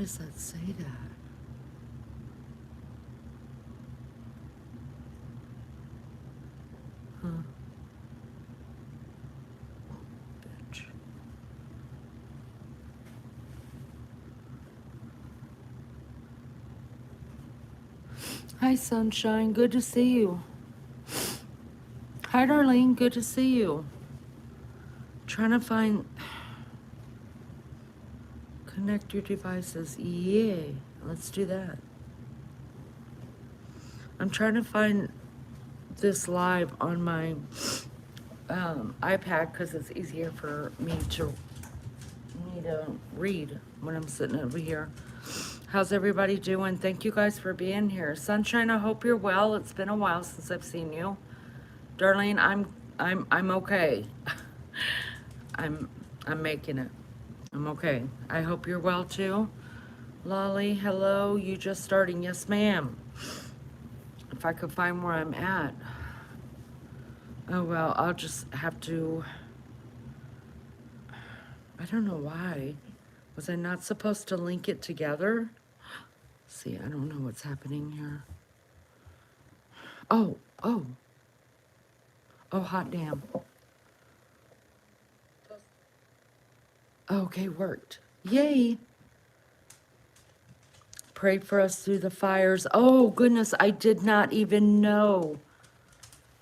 does that say that? Huh, bitch. Hi, Sunshine. Good to see you. Hi, Darlene. Good to see you. Trying to find... Connect your devices. Yay. Let's do that. I'm trying to find this live on my iPad because it's easier for me to read when I'm sitting over here. How's everybody doing? Thank you guys for being here. Sunshine, I hope you're well. It's been a while since I've seen you. Darlene, I'm okay. I'm making it. I'm okay. I hope you're well too. Lolly, hello. You just starting? Yes, ma'am. If I could find where I'm at. Oh well, I'll just have to. I don't know why. Was I not supposed to link it together? See, I don't know what's happening here. Oh, oh. Oh, hot damn. Okay, worked. Yay. Pray for us through the fires. Oh, goodness, I did not even know.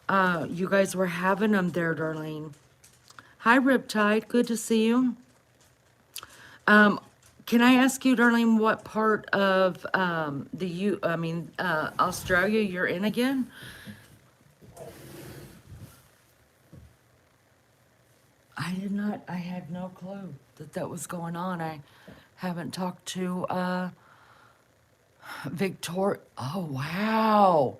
You guys were having them there, Darlene. Hi, Riptide. Good to see you. Can I ask you, Darlene, what part of Australia you're in again? I had no clue that was going on. I haven't talked to Victoria. Oh, wow.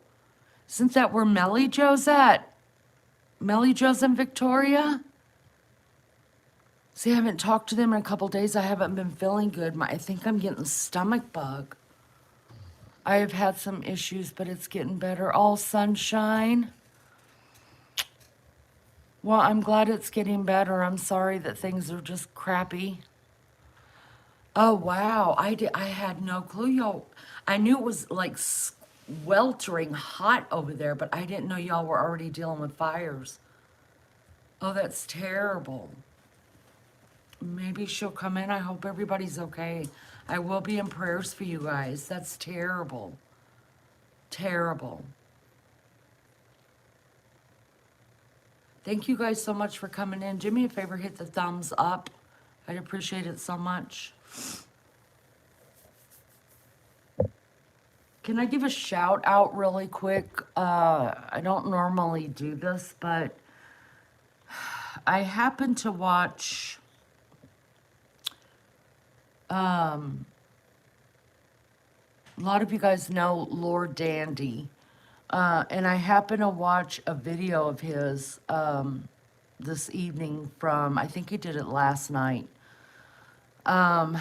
Isn't that where Melly Joe's at? Melly Joe's in Victoria? See, I haven't talked to them in a couple days. I haven't been feeling good. I think I'm getting stomach bug. I have had some issues, but it's getting better. All sunshine. Well, I'm glad it's getting better. I'm sorry that things are just crappy. Oh, wow. I had no clue, y'all. I knew it was like sweltering hot over there, but I didn't know y'all were already dealing with fires. Oh, that's terrible. Maybe she'll come in. I hope everybody's okay. I will be in prayers for you guys. That's terrible. Terrible. Thank you guys so much for coming in. Do me a favor, hit the thumbs up. I'd appreciate it so much. Can I give a shout out really quick? I don't normally do this, but I happened to watch a lot of you guys know Lord Dandy. And I happened to watch a video of his this evening from, I think he did it last night. And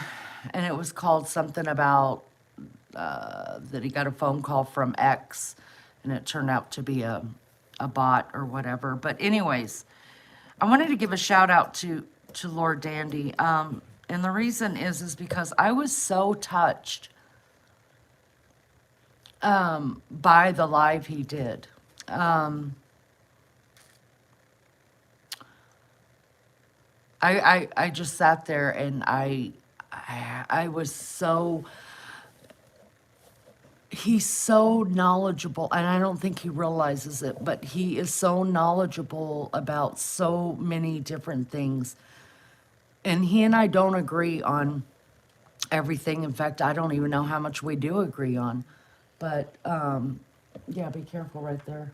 it was called something about that he got a phone call from X, and it turned out to be a bot or whatever. But anyways, I wanted to give a shout out to Lord Dandy. And the reason is because I was so touched by the live he did. I just sat there and I was so, he's so knowledgeable, and I don't think he realizes it, but he is so knowledgeable about so many different things. And he and I don't agree on everything. In fact, I don't even know how much we do agree on. But, yeah, be careful right there.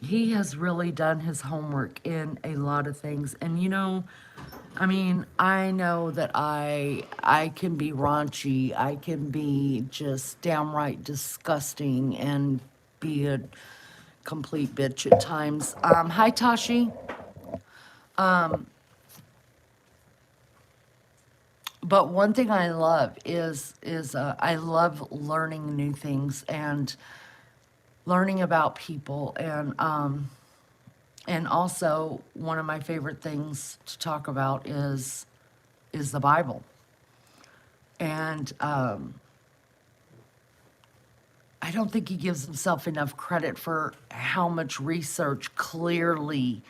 He has really done his homework in a lot of things. And, you know, I mean, I know that I can be raunchy. I can be just downright disgusting and be a complete bitch at times. Hi, Tashi. But one thing I love is I love learning new things and learning about people. And And also, one of my favorite things to talk about is the Bible. And I don't think he gives himself enough credit for how much research clearly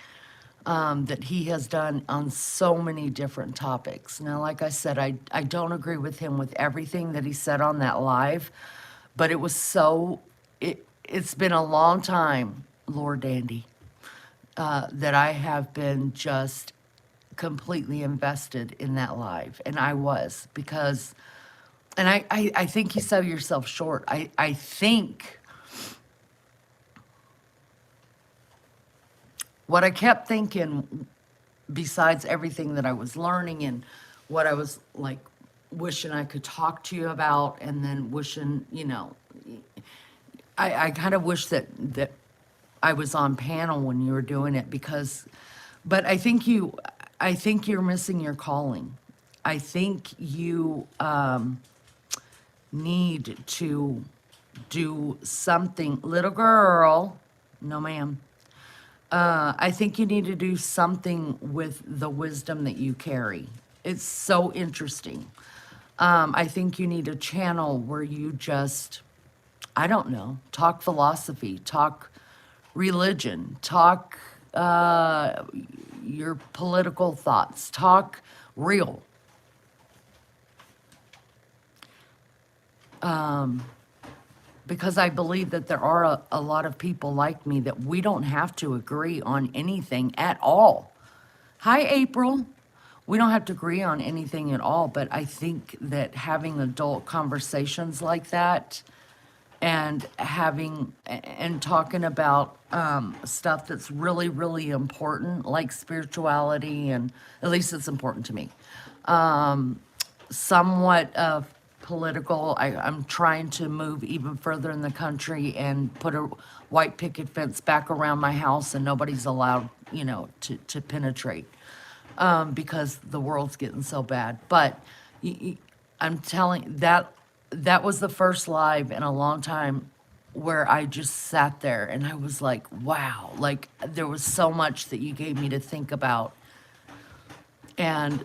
that he has done on so many different topics. Now, like I said, I don't agree with him with everything that he said on that live, but it was so, it's been a long time, Lord Dandy, that I have been just completely invested in that live. And I was, because, and I think you sell yourself short. I think what I kept thinking, besides everything that I was learning and what I was like wishing I could talk to you about, and then wishing, I kind of wish that I was on panel when you were doing it, because, but I think you're missing your calling. I think you need to do something, little girl. No, ma'am. I think you need to do something with the wisdom that you carry. It's so interesting. I think you need a channel where you just, I don't know, talk philosophy, talk religion, talk your political thoughts, talk real. Because I believe that there are a lot of people like me that we don't have to agree on anything at all. Hi, April. We don't have to agree on anything at all, but I think that having adult conversations like that, and talking about stuff that's really, really important, like spirituality, and at least it's important to me. Somewhat of political. I'm trying to move even further in the country and put a white picket fence back around my house, and nobody's allowed, to penetrate, because the world's getting so bad. But I'm telling that was the first live in a long time where I just sat there and I was like, wow, like there was so much that you gave me to think about. And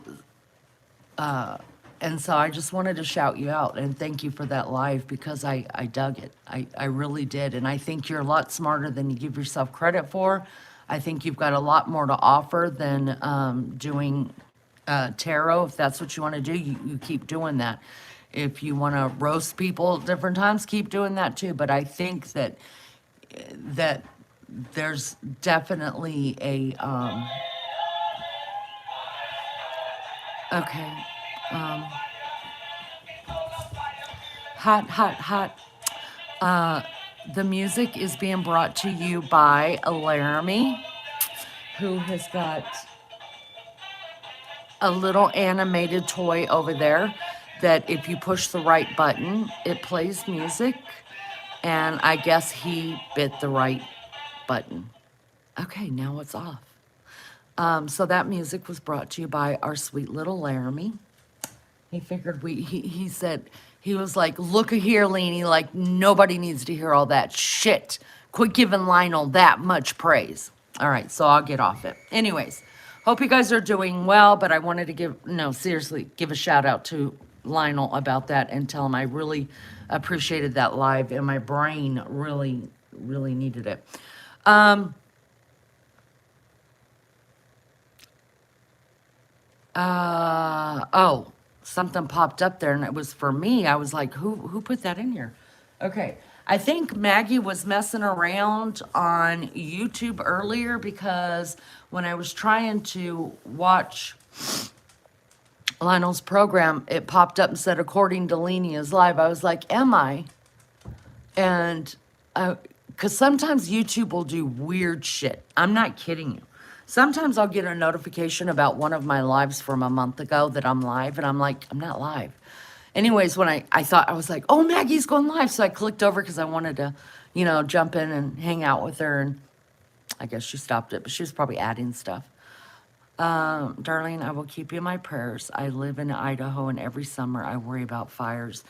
so I just wanted to shout you out and thank you for that live, because I dug it. I really did. And I think you're a lot smarter than you give yourself credit for. I think you've got a lot more to offer than doing tarot. If that's what you want to do, you keep doing that. If you want to roast people at different times, keep doing that too. But I think that there's definitely a okay. Hot, hot, hot. The music is being brought to you by Laramie, who has got a little animated toy over there that if you push the right button, it plays music. And I guess he bit the right button. Okay, now it's off. So that music was brought to you by our sweet little Laramie. He figured he said, he was like, look here, Leanie, like nobody needs to hear all that shit. Quit giving Lionel that much praise. All right, so I'll get off it. Anyways, hope you guys are doing well, but I wanted to seriously, give a shout out to Lionel about that and tell him I really appreciated that live, and my brain really, really needed it. Oh, something popped up there and it was for me. I was like, who put that in here? Okay. I think Maggie was messing around on YouTube earlier, because when I was trying to watch Lionel's program, it popped up and said, according to Lenia's live. I was like, am I? And, because sometimes YouTube will do weird shit. I'm not kidding you. Sometimes I'll get a notification about one of my lives from a month ago that I'm live, and I'm like, I'm not live. Anyways, when I thought, I was like, oh, Maggie's going live. So I clicked over because I wanted to, jump in and hang out with her. And I guess she stopped it, but she was probably adding stuff. Darling, I will keep you in my prayers. I live in Idaho, and every summer I worry about fires.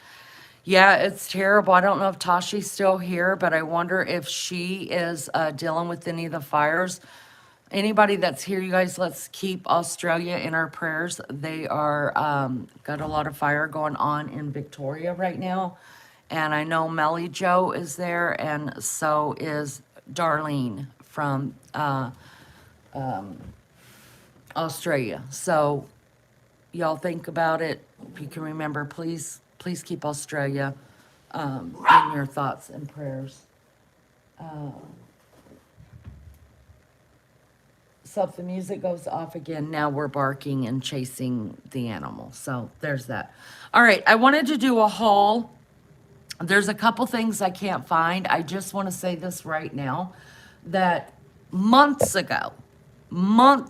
Yeah, it's terrible. I don't know if Tashi's still here, but I wonder if she is dealing with any of the fires. Anybody that's here, you guys, let's keep Australia in our prayers. They are got a lot of fire going on in Victoria right now. And I know Melly Joe is there, and so is Darlene from Australia. So y'all think about it. If you can remember, please, please keep Australia in your thoughts and prayers. So if the music goes off again, now we're barking and chasing the animal. So there's that. All right, I wanted to do a haul. There's a couple things I can't find. I just want to say this right now, that months ago, y'all,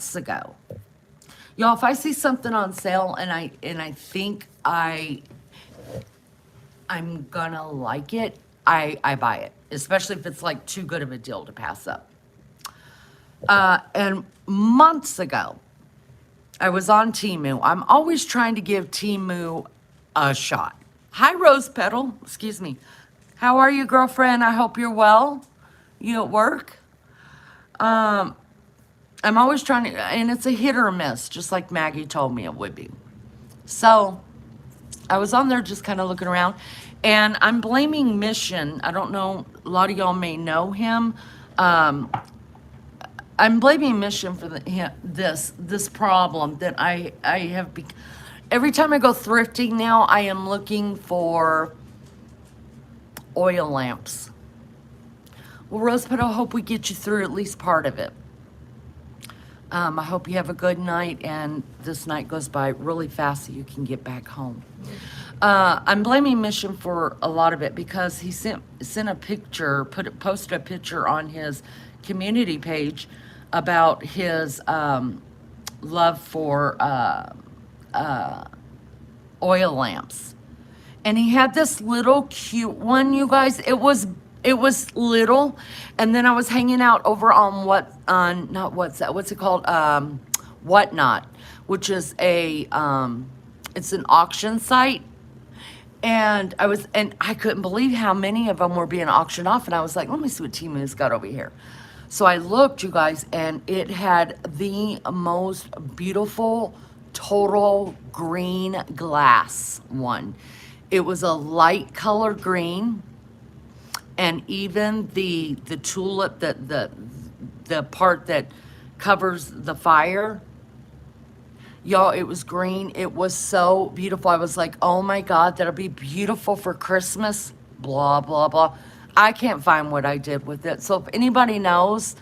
if I see something on sale and I think I'm gonna like it, I buy it, especially if it's like too good of a deal to pass up. And months ago, I was on Temu. I'm always trying to give Temu a shot. Hi, Rose Petal. Excuse me. How are you, girlfriend? I hope you're well. You at work? I'm always trying to, and it's a hit or a miss, just like Maggie told me it would be. So I was on there just kind of looking around, and I'm blaming Mission. I don't know, a lot of y'all may know him. I'm blaming Mission for this problem that I have. Every time I go thrifting now, I am looking for oil lamps. Well, Rosebud, I hope we get you through at least part of it. I hope you have a good night and this night goes by really fast so you can get back home. I'm blaming Mission for a lot of it because he sent a picture, posted a picture on his community page about his love for oil lamps. And he had this little cute one, you guys. It was little, and then I was hanging out over on not WhatsApp, what's it called? Whatnot, which is it's an auction site. And I couldn't believe how many of them were being auctioned off. And I was like, let me see what Temu's got over here. So I looked, you guys, and it had the most beautiful total green glass one. It was a light color green, and even the tulip, the part that covers the fire, y'all, it was green. It was so beautiful. I was like, oh my God, that'll be beautiful for Christmas, blah, blah, blah. I can't find what I did with it. So if anybody knows,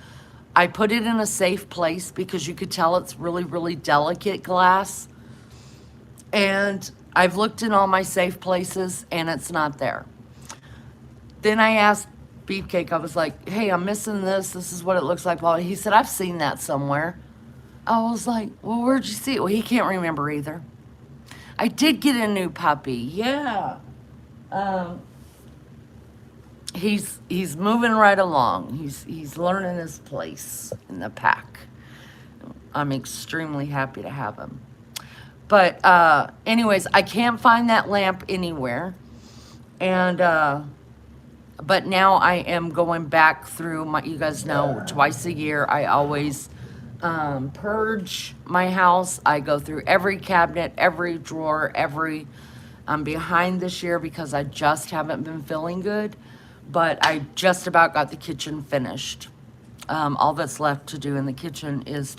I put it in a safe place because you could tell it's really, really delicate glass. And I've looked in all my safe places and it's not there. Then I asked Beefcake, I was like, hey, I'm missing this. This is what it looks like. Well, he said, I've seen that somewhere. I was like, well, where'd you see it? Well, he can't remember either. I did get a new puppy. Yeah. He's moving right along. He's learning his place in the pack. I'm extremely happy to have him. But anyways, I can't find that lamp anywhere. And but now I am going back through my, you guys know, twice a year I always purge my house. I go through every cabinet, every drawer, I'm behind this year because I just haven't been feeling good, but I just about got the kitchen finished. All that's left to do in the kitchen is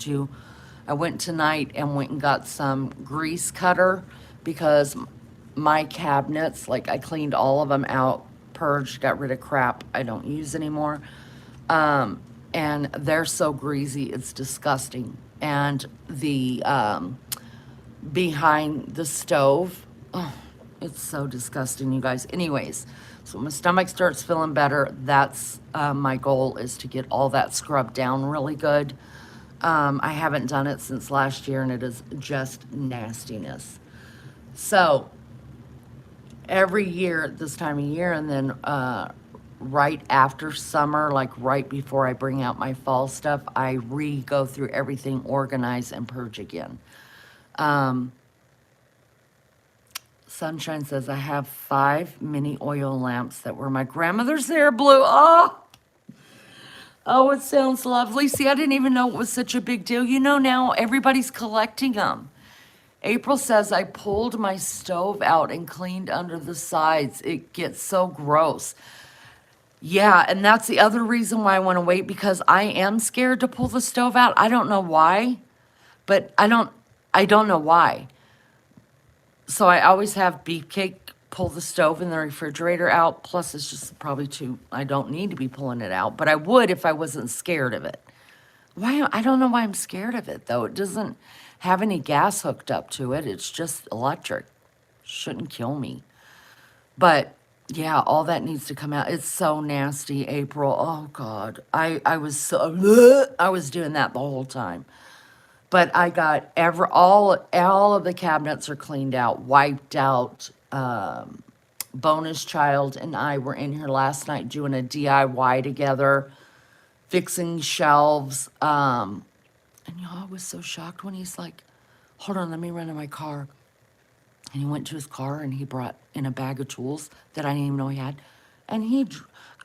I went tonight and went and got some grease cutter because my cabinets, like I cleaned all of them out, purged, got rid of crap I don't use anymore. And they're so greasy, it's disgusting. And the behind the stove, oh, it's so disgusting, you guys. Anyways, so when my stomach starts feeling better, that's my goal, is to get all that scrubbed down really good. I haven't done it since last year, and it is just nastiness. So every year at this time of year, and then right after summer, like right before I bring out my fall stuff, I go through everything, organize, and purge again. Sunshine says, I have 5 mini oil lamps that were my grandmother's hair blue. Oh! Oh, it sounds lovely. See, I didn't even know it was such a big deal. You know, now everybody's collecting them. April says I pulled my stove out and cleaned under the sides. It gets so gross. Yeah, and that's the other reason why I want to wait, because I am scared to pull the stove out. I don't know why, but I don't know why. So I always have Beefcake pull the stove and the refrigerator out. Plus, it's just probably too, I don't need to be pulling it out, but I would if I wasn't scared of it. Why? I don't know why I'm scared of it, though. It doesn't have any gas hooked up to it. It's just electric. Shouldn't kill me. But yeah, all that needs to come out. It's so nasty, April. Oh God. I was so I was doing that the whole time. But I got all of the cabinets are cleaned out, wiped out. Bonus child and I were in here last night doing a DIY together, fixing shelves. And y'all, I was so shocked when he's like, hold on, let me run to my car. And he went to his car and he brought in a bag of tools that I didn't even know he had. And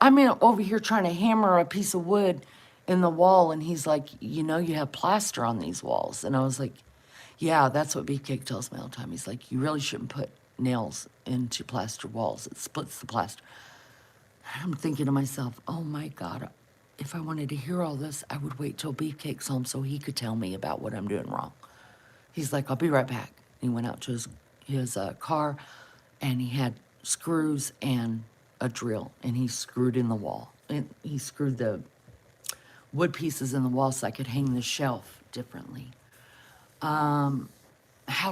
I'm over here trying to hammer a piece of wood in the wall. And he's like, you know, you have plaster on these walls. And I was like, yeah, that's what Beefcake tells me all the time. He's like, you really shouldn't put nails into plaster walls. It splits the plaster. I'm thinking to myself, oh my God, if I wanted to hear all this, I would wait till Beefcake's home so he could tell me about what I'm doing wrong. He's like, I'll be right back. He went out to his car, and he had screws and a drill, and he screwed in the wall. And he screwed the wood pieces in the wall so I could hang the shelf differently. How'd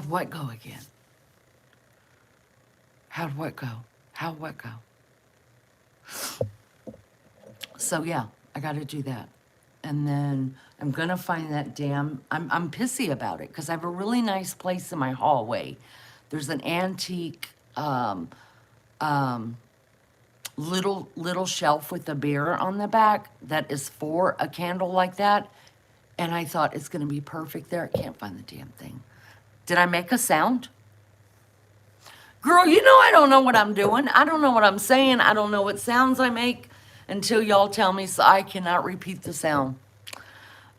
what go again? How'd what go? How'd what go? So yeah, I got to do that. And then I'm going to find that I'm pissy about it because I have a really nice place in my hallway. There's an antique little shelf with a beer on the back that is for a candle like that. And I thought it's going to be perfect there. I can't find the damn thing. Did I make a sound? Girl, you know I don't know what I'm doing. I don't know what I'm saying. I don't know what sounds I make until y'all tell me, so I cannot repeat the sound.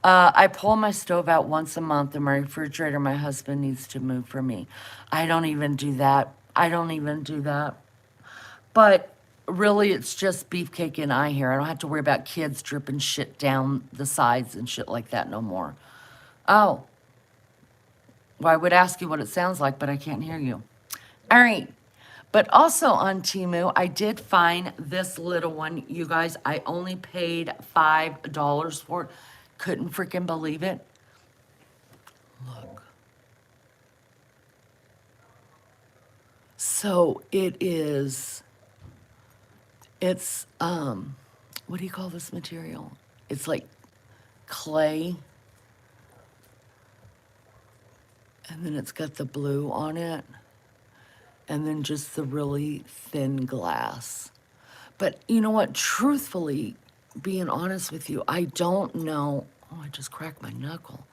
I pull my stove out once a month, and my refrigerator my husband needs to move for me. I don't even do that. I don't even do that. But really, it's just Beefcake and I here. I don't have to worry about kids dripping shit down the sides and shit like that no more. Oh. Well, I would ask you what it sounds like, but I can't hear you. All right. But also on Temu, I did find this little one. You guys, I only paid $5 for it. Couldn't freaking believe it. Look. So it is, it's, what do you call this material? It's like clay. And then it's got the blue on it. And then just the really thin glass. But you know what? Truthfully, being honest with you, I don't know. Oh, I just cracked my knuckle.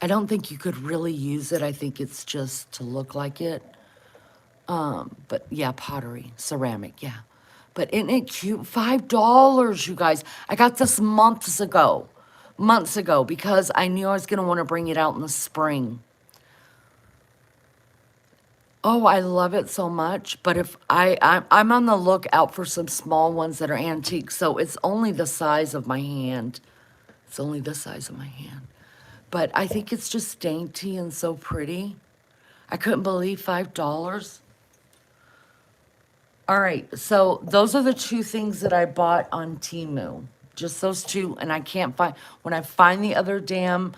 I don't think you could really use it. I think it's just to look like it. But yeah, pottery, ceramic, yeah. But isn't it cute? $5, you guys. I got this months ago, because I knew I was going to want to bring it out in the spring. Oh, I love it so much. But if I'm on the lookout for some small ones that are antique, so it's only the size of my hand. It's only the size of my hand. But I think it's just dainty and so pretty. I couldn't believe $5. All right, so those are the two things that I bought on Temu. Just those two, and I can't find, when I find the other damn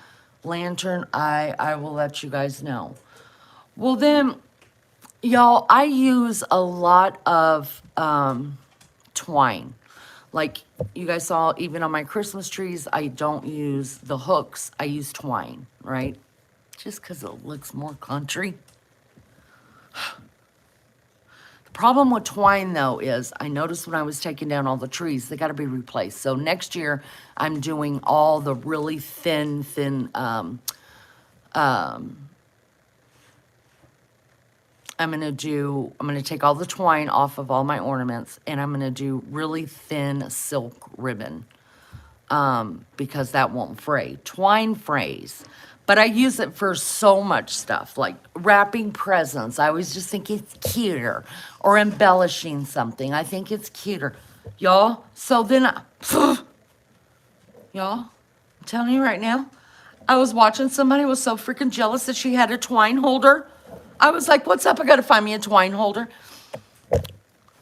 lantern, I will let you guys know. Well then, y'all, I use a lot of twine. Like you guys saw, even on my Christmas trees, I don't use the hooks. I use twine, right? Just because it looks more country. The problem with twine, though, is I noticed when I was taking down all the trees, they got to be replaced. So next year, I'm doing all the really thin, I'm going to take all the twine off of all my ornaments, and I'm going to do really thin silk ribbon. because that won't fray. Twine frays. But I use it for so much stuff, like wrapping presents. I always just think it's cuter. Or embellishing something. I think it's cuter. Y'all, so then, y'all, I'm telling you right now, I was watching somebody was so freaking jealous that she had a twine holder. I was like, what's up? I got to find me a twine holder.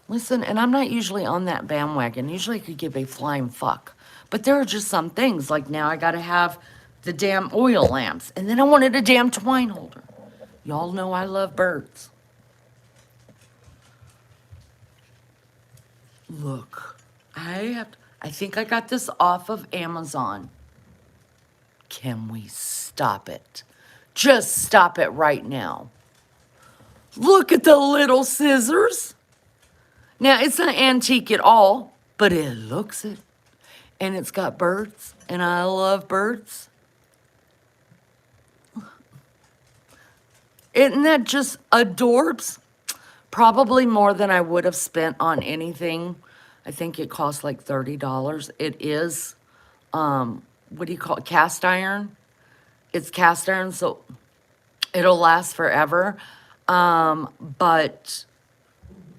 Listen, and I'm not usually on that bandwagon. Usually I could give a flying fuck. But there are just some things, like now I got to have the damn oil lamps. And then I wanted a damn twine holder. Y'all know I love birds. Look, I think I got this off of Amazon. Can we stop it? Just stop it right now. Look at the little scissors. Now, it's not antique at all, but it looks it. And it's got birds, and I love birds. Isn't that just adorbs? Probably more than I would have spent on anything. I think it costs like $30. It is, what do you call it, cast iron? It's cast iron, so it'll last forever. But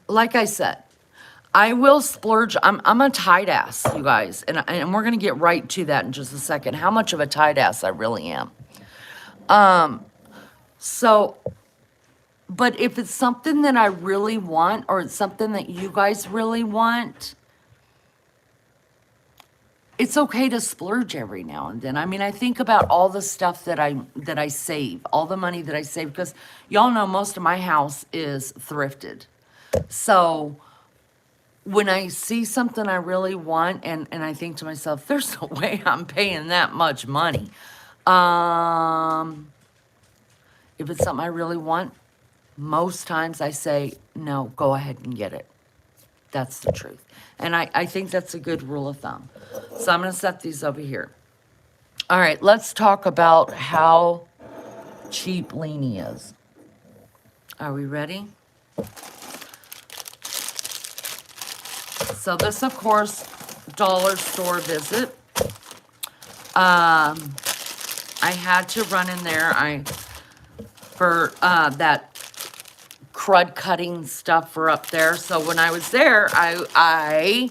like I said, I will splurge. I'm a tight ass, you guys. And we're going to get right to that in just a second. How much of a tight ass I really am. So, but if it's something that I really want, or it's something that you guys really want, it's okay to splurge every now and then. I mean, I think about all the stuff that I save, all the money that I save, because y'all know most of my house is thrifted. So when I see something I really want, and I think to myself, there's no way I'm paying that much money. If it's something I really want, most times I say, no, go ahead and get it. That's the truth. And I think that's a good rule of thumb. So I'm going to set these over here. All right, let's talk about how cheap Leanie is. Are we ready? So this, of course, dollar store visit. I had to run in there for that crud cutting stuff for up there. So when I was there, I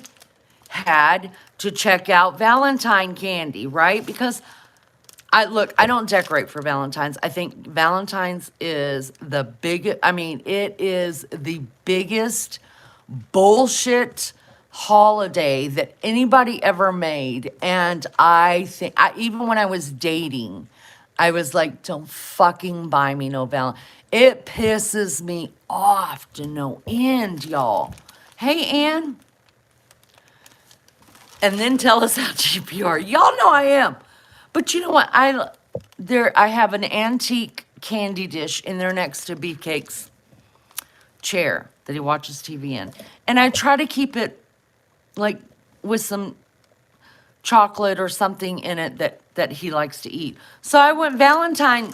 had to check out Valentine candy, right? Because I don't decorate for Valentine's. I think Valentine's is it is the biggest bullshit holiday that anybody ever made. And I think, even when I was dating, I was like, don't fucking buy me no Valentine. It pisses me off to no end, y'all. Hey, Ann. And then tell us how cheap you are. Y'all know I am. But you know what? I have an antique candy dish in there next to Beefcake's chair that he watches TV in. And I try to keep it like with some chocolate or something in it that he likes to eat. So I went Valentine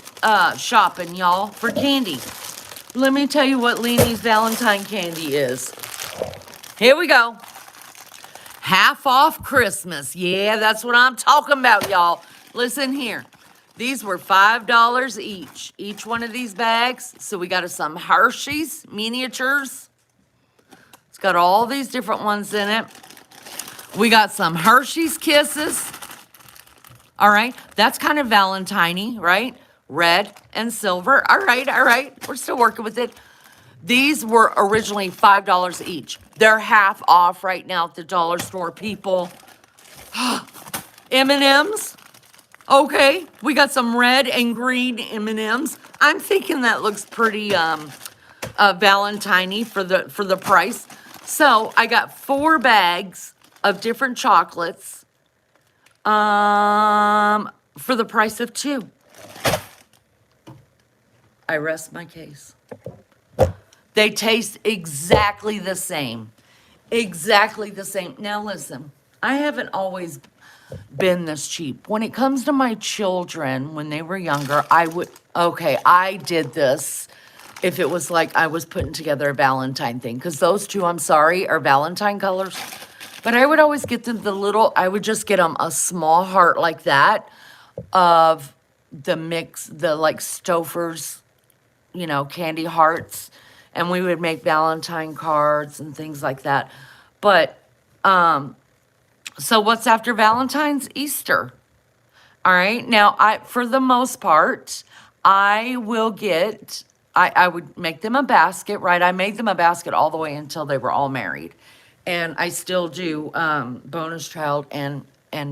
shopping, y'all, for candy. Let me tell you what Leanie's Valentine candy is. Here we go. Half off Christmas. Yeah, that's what I'm talking about, y'all. Listen here. These were $5 each. Each one of these bags. So we got us some Hershey's miniatures. It's got all these different ones in it. We got some Hershey's Kisses. All right. That's kind of Valentine-y, right? Red and silver. All right. We're still working with it. These were originally $5 each. They're half off right now at the dollar store, people. M&Ms. Okay, we got some red and green M&Ms. I'm thinking that looks pretty Valentine-y for the price. So I got 4 bags of different chocolates for the price of 2. I rest my case. They taste exactly the same. Exactly the same. Now listen, I haven't always been this cheap. When it comes to my children, when they were younger, I did this if it was like I was putting together a Valentine thing. Because those two, I'm sorry, are Valentine colors. But I would always get them I would just get them a small heart like that of the mix, the like Stouffer's, candy hearts. And we would make Valentine cards and things like that. But, so what's after Valentine's? Easter. All right. Now, for the most part, I would make them a basket, right? I made them a basket all the way until they were all married. And I still do bonus child and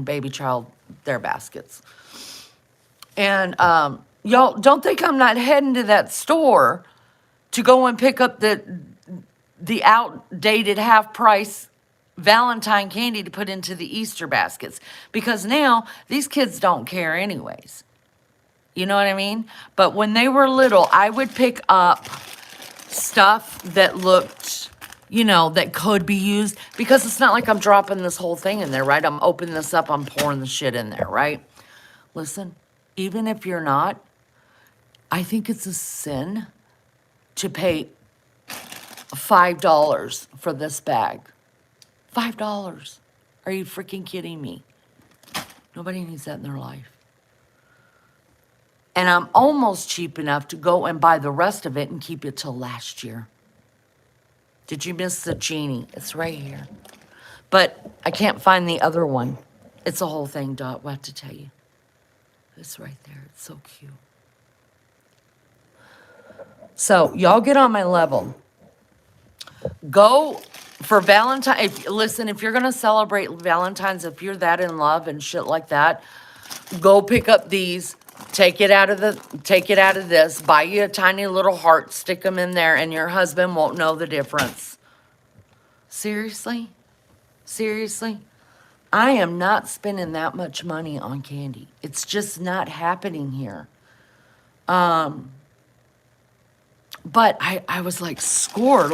baby child, their baskets. And y'all, don't think I'm not heading to that store to go and pick up the outdated half-price Valentine candy to put into the Easter baskets. Because now, these kids don't care anyways. You know what I mean? But when they were little, I would pick up stuff that looked, that could be used. Because it's not like I'm dropping this whole thing in there, right? I'm opening this up, I'm pouring the shit in there, right? Listen, even if you're not, I think it's a sin to pay $5 for this bag. $5. Are you freaking kidding me? Nobody needs that in their life. And I'm almost cheap enough to go and buy the rest of it and keep it till last year. Did you miss the genie? It's right here. But I can't find the other one. It's a whole thing, Dot. What to tell you? It's right there. It's so cute. So, y'all get on my level. Go for Valentine. If you're going to celebrate Valentine's, if you're that in love and shit like that, go pick up these. Take it out of this. Buy you a tiny little heart. Stick them in there, and your husband won't know the difference. Seriously? Seriously? I am not spending that much money on candy. It's just not happening here. But I was like, score,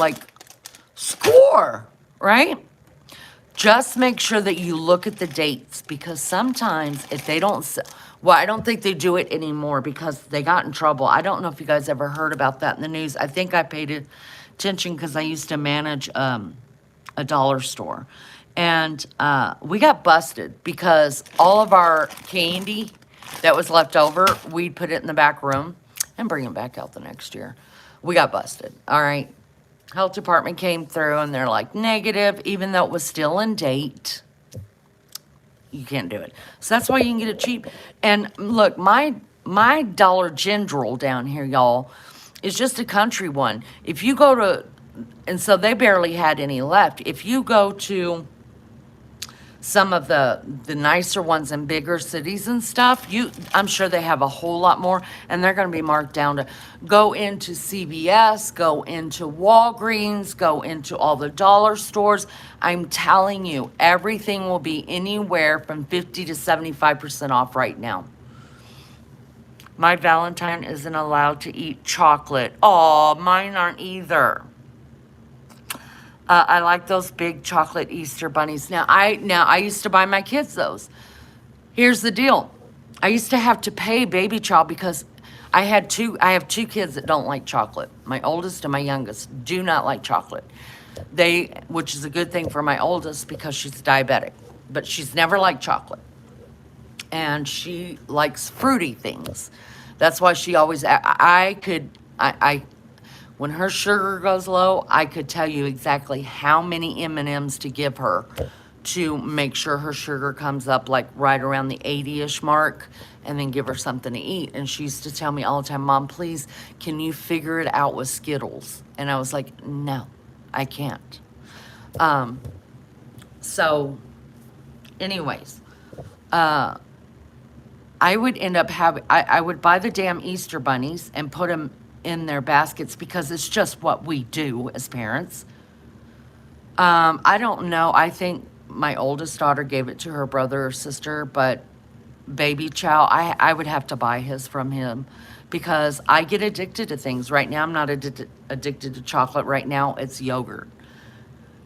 right? Just make sure that you look at the dates, because sometimes if they don't, well, I don't think they do it anymore because they got in trouble. I don't know if you guys ever heard about that in the news. I think I paid attention because I used to manage a dollar store. And we got busted because all of our candy that was left over, we'd put it in the back room and bring it back out the next year. We got busted, all right? Health department came through and they're like, negative, even though it was still in date. You can't do it. So that's why you can get it cheap. And look, my Dollar General down here, y'all, is just a country one. If you go to, and so they barely had any left. If you go to some of the nicer ones in bigger cities and stuff, I'm sure they have a whole lot more, and they're going to be marked down to go into CVS, go into Walgreens, go into all the dollar stores. I'm telling you, everything will be anywhere from 50 to 75% off right now. My Valentine isn't allowed to eat chocolate. Oh, mine aren't either. I like those big chocolate Easter bunnies. Now I used to buy my kids those. Here's the deal. I used to have to pay baby child because I have two kids that don't like chocolate. My oldest and my youngest do not like chocolate. Which is a good thing for my oldest because she's diabetic, but she's never liked chocolate. And she likes fruity things. That's why she always, when her sugar goes low, I could tell you exactly how many M&Ms to give her to make sure her sugar comes up like right around the 80-ish mark, and then give her something to eat. And she used to tell me all the time, Mom, please, can you figure it out with Skittles? And I was like, no, I can't. So anyways, I would end up I would buy the damn Easter bunnies and put them in their baskets because it's just what we do as parents. I don't know. I think my oldest daughter gave it to her brother or sister, but baby chow, I would have to buy his from him because I get addicted to things. Right now, I'm not addicted to chocolate. Right now, it's yogurt.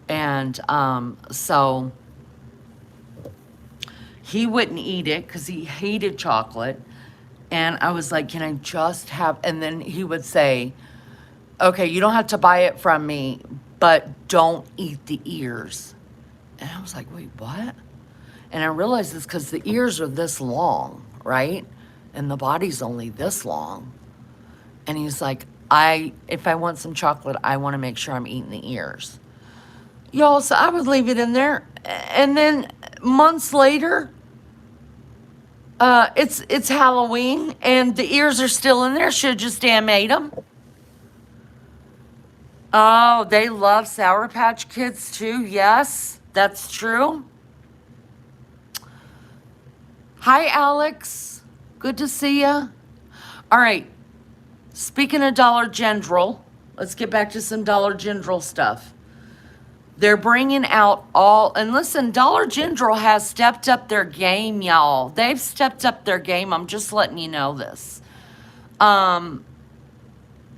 And so he wouldn't eat it because he hated chocolate. And I was like, can I just have, and then he would say, okay, you don't have to buy it from me, but don't eat the ears. And I was like, wait, what? And I realized it's because the ears are this long, right? And the body's only this long. And he's like, if I want some chocolate, I want to make sure I'm eating the ears. Y'all, so I would leave it in there. And then months later, it's Halloween and the ears are still in there. Should have just damn ate them. Oh, they love Sour Patch Kids too. Yes, that's true. Hi, Alex. Good to see you. All right. Speaking of Dollar General, let's get back to some Dollar General stuff. They're bringing out and listen, Dollar General has stepped up their game, y'all. They've stepped up their game. I'm just letting you know this.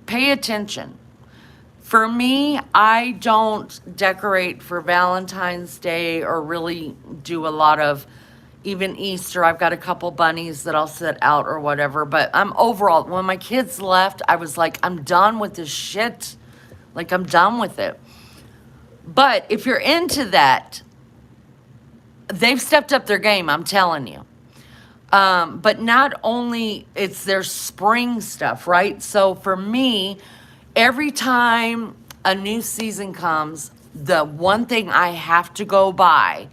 Pay attention. For me, I don't decorate for Valentine's Day or really do a lot of even Easter. I've got a couple bunnies that I'll set out or whatever. But I'm overall, when my kids left, I was like, I'm done with this shit. Like, I'm done with it. But if you're into that, they've stepped up their game, I'm telling you. But not only it's their spring stuff, right? So for me, every time a new season comes, the one thing I have to go buy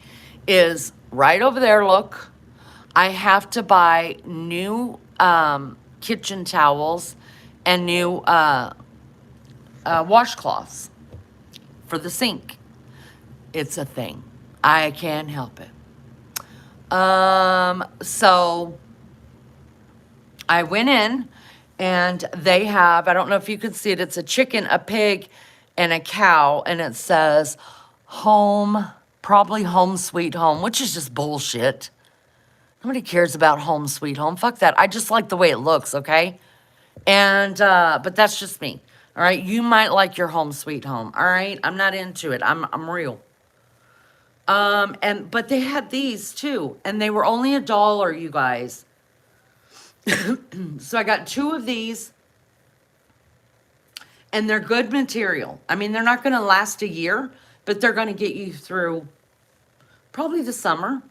is right over there, look. I have to buy new kitchen towels and new washcloths for the sink. It's a thing. I can't help it. So I went in and they have, I don't know if you can see it, it's a chicken, a pig, and a cow, and it says home, probably home sweet home, which is just bullshit. Nobody cares about home sweet home. Fuck that. I just like the way it looks, okay? And, but that's just me. All right, you might like your home sweet home. All right, I'm not into it. I'm real. But they had these too, and they were only $1, you guys. So I got 2 of these, and they're good material. I mean, they're not going to last a year, but they're going to get you through probably the summer.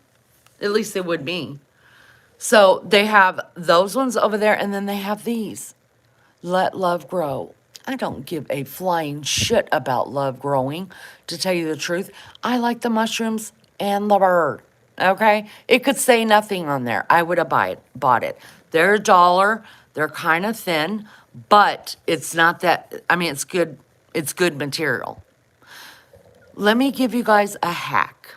At least they would me. So they have those ones over there, and then they have these. Let love grow. I don't give a flying shit about love growing, to tell you the truth. I like the mushrooms and the bird, okay? It could say nothing on there. I would have bought it. They're $1. They're kind of thin, but it's not that, I mean, it's good material. Let me give you guys a hack,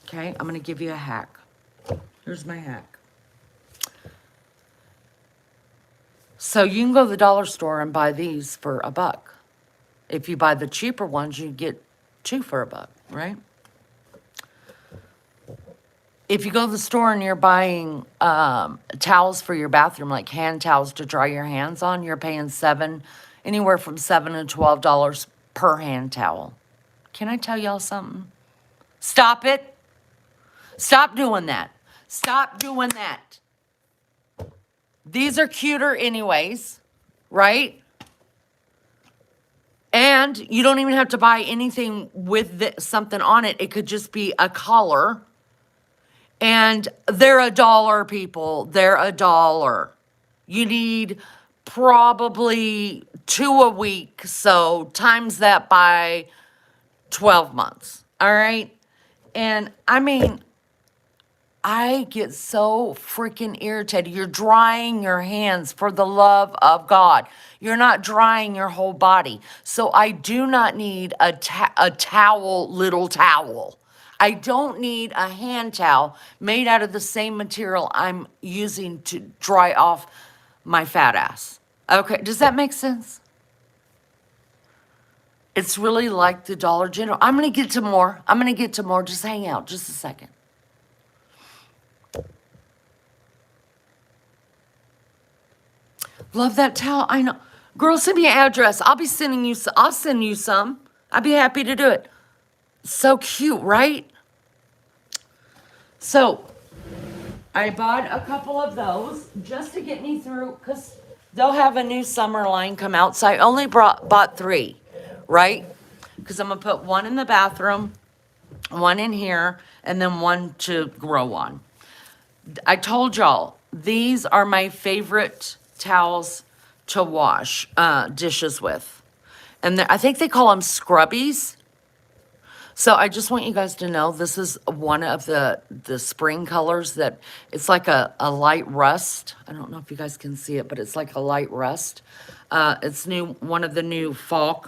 okay? I'm going to give you a hack. Here's my hack. So you can go to the dollar store and buy these for $1. If you buy the cheaper ones, you get 2 for $1, right? If you go to the store and you're buying towels for your bathroom, like hand towels to dry your hands on, you're paying anywhere from $7 to $12 per hand towel. Can I tell y'all something? Stop it. Stop doing that. Stop doing that. These are cuter anyways, right? And you don't even have to buy anything with something on it. It could just be a collar. And they're $1, people. They're $1. You need probably 2 a week. So times that by 12 months. All right? And I mean, I get so freaking irritated. You're drying your hands, for the love of God. You're not drying your whole body. So I do not need a towel, little towel. I don't need a hand towel made out of the same material I'm using to dry off my fat ass. Okay, does that make sense? It's really like the Dollar General. I'm going to get to more. Just hang out just a second. Love that towel. I know. Girl, send me an address. I'll send you some. I'd be happy to do it. So cute, right? So, I bought a couple of those just to get me through, because they'll have a new summer line come out. So I only bought 3, right? Because I'm going to put 1 in the bathroom, one in here, and then one to grow on. I told y'all, these are my favorite towels to wash dishes with. And I think they call them scrubbies. So I just want you guys to know this is one of the spring colors that it's like a light rust. I don't know if you guys can see it, but it's like a light rust. It's one of the new fall,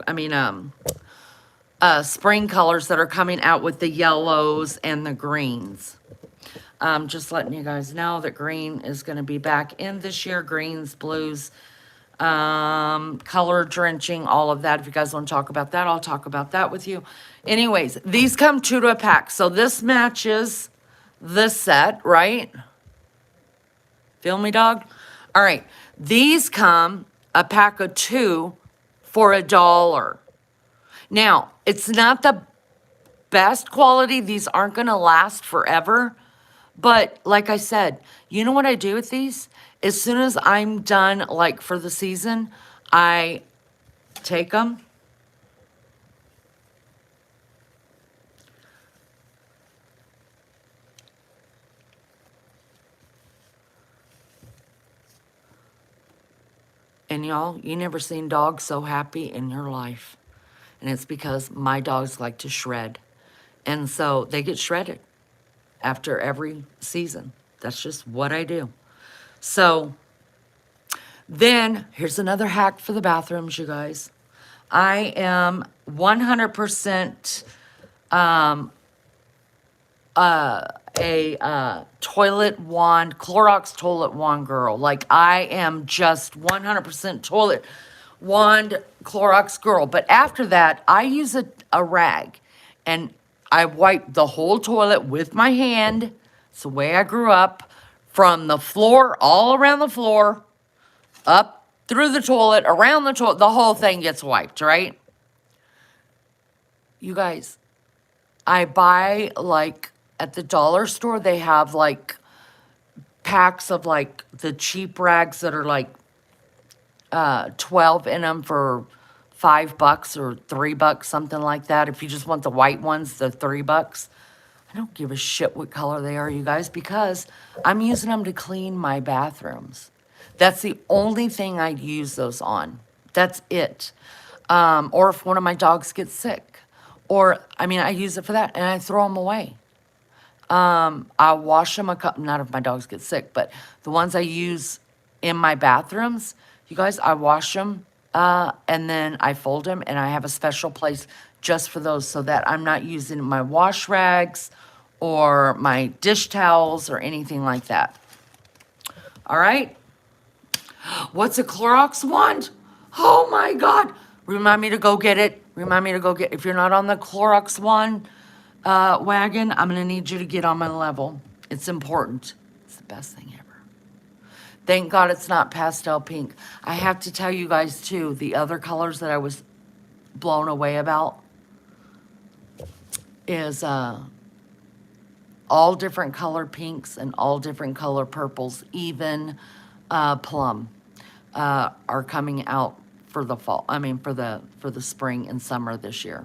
spring colors that are coming out with the yellows and the greens. Just letting you guys know that green is going to be back in this year. Greens, blues, color drenching, all of that. If you guys want to talk about that, I'll talk about that with you. Anyways, these come 2 to a pack. So this matches this set, right? Feel me, dog? All right. These come a pack of 2 for $1. Now, it's not the best quality. These aren't going to last forever. But like I said, you know what I do with these? As soon as I'm done, like for the season, I take them. And y'all, you never seen dogs so happy in your life. And it's because my dogs like to shred. And so they get shredded after every season. That's just what I do. So then here's another hack for the bathrooms, you guys. I am 100% a toilet wand, Clorox toilet wand girl. Like I am just 100% toilet wand Clorox girl. But after that, I use a rag and I wipe the whole toilet with my hand. It's the way I grew up, from the floor, all around the floor, up through the toilet, around the toilet, the whole thing gets wiped, right? You guys, I buy like at the dollar store, they have like packs of like the cheap rags that are like 12 in them for $5 or $3, something like that. If you just want the white ones, they're $3. I don't give a shit what color they are, you guys, because I'm using them to clean my bathrooms. That's the only thing I use those on. That's it. Or if one of my dogs gets sick. Or, I use it for that, and I throw them away. I wash them not if my dogs get sick, but the ones I use in my bathrooms, you guys, I wash them, and then I fold them, and I have a special place just for those so that I'm not using my wash rags or my dish towels or anything like that. All right? What's a Clorox wand? Oh my God. Remind me to go get it. Remind me to go get, if you're not on the Clorox wand wagon, I'm going to need you to get on my level. It's important. It's the best thing ever. Thank God it's not pastel pink. I have to tell you guys too, the other colors that I was blown away about is all different color pinks and all different color purples, even plum are coming out for the fall. For the spring and summer this year.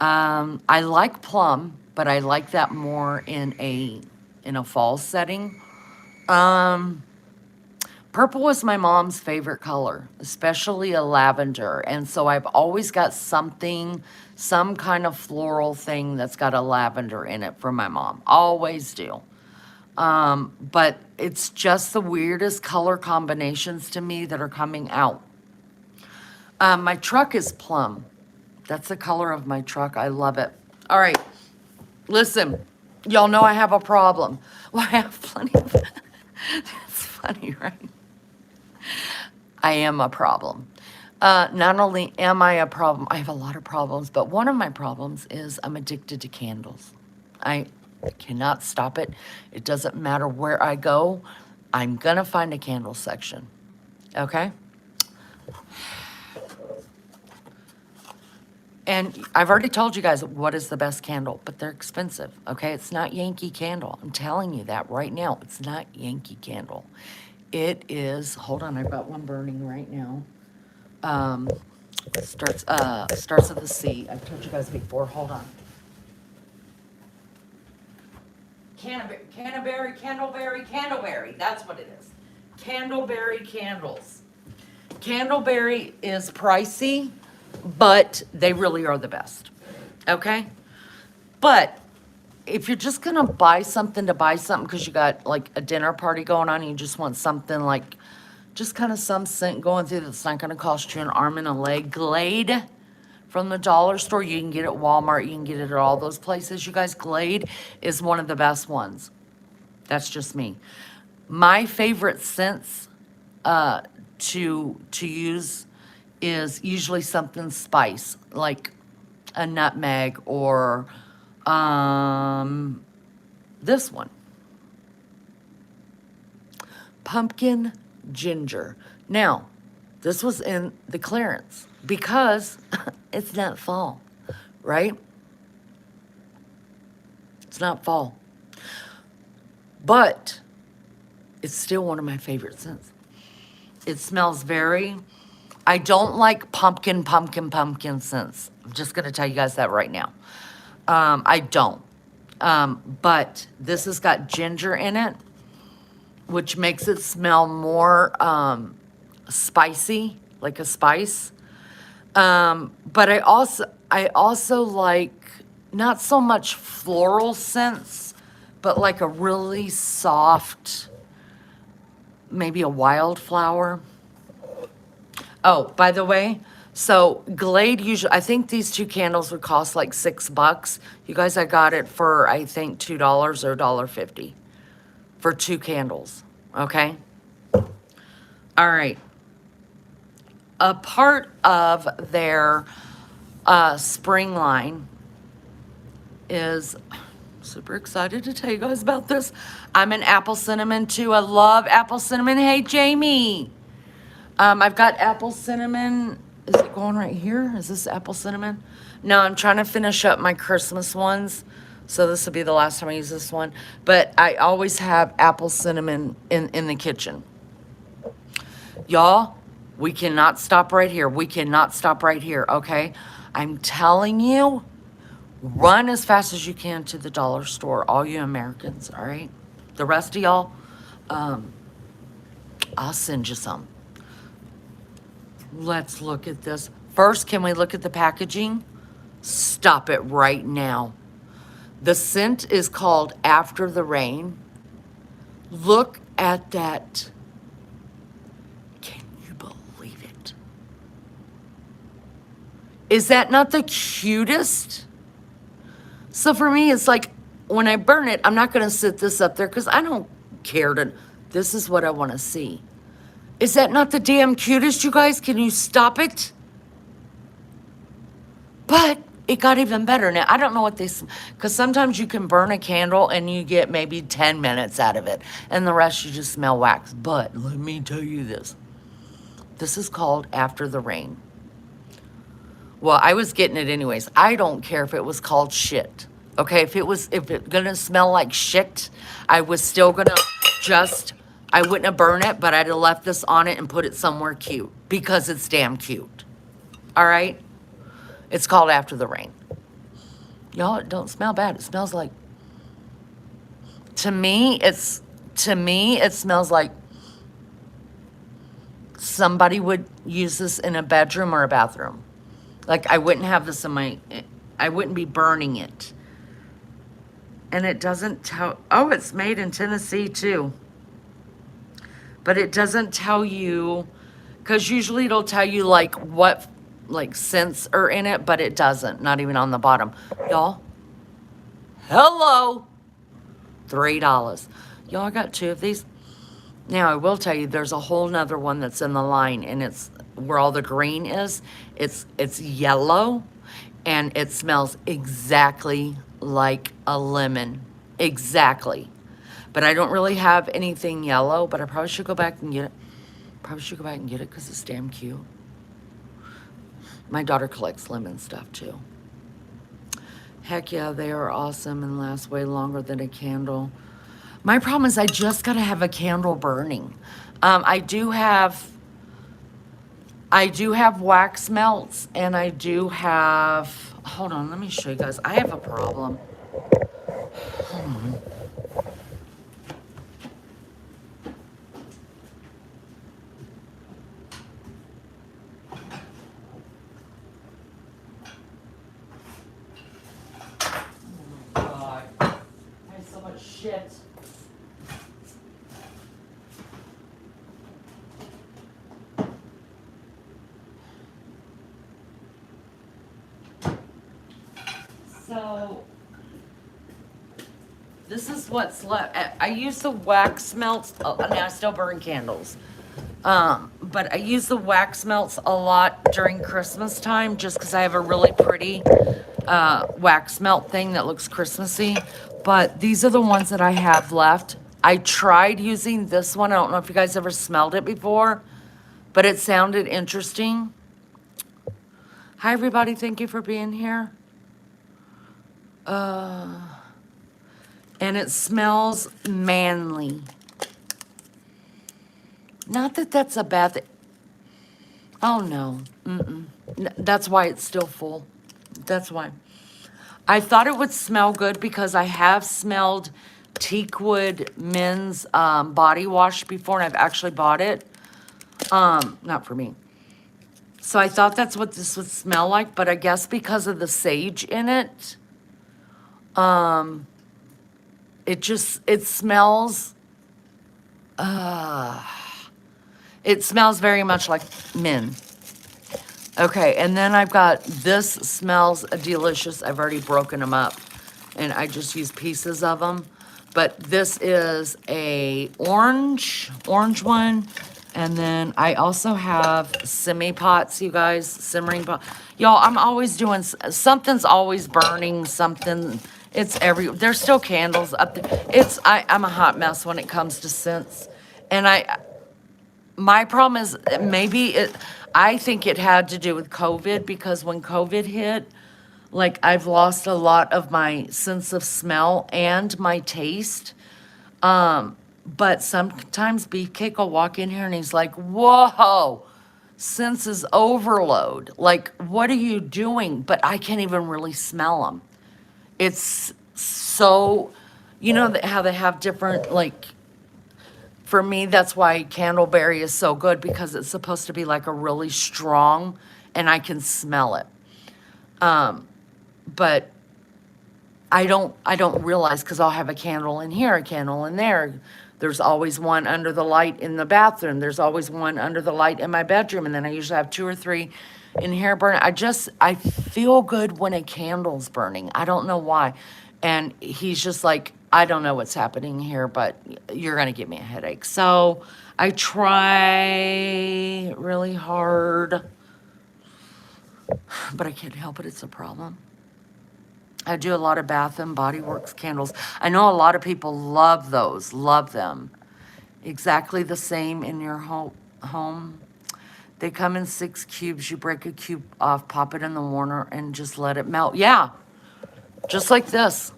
I like plum, but I like that more in a fall setting. Purple was my mom's favorite color, especially a lavender. And so I've always got some kind of floral thing that's got a lavender in it for my mom. Always do. But it's just the weirdest color combinations to me that are coming out. My truck is plum. That's the color of my truck. I love it. All right. Listen, y'all know I have a problem. Well, I have plenty of It's funny, right? I am a problem. Not only am I a problem, I have a lot of problems, but one of my problems is I'm addicted to candles. I cannot stop it. It doesn't matter where I go. I'm going to find a candle section. Okay? And I've already told you guys what is the best candle, but they're expensive, okay? It's not Yankee Candle. I'm telling you that right now. It's not Yankee Candle. It is, hold on, I've got one burning right now. Starts with a C. I've told you guys before, hold on. Candleberry. That's what it is. Candleberry candles. Candleberry is pricey, but they really are the best. Okay? But if you're just gonna buy something to buy something because you got like a dinner party going on and you just want something like just kind of some scent going through that's not gonna cost you an arm and a leg. Glade from the dollar store, you can get it at Walmart, you can get it at all those places. You guys, Glade is one of the best ones. That's just me. My favorite scents to use is usually something spice, like a nutmeg or this one. Pumpkin ginger. Now, this was in the clearance because it's not fall, right? It's not fall. But it's still one of my favorite scents. It smells very, I don't like pumpkin scents. I'm just going to tell you guys that right now. I don't. But this has got ginger in it, which makes it smell more spicy, like a spice. But I also like not so much floral scents, but like a really soft, maybe a wildflower. Oh, by the way, so Glade usually, I think these two candles would cost like $6. You guys, I got it for, I think, $2 or $1.50 for 2 candles, okay? All right. A part of their spring line is, super excited to tell you guys about this. I'm an apple cinnamon too. I love apple cinnamon. Hey, Jamie. I've got apple cinnamon. Is it going right here? Is this apple cinnamon? No, I'm trying to finish up my Christmas ones. So this will be the last time I use this one. But I always have apple cinnamon in the kitchen. Y'all, we cannot stop right here. We cannot stop right here, okay? I'm telling you, run as fast as you can to the dollar store, all you Americans, all right? The rest of y'all, I'll send you some. Let's look at this. First, can we look at the packaging? Stop it right now. The scent is called After the Rain. Look at that. Can you believe it? Is that not the cutest? So for me, it's like, when I burn it, I'm not going to sit this up there because I don't care to, this is what I want to see. Is that not the damn cutest, you guys? Can you stop it? But it got even better. Now, I don't know what they, because sometimes you can burn a candle and you get maybe 10 minutes out of it. And the rest you just smell wax. But let me tell you this. This is called After the Rain. Well, I was getting it anyways. I don't care if it was called shit. Okay, if it's gonna smell like shit, I was still gonna I wouldn't have burned it, but I'd have left this on it and put it somewhere cute because it's damn cute. All right? It's called After the Rain. Y'all, it don't smell bad. It smells like, to me, it smells like somebody would use this in a bedroom or a bathroom. Like, I wouldn't have this in I wouldn't be burning it. And it doesn't tell, oh, it's made in Tennessee too. But it doesn't tell you, because usually it'll tell you like what, like scents are in it, but it doesn't, not even on the bottom. Y'all, hello, $3. Y'all, I got 2 of these. Now, I will tell you, there's a whole nother one that's in the line, and it's where all the green is. It's yellow, and it smells exactly like a lemon. Exactly. But I don't really have anything yellow, but I probably should go back and get it. Probably should go back and get it because it's damn cute. My daughter collects lemon stuff too. Heck yeah, they are awesome and last way longer than a candle. My problem is I just gotta have a candle burning. I do have wax melts, and I do have, hold on, let me show you guys. I have a problem. Hold on. shit. So, this is what's left. I use the wax melts. I mean, I still burn candles. But I use the wax melts a lot during Christmas time just because I have a really pretty wax melt thing that looks Christmassy. But these are the ones that I have left. I tried using this one. I don't know if you guys ever smelled it before, but it sounded interesting. Hi, everybody. Thank you for being here. And it smells manly. Not that that's a bad thing. Oh, no. That's why it's still full. That's why. I thought it would smell good because I have smelled Teakwood men's body wash before, and I've actually bought it. Not for me. So I thought that's what this would smell like, but I guess because of the sage in it, it smells, it smells very much like men. Okay, and then I've got, this smells delicious. I've already broken them up, and I just use pieces of them. But this is a orange one. And then I also have semi pots, you guys, simmering pot. Y'all, I'm always doing, something's always burning, something, it's there's still candles up there. I'm a hot mess when it comes to scents. And my problem is I think it had to do with COVID, because when COVID hit, like, I've lost a lot of my sense of smell and my taste. But sometimes Beefcake will walk in here and he's like, whoa, senses overload. Like, what are you doing? But I can't even really smell them. It's so, you know how they have different, like, for me, that's why Candleberry is so good, because it's supposed to be like a really strong, and I can smell it. But I don't realize, because I'll have a candle in here, a candle in there. There's always one under the light in the bathroom. There's always one under the light in my bedroom. And then I usually have 2 or 3 in here burning. I feel good when a candle's burning. I don't know why. And he's just like, I don't know what's happening here, but you're going to give me a headache. So I try really hard, but I can't help it. It's a problem. I do a lot of Bath and Body Works candles. I know a lot of people love those, love them. Exactly the same in your home. They come in 6 cubes. You break a cube off, pop it in the warmer, and just let it melt. Yeah, just like this.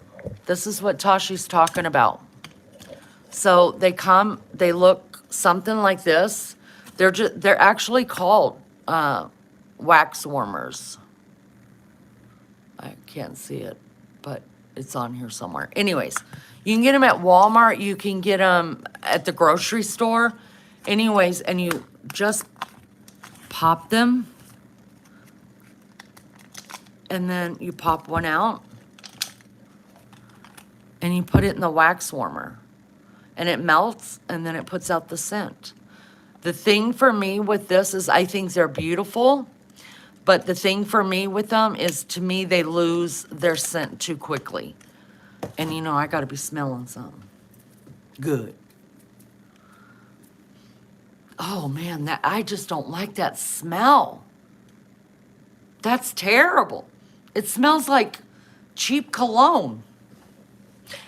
This is what Tashi's talking about. So they look something like this. They're actually called wax warmers. I can't see it, but it's on here somewhere. Anyways, you can get them at Walmart. You can get them at the grocery store. Anyways, and you just pop them. And then you pop one out. And you put it in the wax warmer. And it melts, and then it puts out the scent. The thing for me with this is I think they're beautiful. But the thing for me with them is, to me, they lose their scent too quickly. And, you know, I got to be smelling something good. Oh, man, I just don't like that smell. That's terrible. It smells like cheap cologne.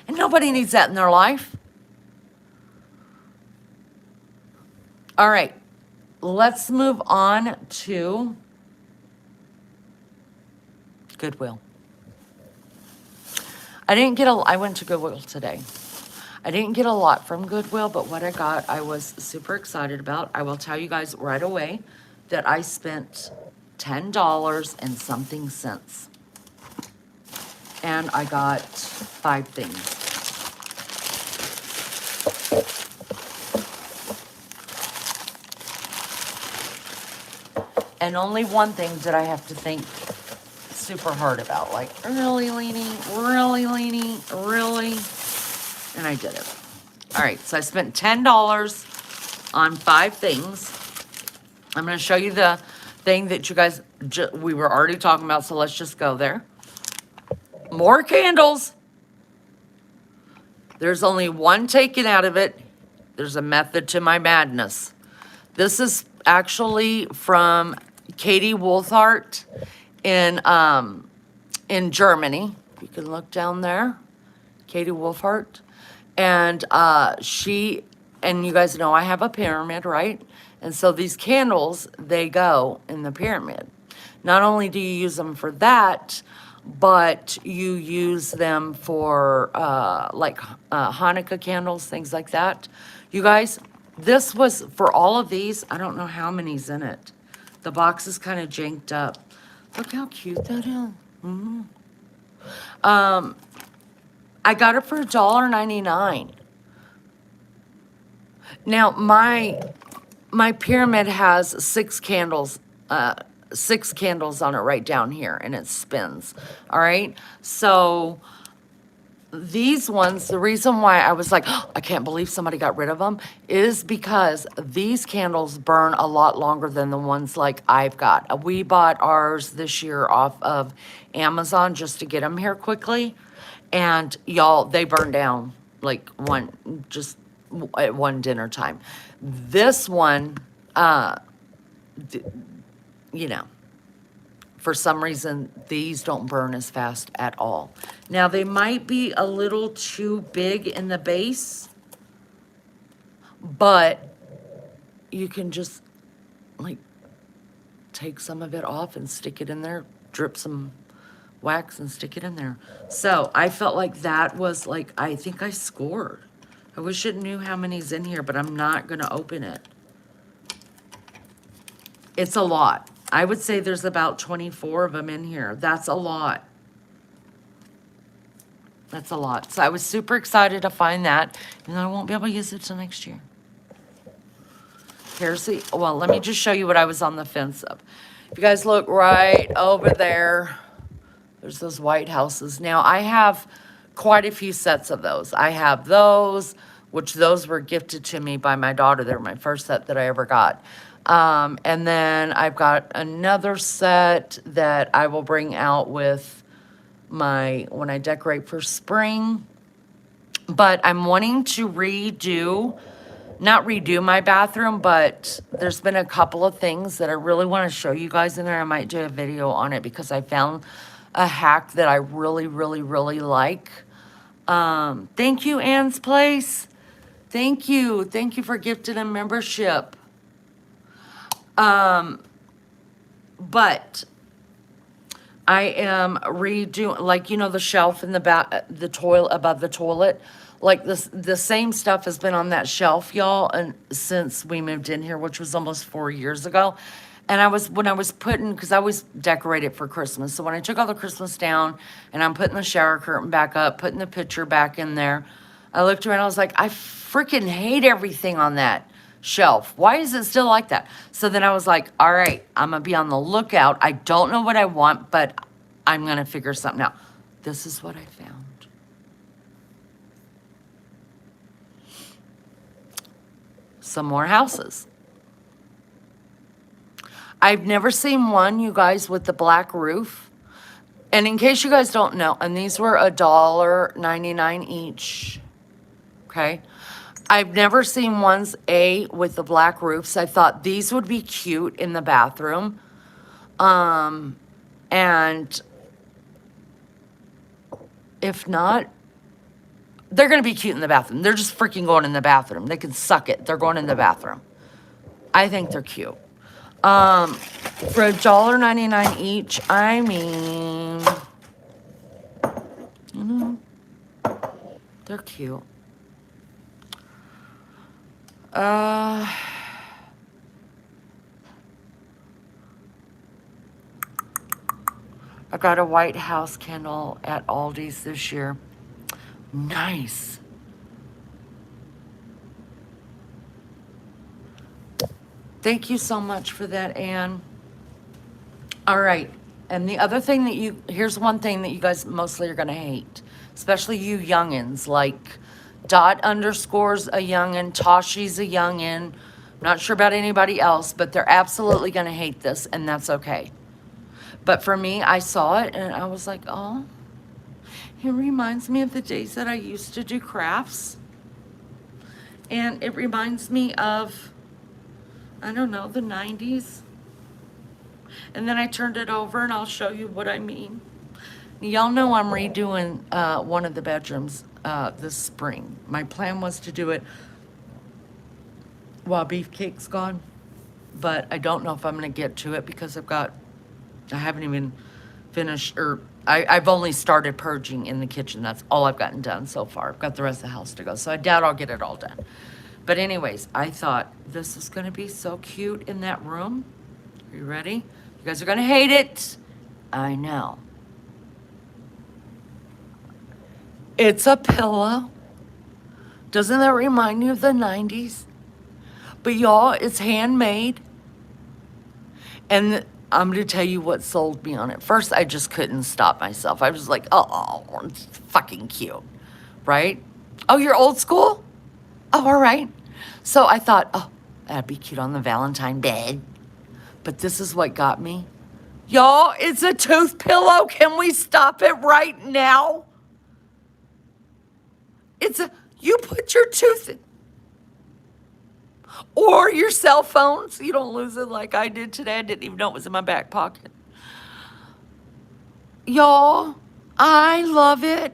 And nobody needs that in their life. All right, let's move on to Goodwill. I went to Goodwill today. I didn't get a lot from Goodwill, but what I got, I was super excited about. I will tell you guys right away that I spent $10 and something cents. And I got 5 things. And only one thing did I have to think super hard about. Like, really, Leanie? Really, Leanie? Really? And I did it. All right, so I spent $10 on 5 things. I'm going to show you the thing that you guys, we were already talking about, so let's just go there. More candles. There's only one taken out of it. There's a method to my madness. This is actually from Katie Woolthart in Germany. You can look down there. Katie Woolthart. And and you guys know I have a pyramid, right? And so these candles, they go in the pyramid. Not only do you use them for that, but you use them for like Hanukkah candles, things like that. You guys, this was, for all of these, I don't know how many's in it. The box is kind of janked up. Look how cute that is. Mm-hmm. I got it for $1.99. Now, my pyramid has 6 candles, 6 candles on it right down here, and it spins. All right, so these ones, the reason why I was like, oh, I can't believe somebody got rid of them, is because these candles burn a lot longer than the ones like I've got. We bought ours this year off of Amazon just to get them here quickly. And y'all, they burn down like at one dinner time. This one, you know, for some reason, these don't burn as fast at all. Now, they might be a little too big in the base, but you can just like take some of it off and stick it in there, drip some wax and stick it in there. So I felt like that was like, I think I scored. I wish it knew how many's in here, but I'm not going to open it. It's a lot. I would say there's about 24 of them in here. That's a lot. That's a lot. So I was super excited to find that. And I won't be able to use it till next year. Here's the, well, let me just show you what I was on the fence of. If you guys look right over there, there's those white houses. Now, I have quite a few sets of those. I have those, which those were gifted to me by my daughter. They're my first set that I ever got. And then I've got another set that I will bring out with when I decorate for spring. But I'm wanting to not redo my bathroom, but there's been a couple of things that I really want to show you guys in there. I might do a video on it because I found a hack that I really, really, really like. Thank you, Ann's Place. Thank you. Thank you for gifting a membership. But I am redoing, like, you know, the shelf in the back, the toilet, above the toilet. Like the same stuff has been on that shelf, y'all, and since we moved in here, which was almost 4 years ago. And when I was putting, because I always decorate it for Christmas. So when I took all the Christmas down and I'm putting the shower curtain back up, putting the picture back in there, I looked around, I was like, I freaking hate everything on that shelf. Why is it still like that? So then I was like, all right, I'm going to be on the lookout. I don't know what I want, but I'm going to figure something out. This is what I found. Some more houses. I've never seen one, you guys, with the black roof. And in case you guys don't know, and these were $1.99 each. Okay. I've never seen ones, with the black roofs. I thought these would be cute in the bathroom. And if not, they're going to be cute in the bathroom. They're just freaking going in the bathroom. They can suck it. They're going in the bathroom. I think they're cute. For $1.99 each, I mean, you know, they're cute. I got a White House candle at Aldi's this year. Nice. Thank you so much for that, Anne. All right. And the other thing here's one thing that you guys mostly are going to hate, especially you youngins like Dot underscores a youngin. Toshi's a youngin. Not sure about anybody else, but they're absolutely going to hate this, and that's okay. But for me, I saw it, and I was like, oh, it reminds me of the days that I used to do crafts. And it reminds me of, I don't know, the 90s. And then I turned it over, and I'll show you what I mean. Y'all know I'm redoing one of the bedrooms this spring. My plan was to do it while Beefcake's gone, but I don't know if I'm going to get to it because I haven't even finished, or I've only started purging in the kitchen. That's all I've gotten done so far. I've got the rest of the house to go, so I doubt I'll get it all done. But anyways, I thought this is going to be so cute in that room. Are you ready? You guys are going to hate it. I know. It's a pillow. Doesn't that remind you of the 90s? But y'all, it's handmade. And I'm going to tell you what sold me on it. First, I just couldn't stop myself. I was like, oh, it's fucking cute, right? Oh, you're old school? Oh, all right. So I thought, oh, that'd be cute on the Valentine bed. But this is what got me. Y'all, it's a tooth pillow. Can we stop it right now? You put your tooth in. Or your cell phone so you don't lose it like I did today. I didn't even know it was in my back pocket. Y'all, I love it.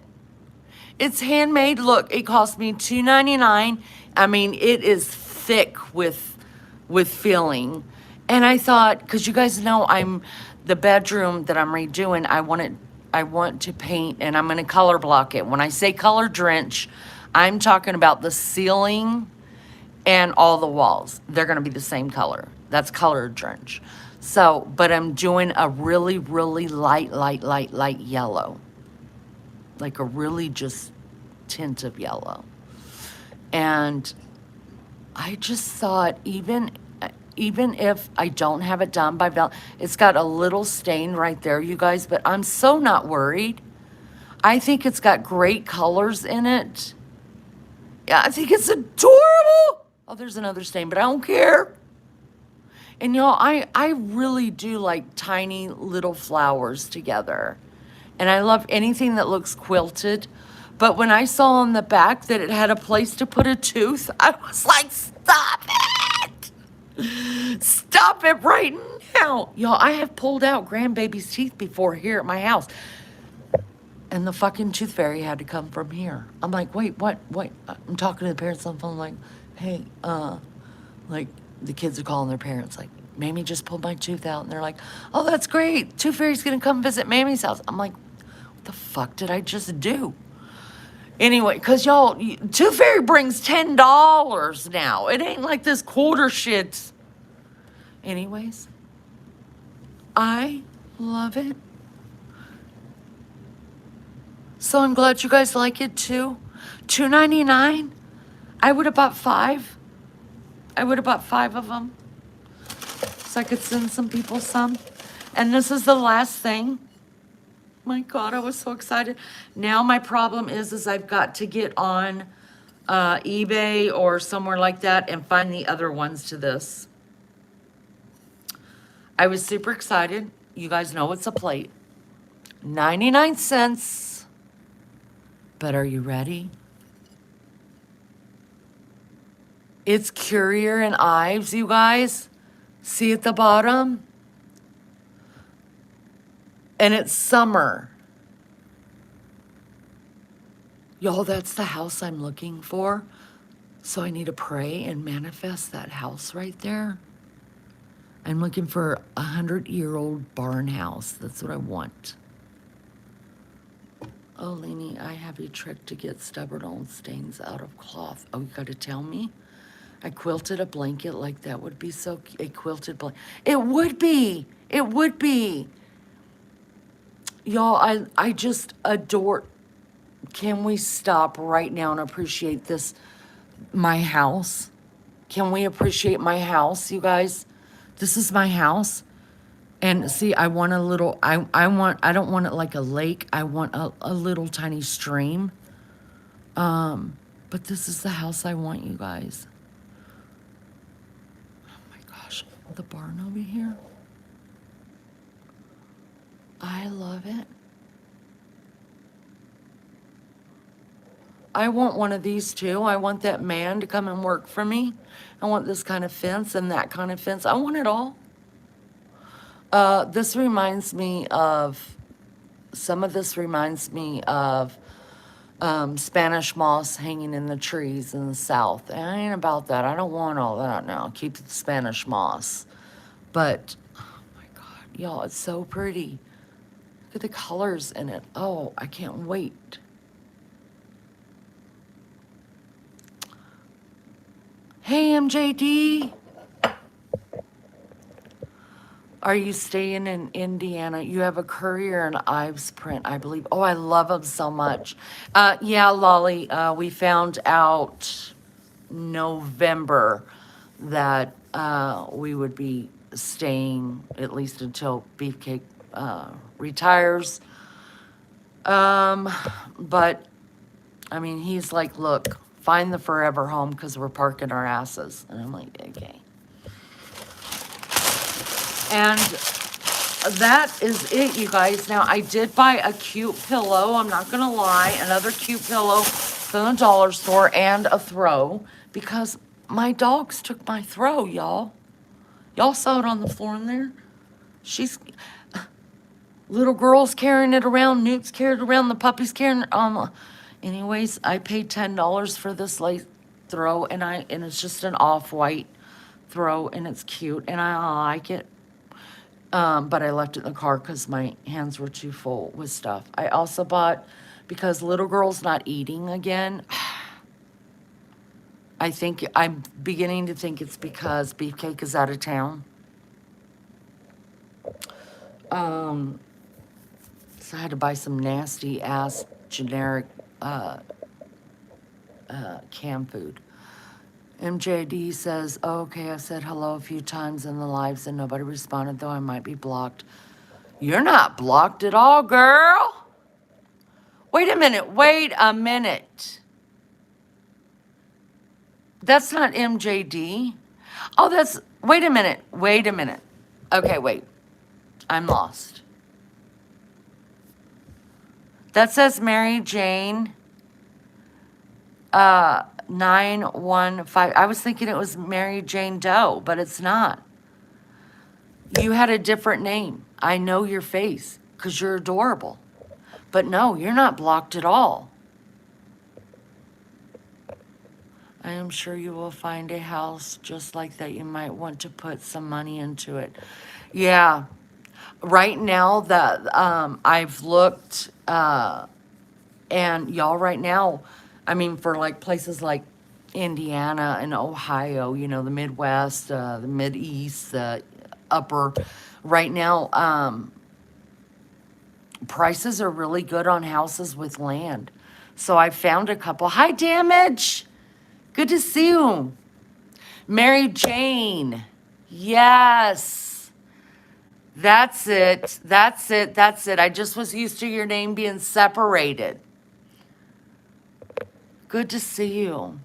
It's handmade. Look, it cost me $2.99. I mean, it is thick with feeling. And I thought, because you guys know the bedroom that I'm redoing, I want to paint, and I'm going to color block it. When I say color drench, I'm talking about the ceiling and all the walls. They're going to be the same color. That's color drench. So, but I'm doing a really, really light yellow. Like a really just tint of yellow. And I just thought, even if I don't have it done by it's got a little stain right there, you guys, but I'm so not worried. I think it's got great colors in it. Yeah, I think it's adorable. Oh, there's another stain, but I don't care. And y'all, I really do like tiny little flowers together. And I love anything that looks quilted. But when I saw on the back that it had a place to put a tooth, I was like, stop it. Stop it right now. Y'all, I have pulled out grandbaby's teeth before here at my house. And the fucking tooth fairy had to come from here. I'm like, wait, what? I'm talking to the parents on the phone like, hey, like the kids are calling their parents like, Mamie just pulled my tooth out. And they're like, oh, that's great. Tooth fairy's going to come visit Mamie's house. I'm like, what the fuck did I just do? Anyway, because y'all, Tooth Fairy brings $10 now. It ain't like this quarter shit. Anyways, I love it. So I'm glad you guys like it too. $2.99. I would have bought 5. I would have bought 5 of them. So I could send some people some. And this is the last thing. My God, I was so excited. Now my problem is I've got to get on eBay or somewhere like that and find the other ones to this. I was super excited. You guys know it's a plate. 99 cents. But are you ready? It's Currier and Ives, you guys. See at the bottom? And it's summer. Y'all, that's the house I'm looking for. So I need to pray and manifest that house right there. I'm looking for a 100-year-old barn house. That's what I want. Oh, Lainey, I have a trick to get stubborn old stains out of cloth. Oh, you got to tell me? I quilted a blanket like that would be so cute. A quilted blanket. It would be. It would be. Y'all, I just adore. Can we stop right now and appreciate this, my house? Can we appreciate my house, you guys? This is my house. And see, I want a little, I don't want it like a lake. I want a little tiny stream. But But this is the house I want, you guys. Oh my gosh, the barn over here. I love it. I want one of these too. I want that man to come and work for me. I want this kind of fence and that kind of fence. I want it all. This reminds me of, some of this reminds me of Spanish moss hanging in the trees in the south. And I ain't about that. I don't want all that now. Keep the Spanish moss. But, oh my God, y'all, it's so pretty. Look at the colors in it. Oh, I can't wait. Hey, MJD. Are you staying in Indiana? You have a Courier and Ives print, I believe. Oh, I love them so much. Yeah, Lolly, we found out November that we would be staying at least until Beefcake retires. But, I mean, he's like, look, find the forever home because we're parking our asses. And I'm like, okay. And that is it, you guys. Now, I did buy a cute pillow. I'm not going to lie. Another cute pillow from the dollar store and a throw because my dogs took my throw, y'all. Y'all saw it on the floor in there. She's... Little girl's carrying it around. Newt's carried it around. The puppy's carrying it. Anyways, I paid $10 for this lace throw, and it's just an off-white throw, and it's cute, and I like it. But I left it in the car because my hands were too full with stuff. I also bought, because little girl's not eating again, I'm beginning to think it's because Beefcake is out of town. So I had to buy some nasty ass generic canned food. MJD says, oh, okay, I said hello a few times in the lives and nobody responded, though I might be blocked. You're not blocked at all, girl. Wait a minute. That's not MJD. Oh, wait a minute. Okay, wait. I'm lost. That says Mary Jane 915. I was thinking it was Mary Jane Doe, but it's not. You had a different name. I know your face because you're adorable. But no, you're not blocked at all. I am sure you will find a house just like that. You might want to put some money into it. Yeah. Right now that I've looked, and y'all right now, I mean, for like places like Indiana and Ohio, you know, the Midwest, the Mideast, the upper, right now, prices are really good on houses with land. So I found a couple. Hi, Damage. Good to see you. Mary Jane. Yes. That's it. I just was used to your name being separated. Good to see you.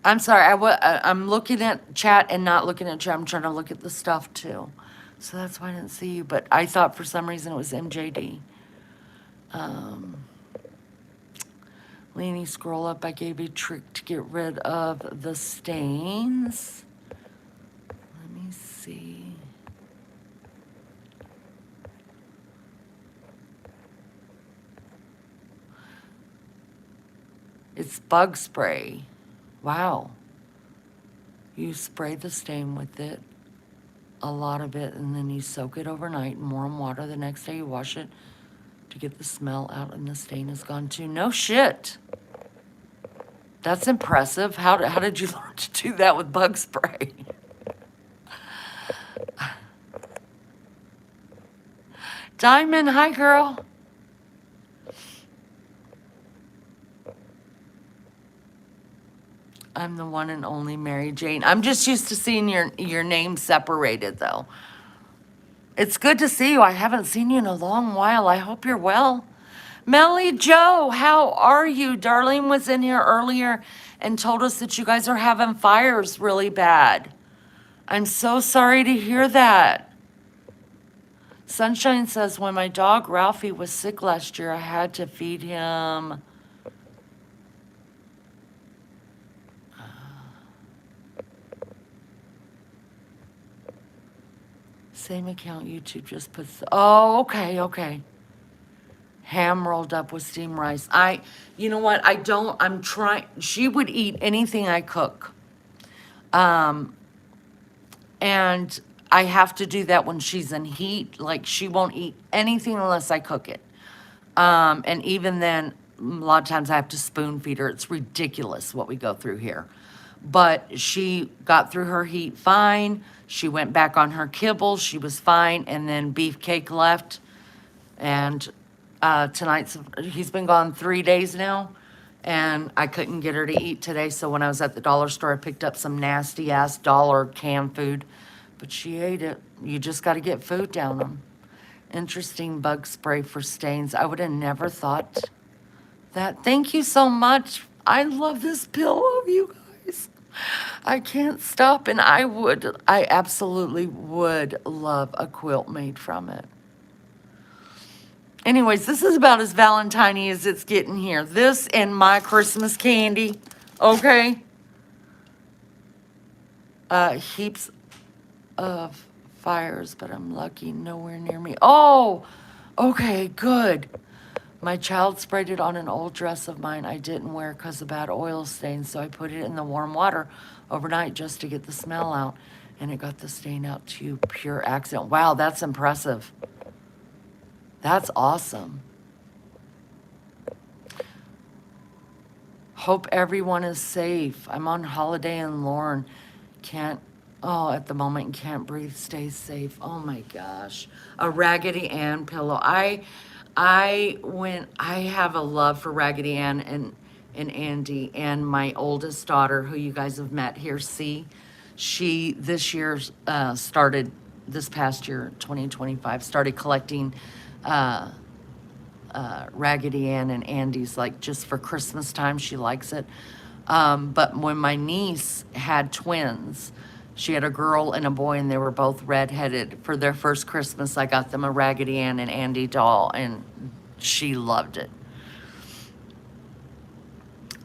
I'm sorry. I'm looking at chat and not looking at chat. I'm trying to look at the stuff too. So that's why I didn't see you. But I thought for some reason it was MJD. Leanie, scroll up. I gave you a trick to get rid of the stains. Let me see. It's bug spray. Wow. You spray the stain with it, a lot of it, and then you soak it overnight in warm water. The next day you wash it to get the smell out and the stain is gone too. No shit. That's impressive. How did you learn to do that with bug spray? Diamond, hi girl. I'm the one and only Mary Jane. I'm just used to seeing your name separated though. It's good to see you. I haven't seen you in a long while. I hope you're well. Melly Joe, how are you? Darlene was in here earlier and told us that you guys are having fires really bad. I'm so sorry to hear that. Sunshine says, when my dog Ralphie was sick last year, I had to feed him. Same account YouTube just puts, oh, okay. Ham rolled up with steamed rice. You know what, I'm trying, she would eat anything I cook. And I have to do that when she's in heat. Like, she won't eat anything unless I cook it. And even then, a lot of times I have to spoon feed her. It's ridiculous what we go through here. But she got through her heat fine. She went back on her kibble. She was fine. And then Beefcake left. And he's been gone 3 days now. And I couldn't get her to eat today. So when I was at the dollar store, I picked up some nasty ass dollar canned food. But she ate it. You just got to get food down them. Interesting bug spray for stains. I would have never thought that. Thank you so much. I love this pillow, you guys. I can't stop, and I absolutely would love a quilt made from it. Anyways, this is about as Valentine-y as it's getting here. This and my Christmas candy, okay? Heaps of fires, but I'm lucky nowhere near me. Oh, okay, good. My child sprayed it on an old dress of mine I didn't wear because of bad oil stains, so I put it in the warm water overnight just to get the smell out, and it got the stain out to pure accident. Wow, that's impressive. That's awesome. Hope everyone is safe. I'm on holiday in Lorne. At the moment, can't breathe. Stay safe. Oh my gosh. A Raggedy Ann pillow. I have a love for Raggedy Ann and Andy, and my oldest daughter, who you guys have met here, C. She this past year, 2025, started collecting Raggedy Ann and Andy's, like, just for Christmas time. She likes it. But when my niece had twins, she had a girl and a boy, and they were both redheaded. For their first Christmas, I got them a Raggedy Ann and Andy doll, and she loved it.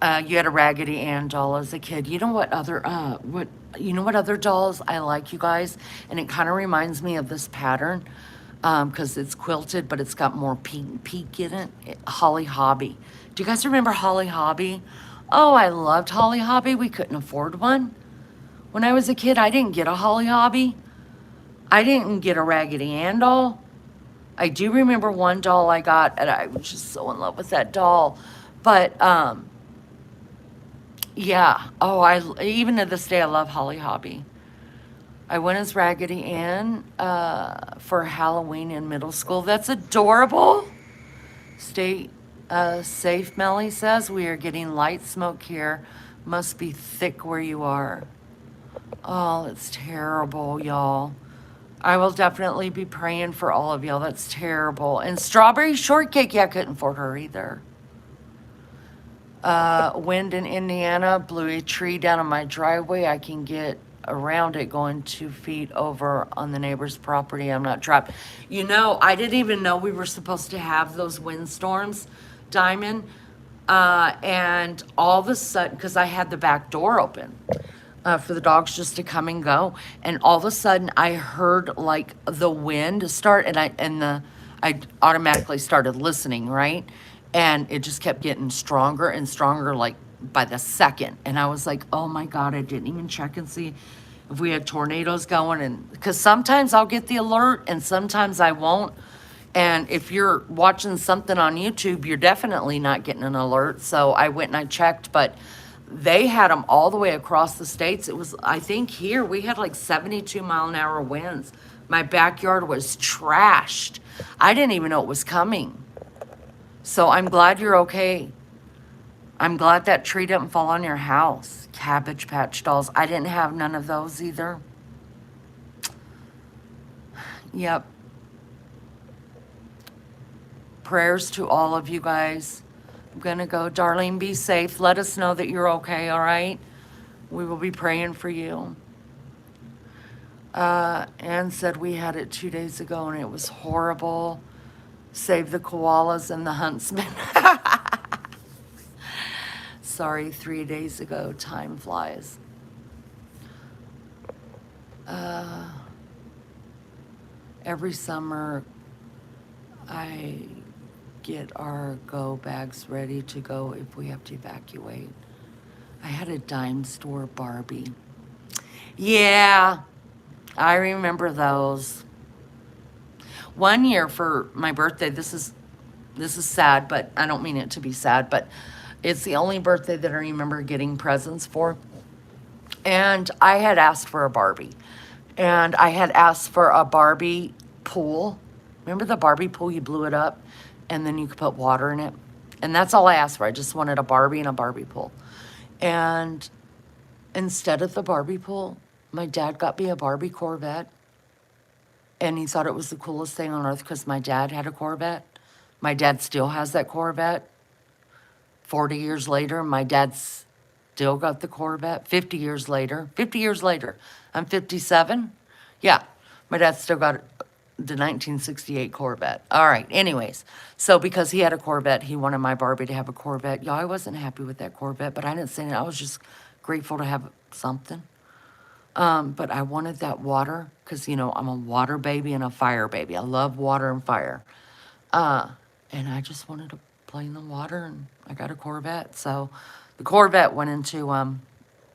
You had a Raggedy Ann doll as a kid. You know what other dolls I like, you guys? And it kind of reminds me of this pattern, because it's quilted, but it's got more pink in it. Holly Hobby. Do you guys remember Holly Hobby? Oh, I loved Holly Hobby. We couldn't afford one. When I was a kid, I didn't get a Holly Hobby. I didn't get a Raggedy Ann doll. I do remember one doll I got, and I was just so in love with that doll. But, yeah. Oh, even to this day, I love Holly Hobby. I went as Raggedy Ann for Halloween in middle school. That's adorable. Stay safe, Melly says. We are getting light smoke here. Must be thick where you are. Oh, it's terrible, y'all. I will definitely be praying for all of y'all. That's terrible. And strawberry shortcake, yeah, I couldn't afford her either. Wind in Indiana blew a tree down on my driveway. I can get around it going 2 feet over on the neighbor's property. I'm not trapped. You know, I didn't even know we were supposed to have those windstorms, Diamond. And all of a sudden, because I had the back door open for the dogs just to come and go, and all of a sudden I heard like the wind start, and I automatically started listening, right? And it just kept getting stronger and stronger, like by the second. And I was like, oh my God, I didn't even check and see if we had tornadoes going. And because sometimes I'll get the alert and sometimes I won't. And if you're watching something on YouTube, you're definitely not getting an alert. So I went and I checked, but they had them all the way across the states. It was, I think here we had like 72-mile-an-hour winds. My backyard was trashed. I didn't even know it was coming. So I'm glad you're okay. I'm glad that tree didn't fall on your house. Cabbage Patch dolls. I didn't have none of those either. Yep. Prayers to all of you guys. I'm going to go. Darlene, be safe. Let us know that you're okay, all right? We will be praying for you. Ann said we had it 2 days ago and it was horrible. Save the koalas and the huntsman. Sorry, 3 days ago. Time flies. Every summer, I get our go bags ready to go if we have to evacuate. I had a dime store Barbie. Yeah, I remember those. One year for my birthday, this is sad, but I don't mean it to be sad, but it's the only birthday that I remember getting presents for. And I had asked for a Barbie. And I had asked for a Barbie pool. Remember the Barbie pool? You blew it up and then you could put water in it. And that's all I asked for. I just wanted a Barbie and a Barbie pool. And instead of the Barbie pool, my dad got me a Barbie Corvette. And he thought it was the coolest thing on earth because my dad had a Corvette. My dad still has that Corvette. 40 years later, my dad's still got the Corvette. 50 years later, I'm 57. Yeah, my dad still got the 1968 Corvette. All right, anyways. So because he had a Corvette, he wanted my Barbie to have a Corvette. Yeah, I wasn't happy with that Corvette, but I didn't say it. I was just grateful to have something. But I wanted that water because, you know, I'm a water baby and a fire baby. I love water and fire. And I just wanted to play in the water, and I got a Corvette. So the Corvette went into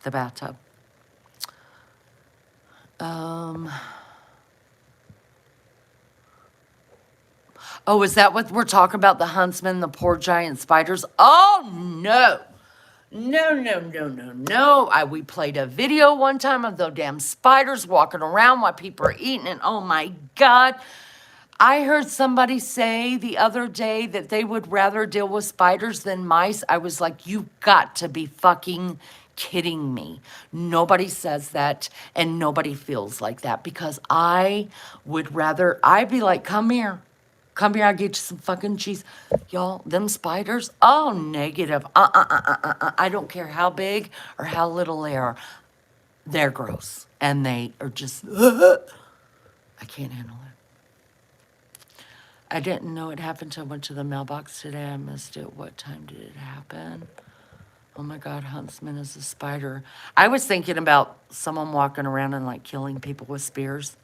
the bathtub. Oh, is that what we're talking about? The huntsman, the poor giant spiders? Oh, no. No. We played a video one time of those damn spiders walking around while people are eating, and oh my God. I heard somebody say the other day that they would rather deal with spiders than mice. I was like, you've got to be fucking kidding me. Nobody says that and nobody feels like that because I would rather, I'd be like, come here, I'll get you some fucking cheese. Y'all, them spiders, oh, negative. I don't care how big or how little they are. They're gross. And they are just, I can't handle it. I didn't know it happened until I went to the mailbox today. I missed it. What time did it happen? Oh my God, Huntsman is a spider. I was thinking about someone walking around and like killing people with spears.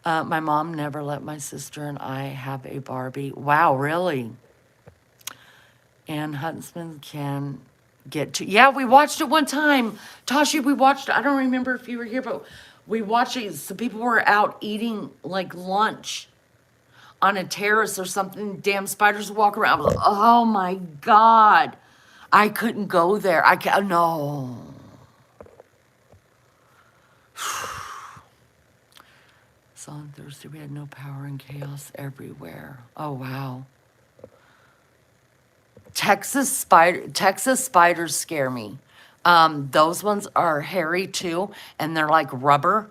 My mom never let my sister and I have a Barbie. Wow, really? And Huntsman can get to... Yeah, we watched it one time. Tashi, we watched... I don't remember if you were here, but we watched it. Some people were out eating like lunch on a terrace or something. Damn spiders walk around. I was like, oh my God. I couldn't go there. I can't... No. So on Thursday, we had no power and chaos everywhere. Oh, wow. Texas spiders scare me. Those ones are hairy too, and they're like rubber.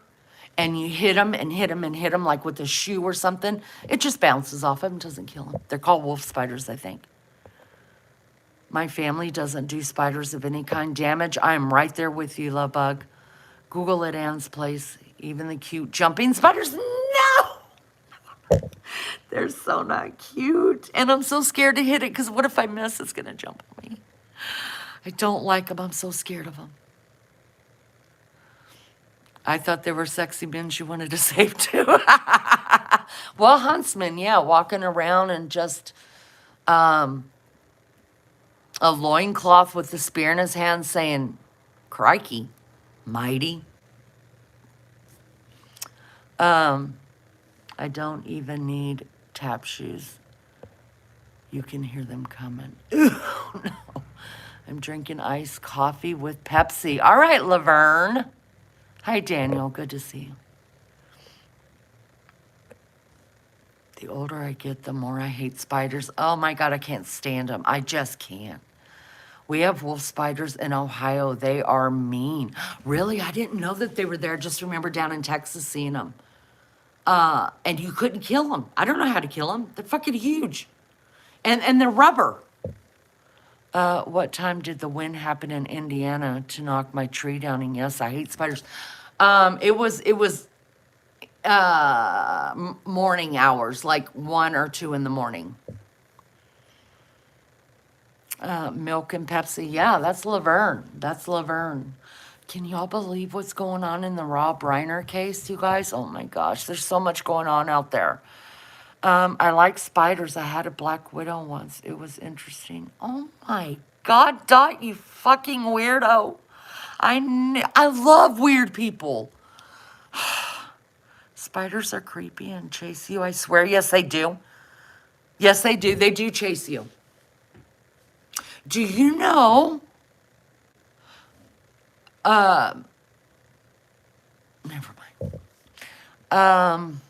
And you hit them and hit them and hit them like with a shoe or something. It just bounces off them, doesn't kill them. They're called wolf spiders, I think. My family doesn't do spiders of any kind. Damage, I am right there with you, love bug. Google it, Ann's place. Even the cute jumping spiders, no! They're so not cute. And I'm so scared to hit it because what if I miss? It's going to jump on me. I don't like them. I'm so scared of them. I thought they were sexy men you wanted to save too. Well, huntsman, yeah, walking around and just a loincloth with the spear in his hand saying, crikey, mighty. I don't even need tap shoes. You can hear them coming. Ooh, no. I'm drinking iced coffee with Pepsi. All right, Laverne. Hi, Daniel. Good to see you. The older I get, the more I hate spiders. Oh, my God, I can't stand them. I just can't. We have wolf spiders in Ohio. They are mean. Really? I didn't know that they were there. Just remember down in Texas seeing them. And you couldn't kill them. I don't know how to kill them. They're fucking huge. And they're rubber. What time did the wind happen in Indiana to knock my tree down? And yes, I hate spiders. It was morning hours, like 1 or 2 in the morning. Milk and Pepsi. Yeah, that's Laverne. That's Laverne. Can y'all believe what's going on in the Rob Reiner case, you guys? Oh my gosh, there's so much going on out there. I like spiders. I had a black widow once. It was interesting. Oh my God, Dot, you fucking weirdo. I love weird people. Spiders are creepy and chase you, I swear. Yes, they do. Yes, they do. They do chase you. Do you know? Never mind.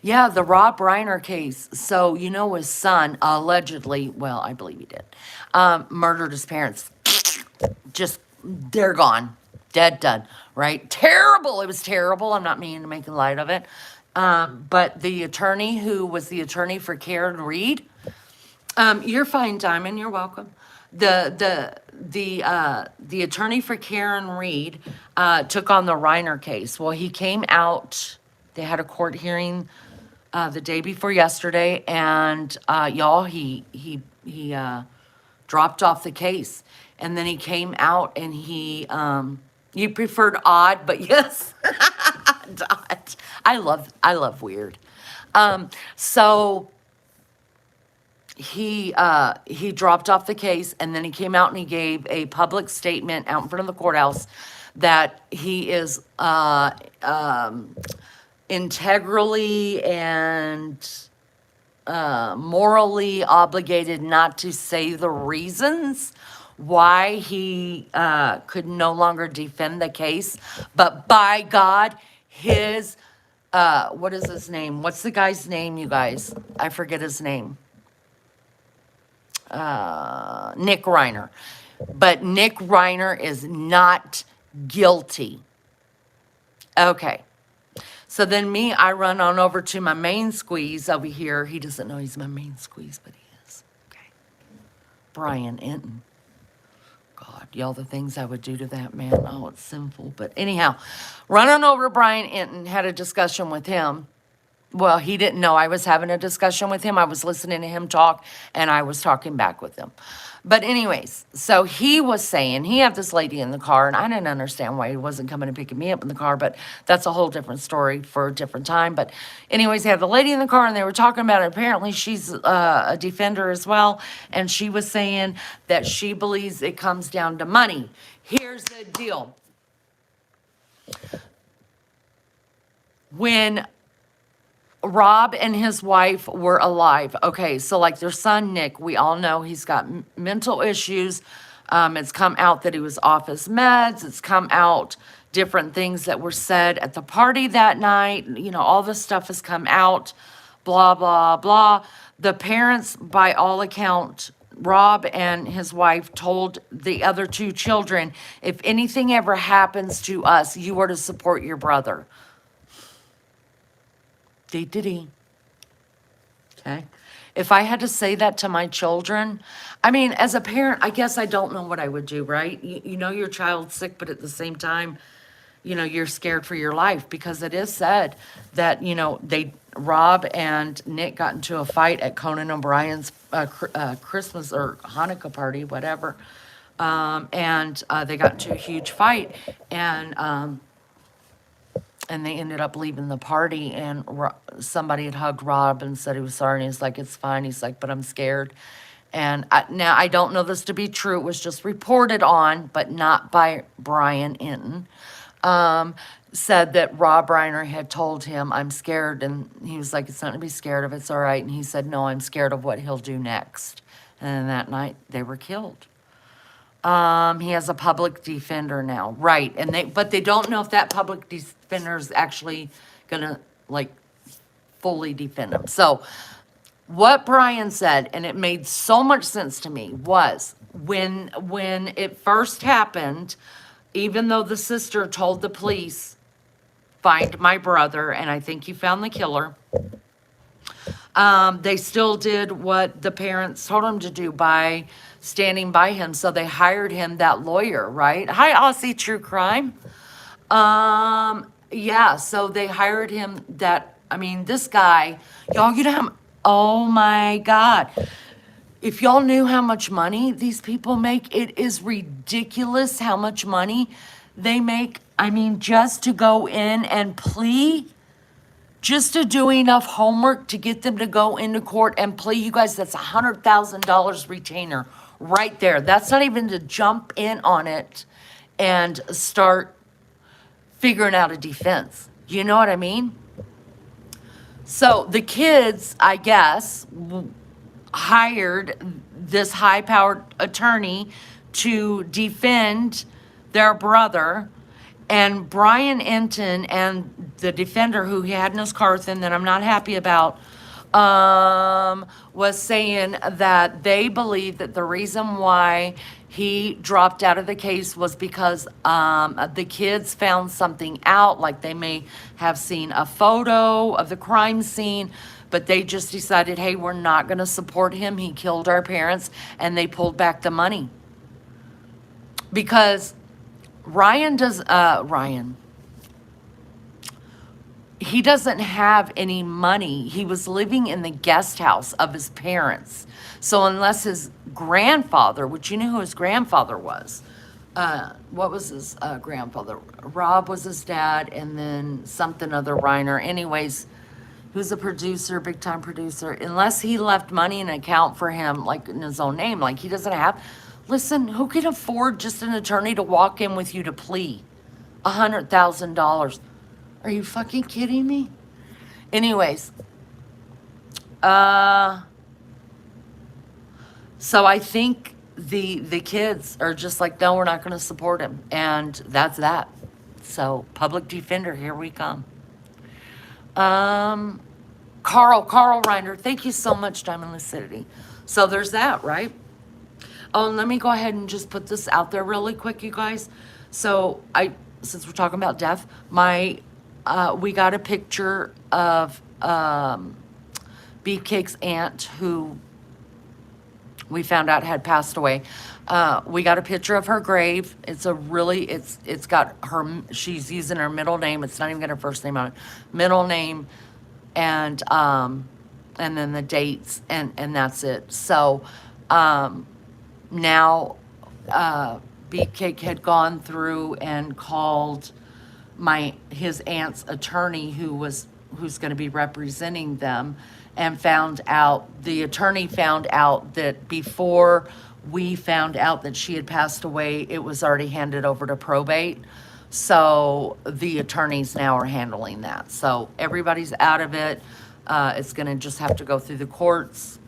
Yeah, the Rob Reiner case. So, you know, his son allegedly, well, I believe he did, murdered his parents. Just, they're gone. Dead, done. Right? Terrible. It was terrible. I'm not meaning to make light of it. But the attorney who was the attorney for Karen Reed, you're fine, Diamond. You're welcome. The attorney for Karen Reed took on the Reiner case. Well, he came out. They had a court hearing the day before yesterday, and y'all, he dropped off the case, and then he came out and he preferred odd, but yes, Dot. I love weird. So he dropped off the case, and then he came out and he gave a public statement out in front of the courthouse that he is integrally and morally obligated not to say the reasons why he could no longer defend the case. But by God, his, what is his name? What's the guy's name, you guys? I forget his name. Nick Reiner. But Nick Reiner is not guilty. Okay. So then I run on over to my main squeeze over here. He doesn't know he's my main squeeze, but he is. Okay. Brian Enton. God, y'all, the things I would do to that man. Oh, it's sinful. But anyhow, run on over to Brian Enton, had a discussion with him. Well, he didn't know I was having a discussion with him. I was listening to him talk, and I was talking back with him. But anyways, so he was saying, he had this lady in the car, and I didn't understand why he wasn't coming and picking me up in the car, but that's a whole different story for a different time. But anyways, he had the lady in the car, and they were talking about it. Apparently, she's a defender as well, and she was saying that she believes it comes down to money. Here's the deal. When Rob and his wife were alive. Okay, so like their son, Nick, we all know he's got mental issues. It's come out that he was off his meds. It's come out different things that were said at the party that night. You know, all this stuff has come out, blah, blah, blah. The parents, by all account, Rob and his wife told the other 2 children, if anything ever happens to us, you are to support your brother. Dee. Okay. If I had to say that to my children, I mean, as a parent, I guess I don't know what I would do, right? You know your child's sick, but at the same time, you know, you're scared for your life, because it is said that, you know, Rob and Nick got into a fight at Conan O'Brien's Christmas or Hanukkah party, whatever. And they got into a huge fight, and they ended up leaving the party, and somebody had hugged Rob and said he was sorry, and he's like, it's fine. He's like, but I'm scared. And now I don't know this to be true. It was just reported on, but not by Brian Enton. Said that Rob Reiner had told him, I'm scared. And he was like, it's not to be scared of. It's all right. And he said, no, I'm scared of what he'll do next. And that night they were killed. He has a public defender now. Right. But they don't know if that public defender is actually going to like fully defend him. So what Brian said, and it made so much sense to me, was when it first happened, even though the sister told the police, find my brother, and I think you found the killer, They still did what the parents told him to do by standing by him. So they hired him that lawyer, right? Hi, Aussie True Crime. Yeah, so they hired him that, I mean, this guy, y'all, you know how, oh my God. If y'all knew how much money these people make, it is ridiculous how much money they make. I mean, just to go in and plea, just to do enough homework to get them to go into court and plea. You guys, that's $100,000 retainer right there. That's not even to jump in on it and start figuring out a defense. You know what I mean? So the kids, I guess, hired this high-powered attorney to defend their brother. And Brian Enton and the defender who he had in his car with him that I'm not happy about, was saying that they believe that the reason why he dropped out of the case was because the kids found something out, like they may have seen a photo of the crime scene, but they just decided, hey, we're not going to support him. He killed our parents, and they pulled back the money. Because Ryan, he doesn't have any money. He was living in the guest house of his parents. So unless his grandfather, which you knew who his grandfather was, what was his grandfather? Rob was his dad, and then something other Reiner. Anyways, who's a producer, big time producer. Unless he left money in an account for him, like in his own name, like he doesn't have. Listen, who can afford just an attorney to walk in with you to plea? $100,000. Are you fucking kidding me? Anyways, so I think the kids are just like, no, we're not going to support him, and that's that. So public defender, here we come. Carl Reiner, thank you so much, Diamond Lucidity. So there's that, right? Oh, and let me go ahead and just put this out there really quick, you guys. So since we're talking about death, we got a picture of Beefcake's aunt, who we found out had passed away. We got a picture of her grave. It's got her, she's using her middle name. It's not even got her first name on it. Middle name, and then the dates, and that's it. So, now Beefcake had gone through and called his aunt's attorney, who's going to be representing them, and the attorney found out that before we found out that she had passed away, it was already handed over to probate. So the attorneys now are handling that. So everybody's out of it. It's going to just have to go through the courts.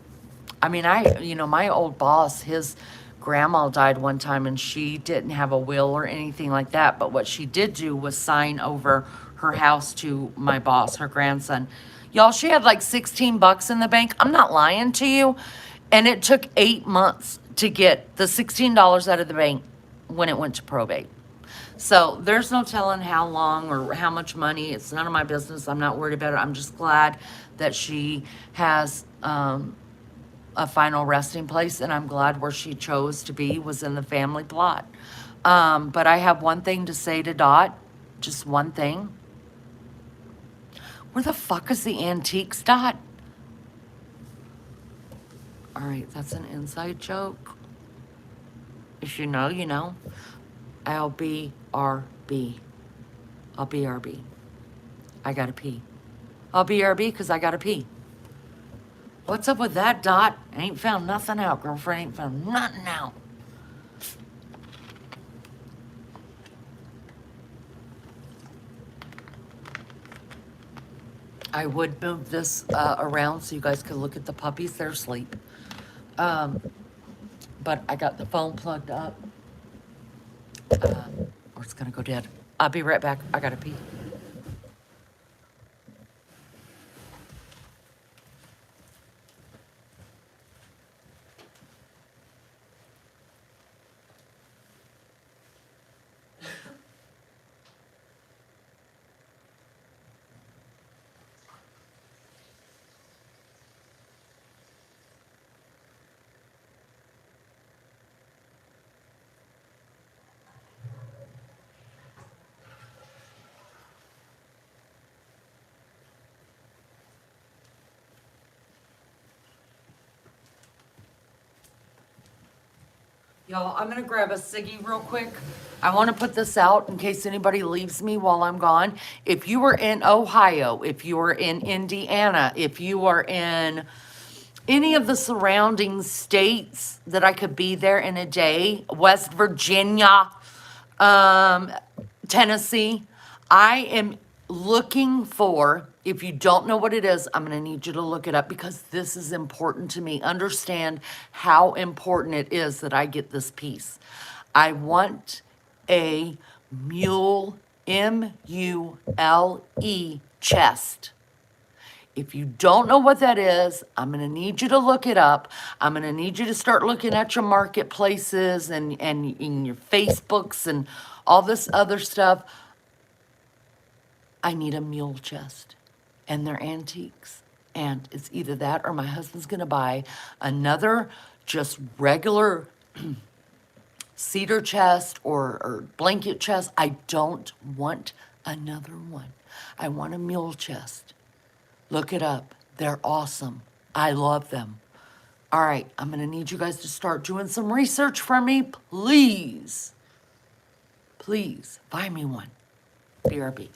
I mean, my old boss, his grandma died one time, and she didn't have a will or anything like that. But what she did do was sign over her house to my boss, her grandson. Y'all, she had like $16 in the bank. I'm not lying to you. And it took 8 months to get the $16 out of the bank when it went to probate. So there's no telling how long or how much money. It's none of my business. I'm not worried about it. I'm just glad that she has a final resting place, and I'm glad where she chose to be was in the family plot. But I have one thing to say to Dot, just one thing. Where the fuck is the antiques, Dot? All right, that's an inside joke. If you know, you know. I'll be RB. I'll be RB. I gotta pee. I'll be RB because I gotta pee. What's up with that, Dot? Ain't found nothing out, girlfriend. Ain't found nothing out. I would move this around so you guys could look at the puppies. They're asleep. But I got the phone plugged up. Or it's gonna go dead. I'll be right back. I gotta pee. Y'all, I'm gonna grab a ciggy real quick. I want to put this out in case anybody leaves me while I'm gone. If you are in Ohio, if you are in Indiana, if you are in any of the surrounding states that I could be there in a day, West Virginia, um, Tennessee, I am looking for, if you don't know what it is, I'm going to need you to look it up because this is important to me. Understand how important it is that I get this piece. I want a mule, M-U-L-E chest. If you don't know what that is, I'm going to need you to look it up. I'm going to need you to start looking at your marketplaces and in your Facebooks and all this other stuff. I need a mule chest, and they're antiques. And it's either that or my husband's going to buy another just regular cedar chest or blanket chest. I don't want another one. I want a mule chest. Look it up. They're awesome. I love them. All right, I'm going to need you guys to start doing some research for me, please. Please, buy me one. BRB.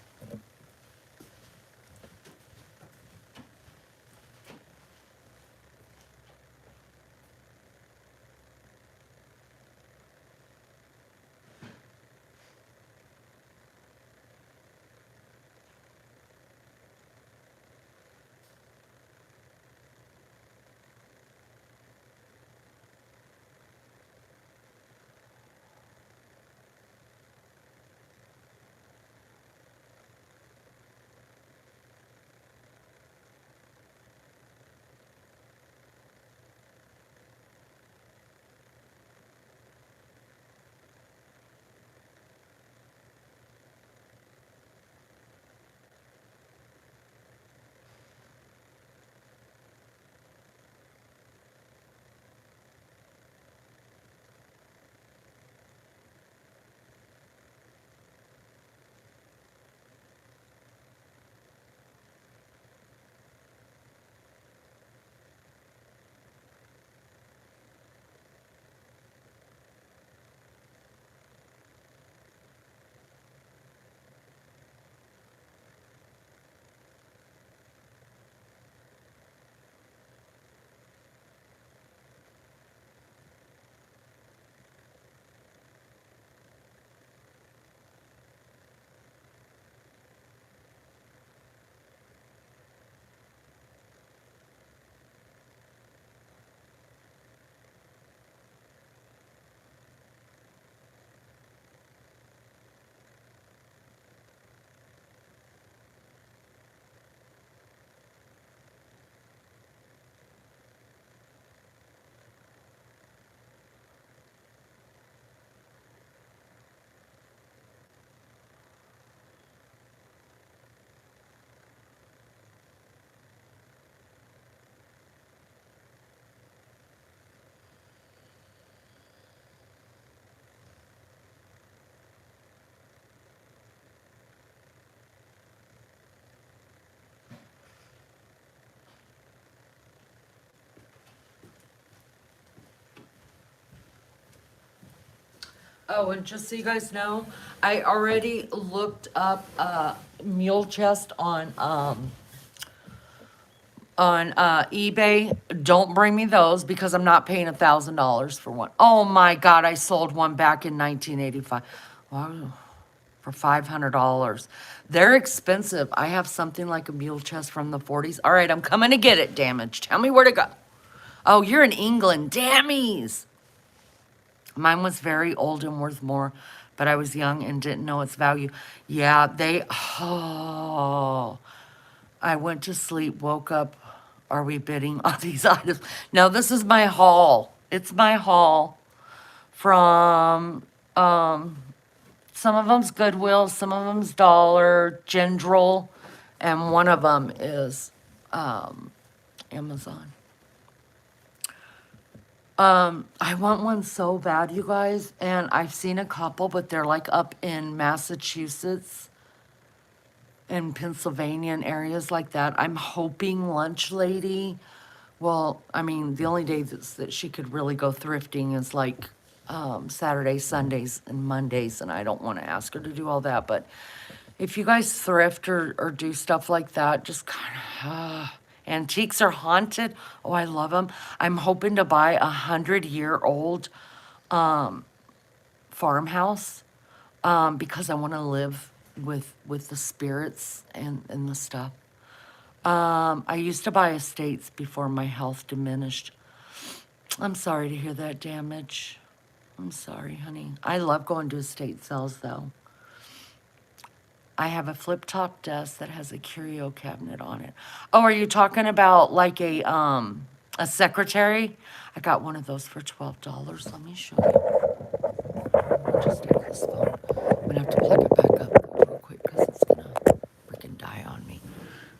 Oh, and just so you guys know, I already looked up mule chest on eBay. Don't bring me those because I'm not paying $1,000 for one. Oh my God, I sold one back in 1985. Wow, for $500. They're expensive. I have something like a mule chest from the 40s. All right, I'm coming to get it, damage. Tell me where to go. Oh, you're in England. Dammies. Mine was very old and worth more, but I was young and didn't know its value. Yeah, oh, I went to sleep, woke up. Are we bidding on these items? No, this is my haul. It's my haul from, some of them's Goodwill, some of them's Dollar General, and one of them is, Amazon. I want one so bad, you guys, and I've seen a couple, but they're like up in Massachusetts and Pennsylvania and areas like that. I'm hoping Lunch Lady, well, I mean, the only day that she could really go thrifting is like Saturdays, Sundays, and Mondays, and I don't want to ask her to do all that, but if you guys thrift or do stuff like that, just kind of, antiques are haunted. Oh, I love them. I'm hoping to buy a 100-year-old farmhouse because I want to live with the spirits and the stuff. I used to buy estates before my health diminished. I'm sorry to hear that damage. I'm sorry, honey. I love going to estate sales, though. I have a flip-top desk that has a curio cabinet on it. Oh, are you talking about like a secretary? I got one of those for $12. Let me show you. I'll just take this phone. I'm gonna have to plug it back up real quick because it's gonna freaking die on me.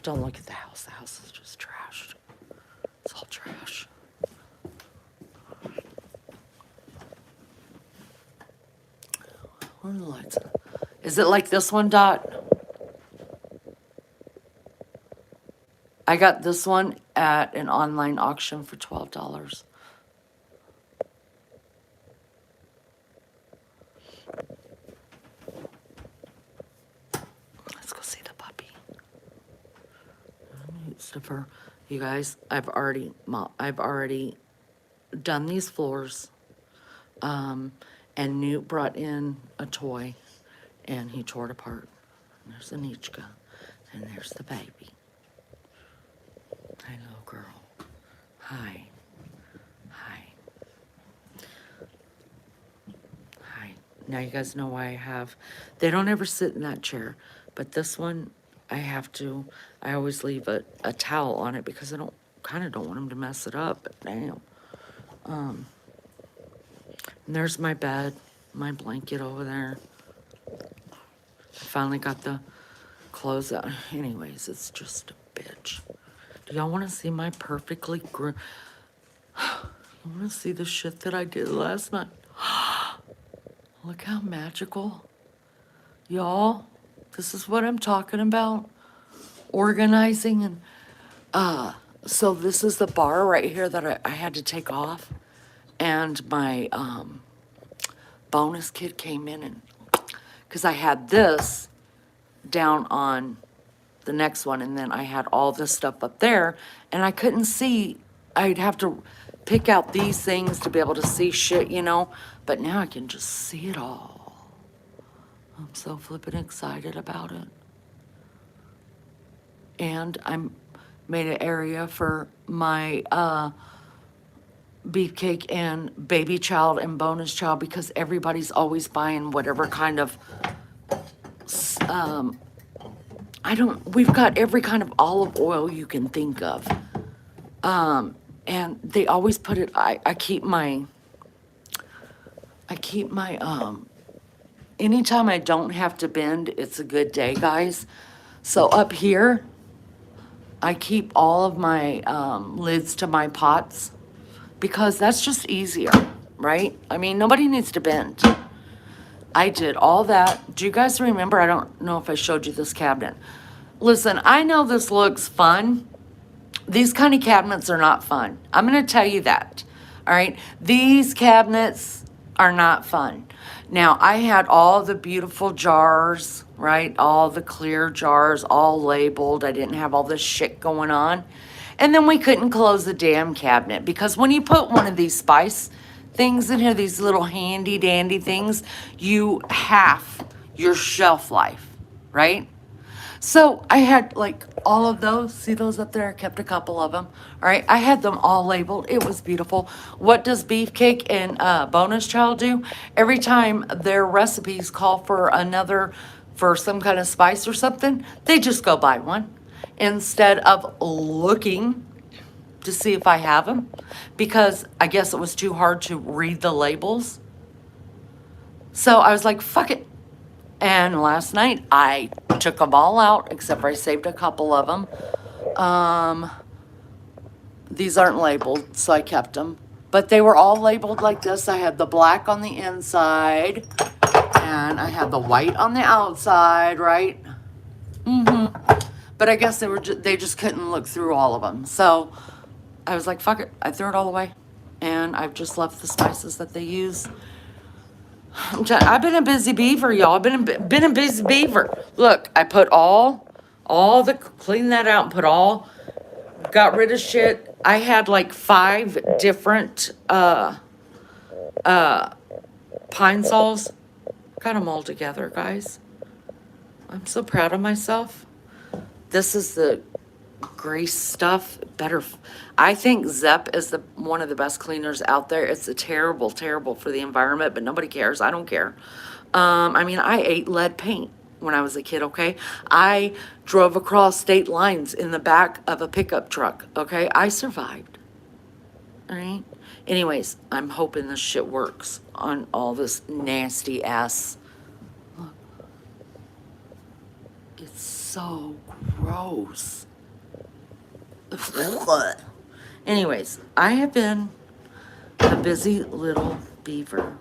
Don't look at the house. The house is just trashed. It's all trash. Where are the lights? Is it like this one, Dot? I got this one at an online auction for $12. Let's go see the puppy. Christopher, you guys, I've already done these floors. And Newt brought in a toy, and he tore it apart. And there's Anichka, and there's the baby. Hello, girl. Hi. Hi. Hi. Now you guys know why I have... They don't ever sit in that chair, but this one, I always leave a towel on it because I kind of don't want them to mess it up, but damn. And there's my bed, my blanket over there. I finally got the clothes out. Anyways, it's just a bitch. Do y'all want to see my perfectly you want to see the shit that I did last night? Look how magical. Y'all, this is what I'm talking about. Organizing and, so this is the bar right here that I had to take off. And my bonus kid came in and, because I had this down on the next one, and then I had all this stuff up there, and I couldn't see. I'd have to pick out these things to be able to see shit, you know, but now I can just see it all. I'm so flippin' excited about it. And I made an area for my beefcake and baby child and bonus child because everybody's always buying whatever kind of we've got every kind of olive oil you can think of, and they always put it. I keep my anytime I don't have to bend, it's a good day, guys. So up here I keep all of my lids to my pots because that's just easier, right? I mean, nobody needs to bend. I did all that. Do you guys remember? I don't know if I showed you this cabinet. Listen, I know this looks fun. These kind of cabinets are not fun. I'm going to tell you that. All right? These cabinets are not fun. Now, I had all the beautiful jars, right? All the clear jars, all labeled. I didn't have all this shit going on. And then we couldn't close the damn cabinet because when you put one of these spice things in here, these little handy dandy things, you half your shelf life, right? So I had like all of those. See those up there? I kept a couple of them. All right. I had them all labeled. It was beautiful. What does Beefcake and Bonus Child do? Every time their recipes call for some kind of spice or something, they just go buy one instead of looking to see if I have them, because I guess it was too hard to read the labels. So I was like, fuck it. And last night I took them all out, except for I saved a couple of them. These aren't labeled, so I kept them. But they were all labeled like this. I had the black on the inside, and I had the white on the outside, right? But I guess they just couldn't look through all of them. So I was like, fuck it. I threw it all away. And I've just left the spices that they use. I've been a busy beaver, y'all. I've been a busy beaver. Look, I put clean that out and got rid of shit. I had like 5 different pine saws. Got them all together, guys. I'm so proud of myself. This is the grease stuff. I think Zepp is one of the best cleaners out there. It's a terrible for the environment, but nobody cares. I don't care. I mean, I ate lead paint when I was a kid, okay? I drove across state lines in the back of a pickup truck, okay? I survived, all right? Anyways, I'm hoping this shit works on all this nasty ass. Look. It's so gross. Anyways, I have been a busy little beaver.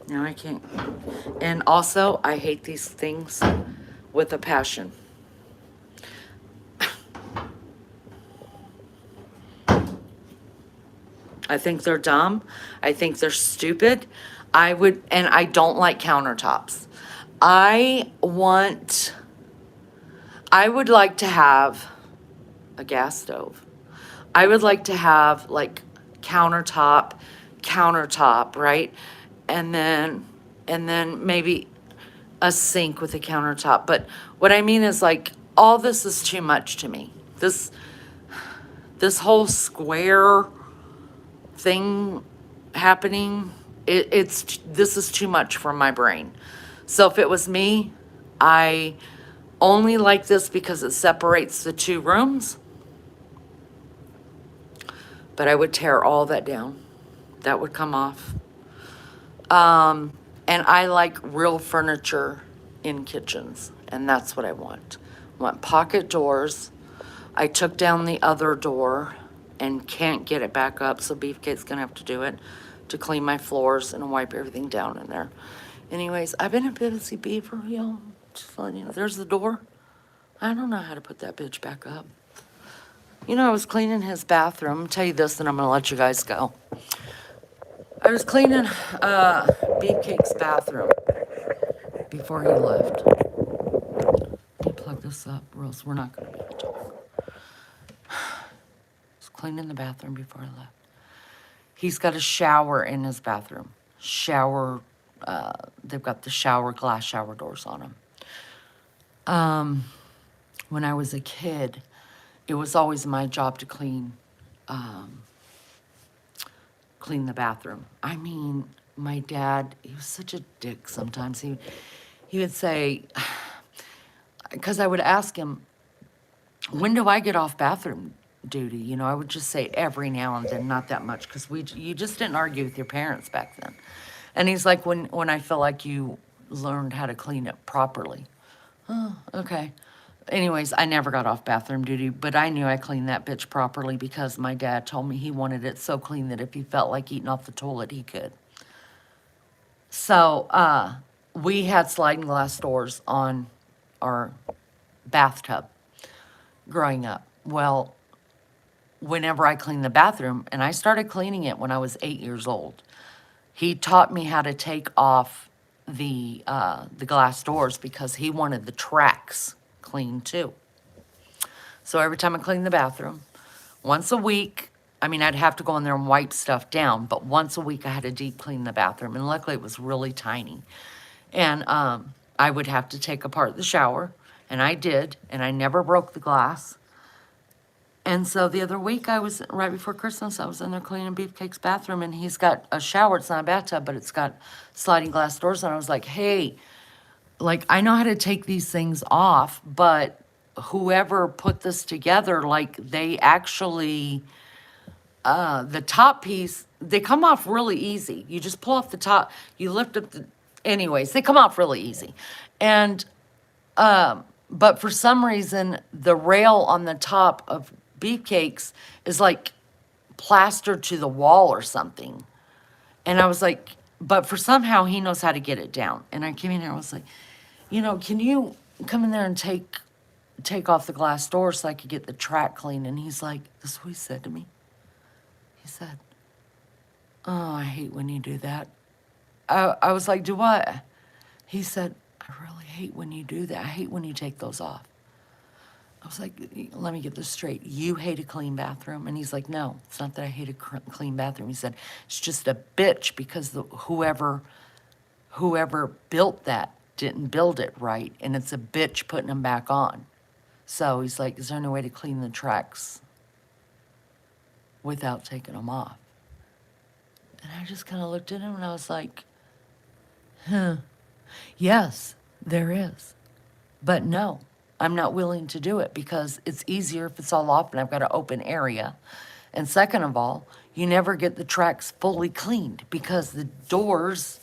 Now I can't. And also, I hate these things with a passion. I think they're dumb. I think they're stupid. And I don't like countertops. I would like to have a gas stove. I would like to have like countertop, right? And then maybe a sink with a countertop. But what I mean is like, all this is too much to me. This whole square thing happening, this is too much for my brain. So if it was me, I only like this because it separates the 2 rooms. But I would tear all that down. That would come off. And I like real furniture in kitchens. And that's what I want. I want pocket doors. I took down the other door and can't get it back up. So Beefcake's going to have to do it to clean my floors and wipe everything down in there. Anyways, I've been a busy beaver, y'all. Just letting you know. There's the door. I don't know how to put that bitch back up. You know, I was cleaning his bathroom. I'll tell you this, and I'm going to let you guys go. I was cleaning Beefcake's bathroom before he left. Let me plug this up, or else we're not going to be able to talk. I was cleaning the bathroom before I left. He's got a shower in his bathroom. They've got the glass shower doors on them. When I was a kid, it was always my job to clean the bathroom. I mean, my dad, he was such a dick sometimes. He would say, because I would ask him, when do I get off bathroom duty? You know, I would just say every now and then, not that much, because you just didn't argue with your parents back then. And he's like, when I feel like you learned how to clean it properly. Oh, okay. Anyways, I never got off bathroom duty, but I knew I cleaned that bitch properly because my dad told me he wanted it so clean that if he felt like eating off the toilet, he could. So, we had sliding glass doors on our bathtub growing up. Well, whenever I cleaned the bathroom, and I started cleaning it when I was 8 years old, he taught me how to take off the glass doors because he wanted the tracks clean too. So every time I cleaned the bathroom, once a week, I mean, I'd have to go in there and wipe stuff down, but once a week I had to deep clean the bathroom, and luckily it was really tiny. And I would have to take apart the shower, and I did, and I never broke the glass. And so the other week, right before Christmas, I was in there cleaning Beefcake's bathroom, and he's got a shower. It's not a bathtub, but it's got sliding glass doors, and I was like, hey, like, I know how to take these things off, but whoever put this together, like, they actually, the top piece, they come off really easy. You just pull off the top, you lift up anyways, they come off really easy. And, but for some reason, the rail on the top of Beefcake's is like plastered to the wall or something. And I was like, but for somehow he knows how to get it down. And I came in here, I was like, you know, can you come in there and take off the glass door so I could get the track clean? And he's like, this is what he said to me. He said, oh, I hate when you do that. I was like, do what? He said, I really hate when you do that. I hate when you take those off. I was like, let me get this straight. You hate a clean bathroom? And he's like, no, it's not that I hate a clean bathroom. He said, it's just a bitch because whoever built that didn't build it right. And it's a bitch putting them back on. So he's like, is there any way to clean the tracks without taking them off? And I just kind of looked at him and I was like, yes, there is. But no, I'm not willing to do it because it's easier if it's all off and I've got an open area. And second of all, you never get the tracks fully cleaned because the doors,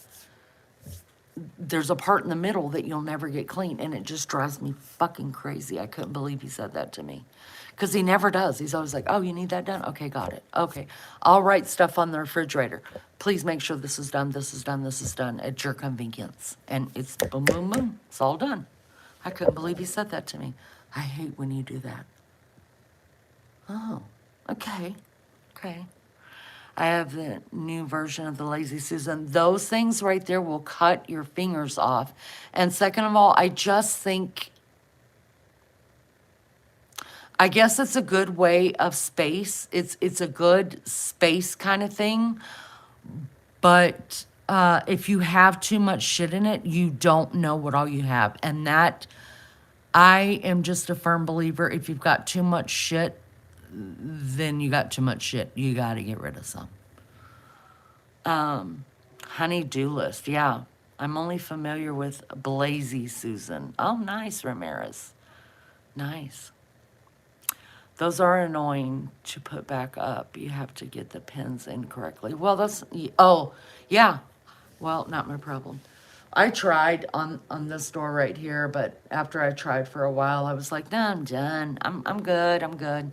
there's a part in the middle that you'll never get clean. And it just drives me fucking crazy. I couldn't believe he said that to me. Because he never does. He's always like, oh, you need that done? Okay, got it. Okay. I'll write stuff on the refrigerator. Please make sure this is done, this is done, this is done at your convenience. And it's boom, boom, boom. It's all done. I couldn't believe he said that to me. I hate when you do that. Oh, okay. Okay. I have the new version of the Lazy Susan. Those things right there will cut your fingers off. And second of all, I just think, I guess it's a good way of space. It's a good space kind of thing. But if you have too much shit in it, you don't know what all you have. And that, I am just a firm believer, if you've got too much shit, then you got too much shit. You got to get rid of some. Honey-do list. Yeah. I'm only familiar with Blazy Susan. Oh, nice, Ramirez. Nice. Those are annoying to put back up. You have to get the pins in correctly. Well, that's, oh, yeah. Well, not my problem. I tried on this door right here, but after I tried for a while, I was like, nah, I'm done. I'm good, I'm good.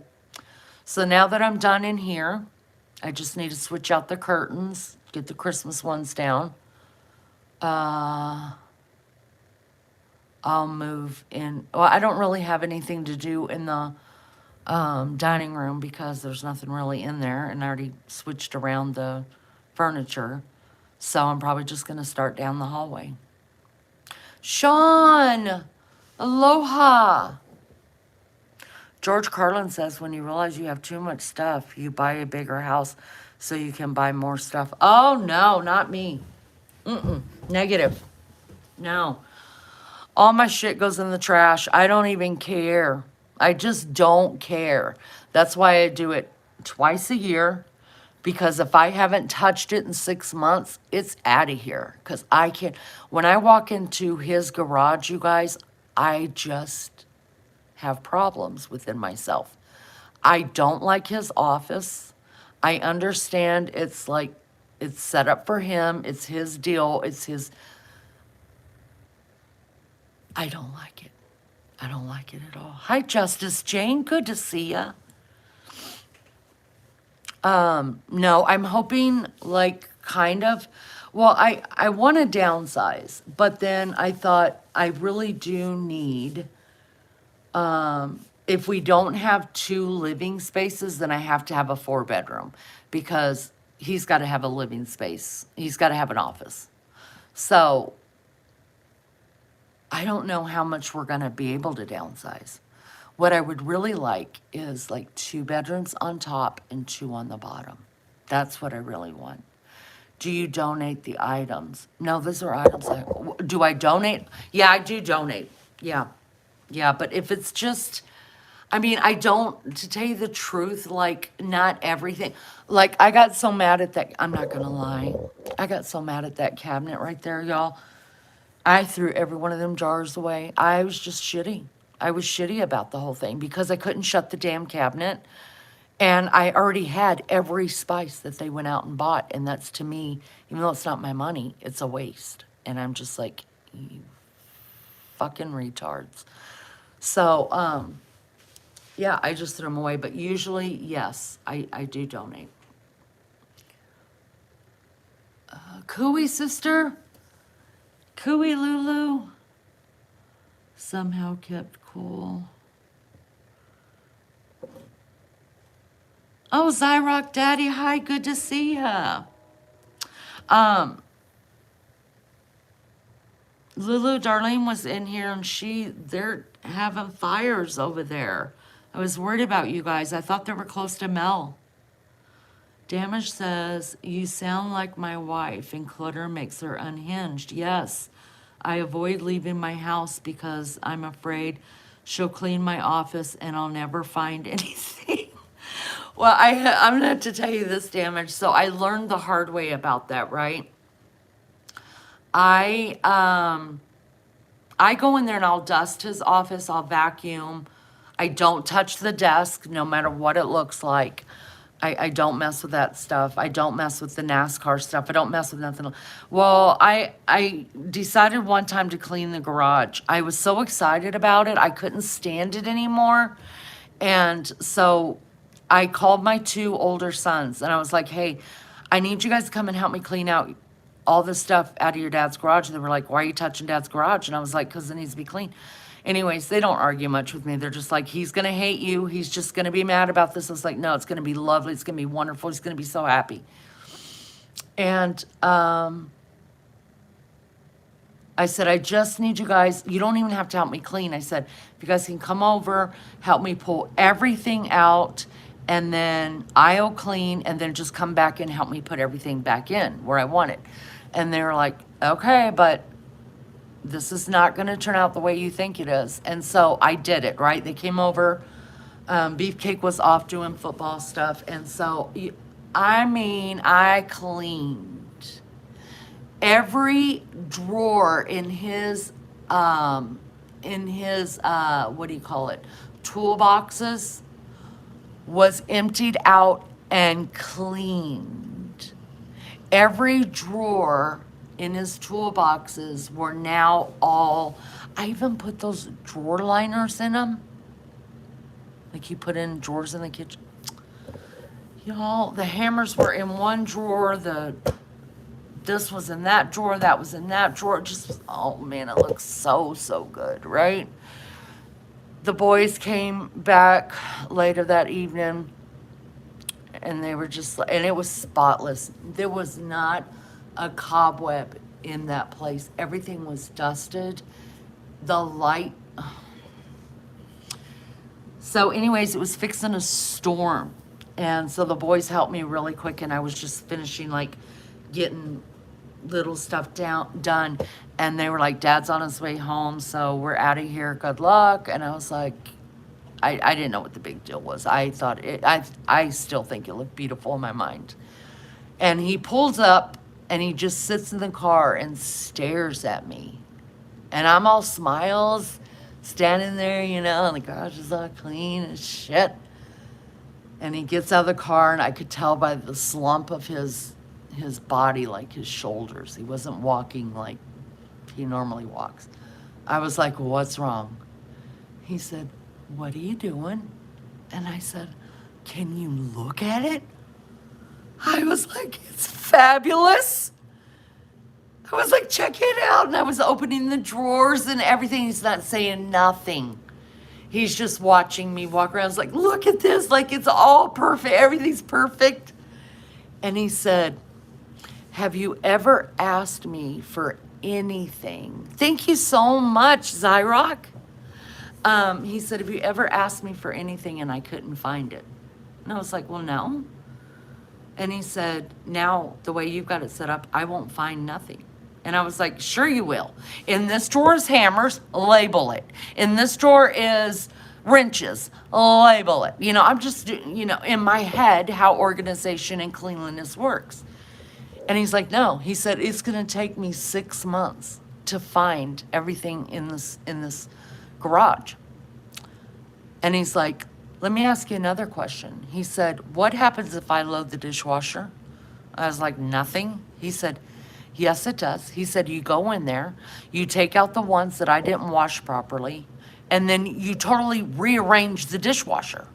So now that I'm done in here, I just need to switch out the curtains, get the Christmas ones down. I'll move in. Well, I don't really have anything to do in the dining room because there's nothing really in there, and I already switched around the furniture. So I'm probably just going to start down the hallway. Sean! Aloha! George Carlin says, when you realize you have too much stuff, you buy a bigger house so you can buy more stuff. Oh, no, not me. Negative. No. All my shit goes in the trash. I don't even care. I just don't care. That's why I do it twice a year. Because if I haven't touched it in 6 months, it's out of here. Because I can't. When I walk into his garage, you guys, I just have problems within myself. I don't like his office. I understand it's like, it's set up for him. It's his deal. It's his. I don't like it. I don't like it at all. Hi, Justice Jane. Good to see ya. No, I'm hoping like kind of, well, I want to downsize, but then I thought I really do need, if we don't have 2 living spaces, then I have to have a 4-bedroom because he's got to have a living space. He's got to have an office. So I don't know how much we're going to be able to downsize. What I would really like is like 2 bedrooms on top and 2 on the bottom. That's what I really want. Do you donate the items? No, those are items. Do I donate? Yeah, I do donate. Yeah. Yeah, but if it's just, I mean, I don't, to tell you the truth, like not everything. Like I got so mad at that, I'm not going to lie. I got so mad at that cabinet right there, y'all. I threw every one of them jars away. I was just shitty. I was shitty about the whole thing because I couldn't shut the damn cabinet. And I already had every spice that they went out and bought. And that's, to me, even though it's not my money, it's a waste. And I'm just like, you fucking retards. So, yeah, I just threw them away. But usually, yes, I do donate. Cooey, sister. Cooey Lulu. Somehow kept cool. Oh, Zyrock Daddy, hi, good to see ya. Lulu Darlene was in here and they're having fires over there. I was worried about you guys. I thought they were close to Mel. Damage says, you sound like my wife and clutter makes her unhinged. Yes, I avoid leaving my house because I'm afraid she'll clean my office and I'll never find anything. Well, I'm gonna have to tell you this, Damage. So I learned the hard way about that, right? I go in there and I'll dust his office, I'll vacuum. I don't touch the desk, no matter what it looks like. I don't mess with that stuff. I don't mess with the NASCAR stuff. I don't mess with nothing. Well, I decided one time to clean the garage. I was so excited about it. I couldn't stand it anymore. And so I called my 2 older sons and I was like, hey, I need you guys to come and help me clean out all this stuff out of your dad's garage. And they were like, why are you touching dad's garage? And I was like, because it needs to be clean. Anyways, they don't argue much with me. They're just like, he's going to hate you. He's just going to be mad about this. I was like, no, it's going to be lovely. It's going to be wonderful. He's going to be so happy. And I said, I just need you guys. You don't even have to help me clean. I said, if you guys can come over, help me pull everything out, and then I'll clean, and then just come back and help me put everything back in where I want it. And they were like, okay, but this is not going to turn out the way you think it is. And so I did it, right? They came over. Beefcake was off doing football stuff. And so, I cleaned every drawer in his what do you call it? Toolboxes was emptied out and cleaned. Every drawer in his toolboxes were now all, I even put those drawer liners in them. Like you put in drawers in the kitchen. Y'all, the hammers were in one drawer, this was in that drawer, that was in that drawer. Just, oh man, it looks so, so good, right? The boys came back later that evening and they were just, and it was spotless. There was not a cobweb in that place. Everything was dusted. The light. So anyways, it was fixing a storm. And so the boys helped me really quick and I was just finishing like getting little stuff done. And they were like, Dad's on his way home, so we're out of here. Good luck. And I was like, I didn't know what the big deal was. I thought I still think it looked beautiful in my mind. And he pulls up and he just sits in the car and stares at me. And I'm all smiles, standing there, and the garage is all clean as shit. And he gets out of the car, and I could tell by the slump of his body, like his shoulders. He wasn't walking like he normally walks. I was like, what's wrong? He said, what are you doing? And I said, can you look at it? I was like, it's fabulous. I was like, check it out. And I was opening the drawers and everything. He's not saying nothing. He's just watching me walk around. I was like, look at this. Like, it's all perfect. Everything's perfect. And he said, have you ever asked me for anything? Thank you so much, Zyrock. He said, have you ever asked me for anything and I couldn't find it? And I was like, well, no. And he said, now the way you've got it set up, I won't find nothing. And I was like, sure you will. In this drawer is hammers, label it. In this drawer is wrenches, label it. I'm just, in my head how organization and cleanliness works. And he's like, no. He said, it's going to take me 6 months to find everything in this garage. And he's like, let me ask you another question. He said, what happens if I load the dishwasher? I was like, nothing. He said, yes, it does. He said, you go in there, you take out the ones that I didn't wash properly, and then you totally rearrange the dishwasher.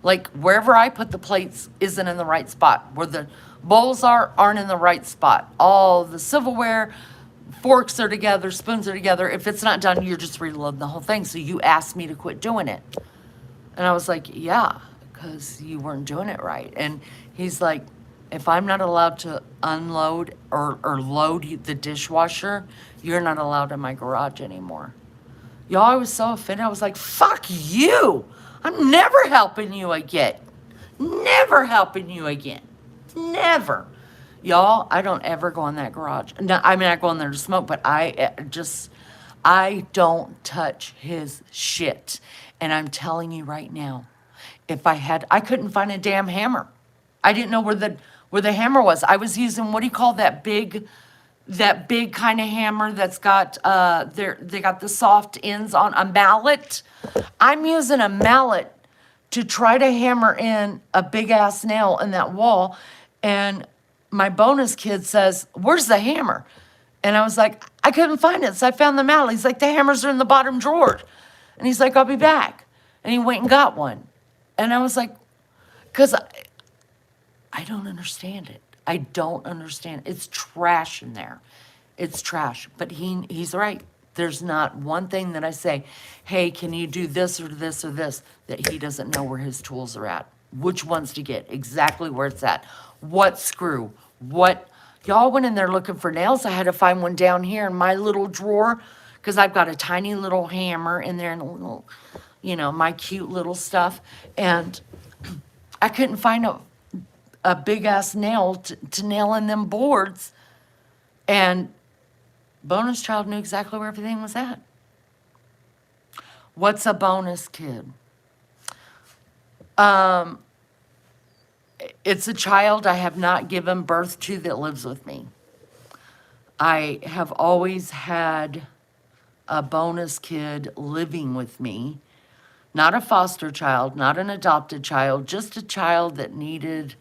Like wherever I put the plates isn't in the right spot. Where the bowls aren't in the right spot. All the silverware, forks are together, spoons are together. If it's not done, you're just reloading the whole thing. So you asked me to quit doing it. And I was like, yeah, because you weren't doing it right. And he's like, If I'm not allowed to unload or load the dishwasher, you're not allowed in my garage anymore. Y'all, I was so offended. I was like, fuck you. I'm never helping you again. Never helping you again. Never. Y'all, I don't ever go in that garage. No, I mean, I go in there to smoke, but I don't touch his shit. And I'm telling you right now, if I couldn't find a damn hammer. I didn't know where the hammer was. I was using, what do you call that big kind of hammer that's got they got the soft ends on a mallet. I'm using a mallet to try to hammer in a big ass nail in that wall, and my bonus kid says, "Where's the hammer?" And I was like, "I couldn't find it, so I found the mallet." He's like, "The hammers are in the bottom drawer," and he's like, "I'll be back," and he went and got one, and I was like, "Cause I don't understand it. I don't understand. It's trash in there. It's trash." But he's right. There's not one thing that I say, "Hey, can you do this or this or this?" that he doesn't know where his tools are at. Which ones to get, exactly where it's at. What screw, what, y'all went in there looking for nails. I had to find one down here in my little drawer because I've got a tiny little hammer in there and a little, my cute little stuff. And I couldn't find a big ass nail to nail in them boards. And bonus child knew exactly where everything was at. What's a bonus kid? It's a child I have not given birth to that lives with me. I have always had a bonus kid living with me. Not a foster child, not an adopted child, just a child that needed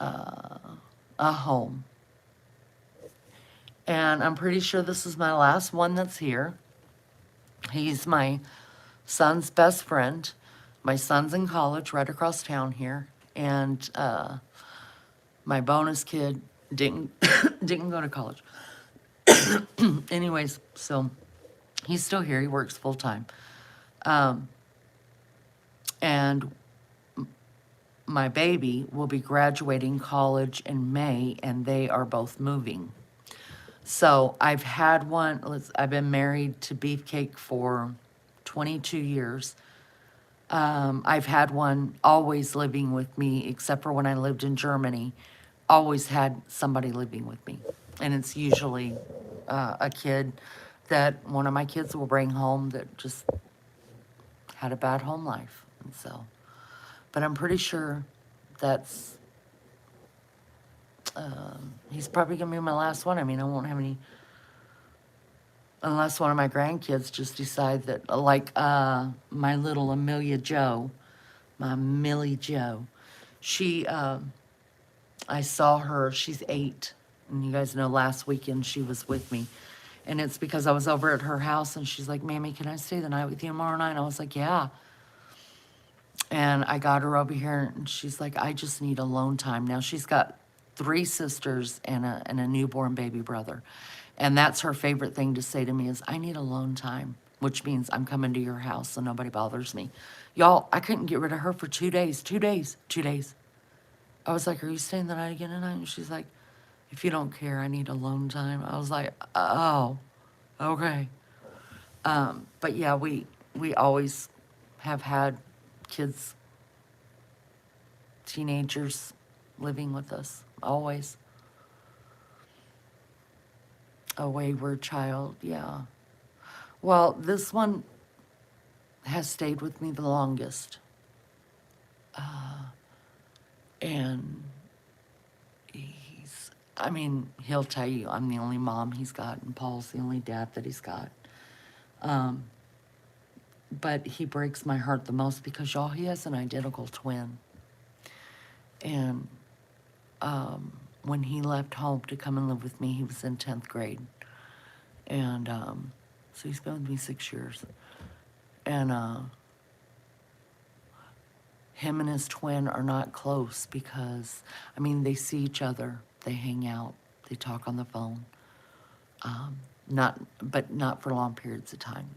a home. And I'm pretty sure this is my last one that's here. He's my son's best friend. My son's in college right across town here. And my bonus kid didn't go to college. Anyways, so he's still here. He works full time. And my baby will be graduating college in May, and they are both moving. So I've had one, I've been married to Beefcake for 22 years. I've had one always living with me, except for when I lived in Germany. Always had somebody living with me. And it's usually a kid that one of my kids will bring home that just had a bad home life. And so, but I'm pretty sure that's, he's probably going to be my last one. I mean, I won't have any, unless one of my grandkids just decide that, like my little Amelia Joe, my Millie Joe, she, I saw her, she's 8, and you guys know last weekend she was with me, and it's because I was over at her house, and she's like, "Mammy, can I stay the night with you tomorrow night?" And I was like, "Yeah." And I got her over here, and she's like, "I just need alone time." Now, she's got 3 sisters and a newborn baby brother. And that's her favorite thing to say to me is, "I need alone time," which means I'm coming to your house so nobody bothers me. Y'all, I couldn't get rid of her for 2 days. 2 days. 2 days. I was like, "Are you staying the night again tonight?" And she's like, "If you don't care, I need alone time." I was like, "Oh, okay." But yeah, we always have had kids, teenagers living with us, always. A wayward child, yeah. Well, this one has stayed with me the longest. And he'll tell you I'm the only mom he's got, and Paul's the only dad that he's got. But he breaks my heart the most because, y'all, he has an identical twin. And when he left home to come and live with me, he was in 10th grade. And so he's been with me 6 years. And him and his twin are not close because, they see each other. They hang out. They talk on the phone. But not for long periods of time,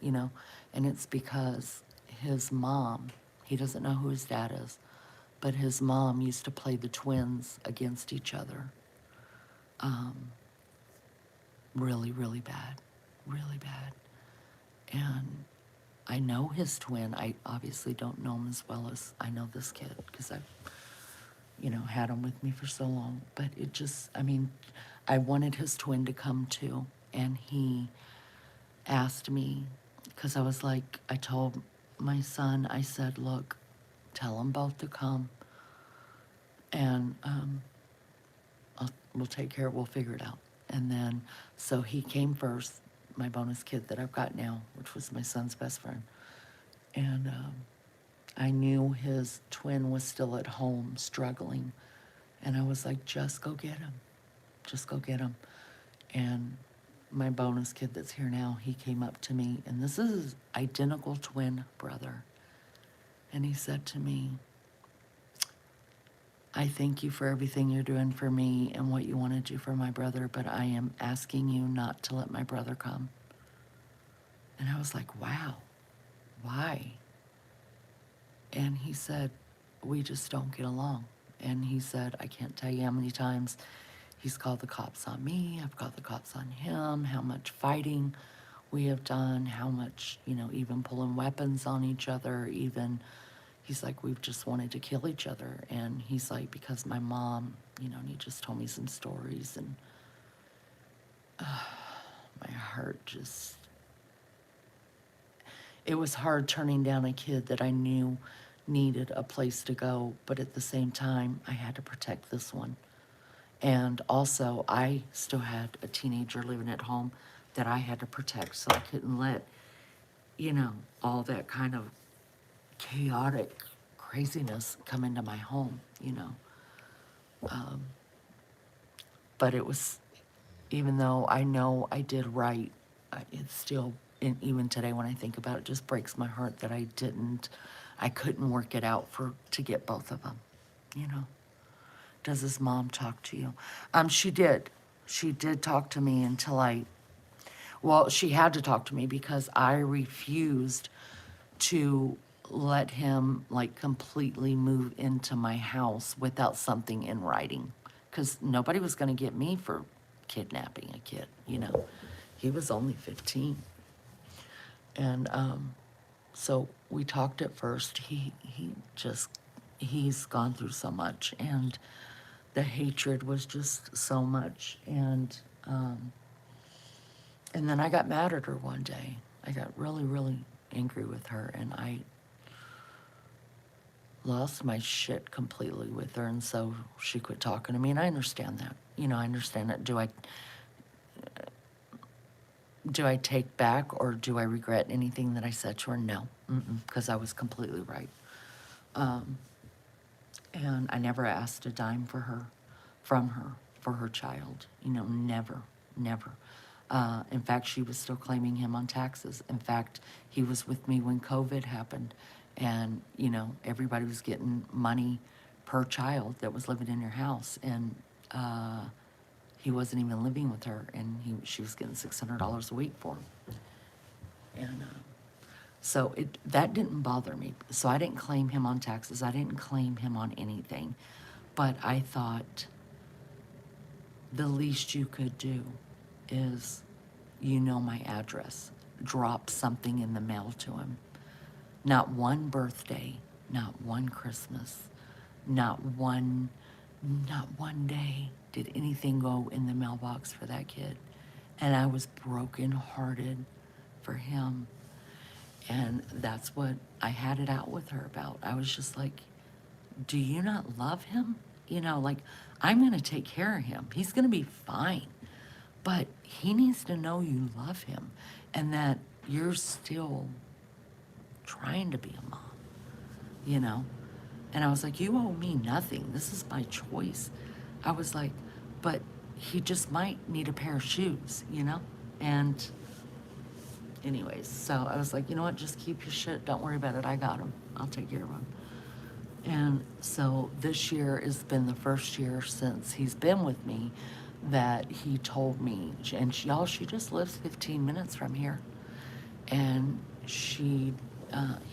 And it's because his mom, he doesn't know who his dad is, but his mom used to play the twins against each other. Really, really bad. Really bad. And I know his twin. I obviously don't know him as well as I know this kid because I've, had him with me for so long. But it just, I wanted his twin to come too. And he asked me, because I was like, I told my son, I said, look, tell them both to come. And we'll take care of it, we'll figure it out. And then, so he came first, my bonus kid that I've got now, which was my son's best friend. And I knew his twin was still at home struggling. And I was like, just go get him. Just go get him. And my bonus kid that's here now, he came up to me, and this is his identical twin brother. And he said to me, I thank you for everything you're doing for me and what you want to do for my brother, but I am asking you not to let my brother come. And I was like, wow, why? And he said, we just don't get along. And he said, I can't tell you how many times he's called the cops on me, I've called the cops on him, how much fighting we have done, how much, even pulling weapons on each other, even, he's like, we've just wanted to kill each other. And he's like, because my mom, and he just told me some stories, and my heart just, it was hard turning down a kid that I knew needed a place to go, but at the same time, I had to protect this one. And also, I still had a teenager living at home that I had to protect, so I couldn't let, all that kind of chaotic craziness come into my home, But it was, even though I know I did right, it's still, and even today when I think about it, it just breaks my heart that I couldn't work it out to get both of them, Does his mom talk to you? She did. She did talk to me until she had to talk to me because I refused to let him completely move into my house without something in writing. Because nobody was going to get me for kidnapping a kid, He was only 15. And so we talked at first. He's gone through so much, and the hatred was just so much. And then I got mad at her one day. I got really, really angry with her, and I lost my shit completely with her, and so she quit talking to me, and I understand that. I understand that. Do I take back, or do I regret anything that I said to her? No, because I was completely right. And I never asked a dime from her, for her child. Never, never. In fact, she was still claiming him on taxes. In fact, he was with me when COVID happened, and, everybody was getting money per child that was living in your house, and he wasn't even living with her, and she was getting $600 a week for him. And so that didn't bother me. So I didn't claim him on taxes. I didn't claim him on anything. But I thought the least you could do is, my address. Drop something in the mail to him. Not one birthday, not one Christmas, not one day did anything go in the mailbox for that kid. And I was brokenhearted for him. And that's what I had it out with her about. I was just like, do you not love him? I'm going to take care of him. He's going to be fine. But he needs to know you love him and that you're still trying to be a mom, And I was like, you owe me nothing. This is my choice. I was like, but he just might need a pair of shoes, And anyways, so I was like, you know what? Just keep your shit. Don't worry about it. I got him. I'll take care of him. And so this year has been the first year since he's been with me that he told me, and she just lives 15 minutes from here. And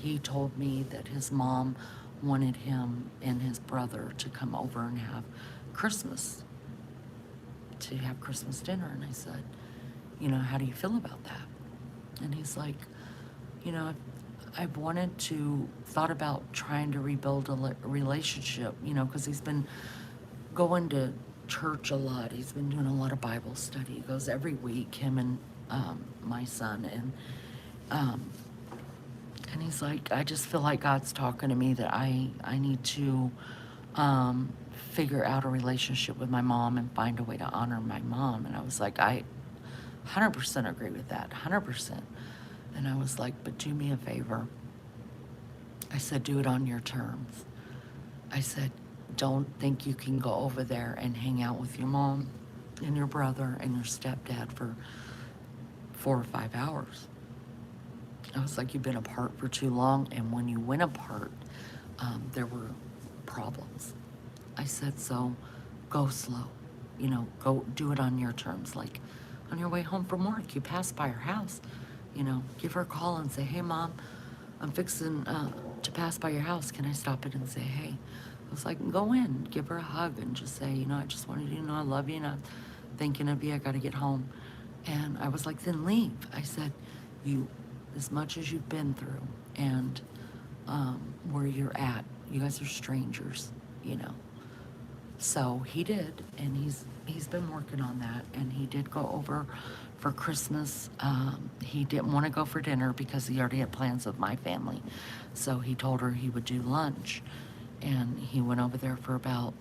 he told me that his mom wanted him and his brother to come over and have Christmas, to have Christmas dinner. And I said, you know, how do you feel about that? And he's like, you know, I've wanted to, thought about trying to rebuild a relationship, you know, because he's been going to church a lot. He's been doing a lot of Bible study. He goes every week, him and my son. Um, and he's like, I just feel like God's talking to me that I need to figure out a relationship with my mom and find a way to honor my mom. And I was like, I 100% agree with that, 100%. And I was like, but do me a favor. I said, do it on your terms. I said, don't think you can go over there and hang out with your mom and your brother and your stepdad for 4 or 5 hours. I was like, you've been apart for too long, and when you went apart, there were problems. I said, so go slow. You know, go do it on your terms. Like, on your way home from work, you pass by her house, you know, give her a call and say, hey, Mom, I'm fixing to pass by your house. Can I stop it and say, hey? I was like, go in, give her a hug and just say, you know, I just wanted you to know I love you and I'm thinking of you. I got to get home. And I was like, then leave. I said, you, as much as you've been through and where you're at, you guys are strangers, you know. So he did, and he's been working on that, and he did go over for Christmas. He didn't want to go for dinner because he already had plans with my family. So he told her he would do lunch, and he went over there for about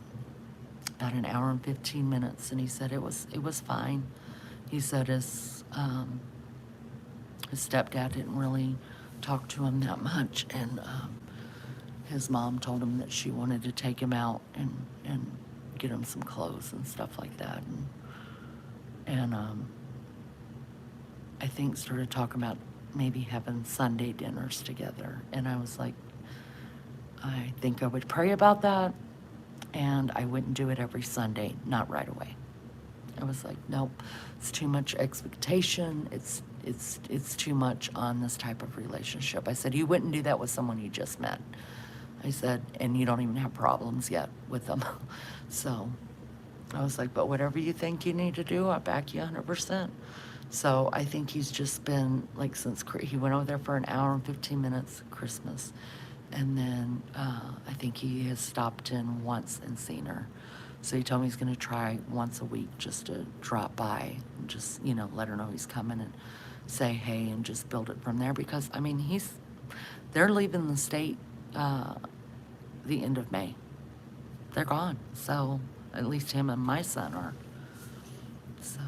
an hour and 15 minutes, and he said it was fine. He said his stepdad didn't really talk to him that much, and his mom told him that she wanted to take him out and get him some clothes and stuff like that, and I think started talking about maybe having Sunday dinners together. And I was like, I think I would pray about that, and I wouldn't do it every Sunday, not right away. I was like, nope, it's too much expectation. It's too much on this type of relationship. I said, you wouldn't do that with someone you just met. I said, and you don't even have problems yet with them. So I was like, but whatever you think you need to do, I back you 100%. So I think he's just been, like, since he went over there for an hour and 15 minutes Christmas. And then I think he has stopped in once and seen her. So he told me he's going to try once a week just to drop by and just, you know, let her know he's coming and say hey and just build it from there. Because, I mean, they're leaving the state the end of May. They're gone. So at least him and my son are. So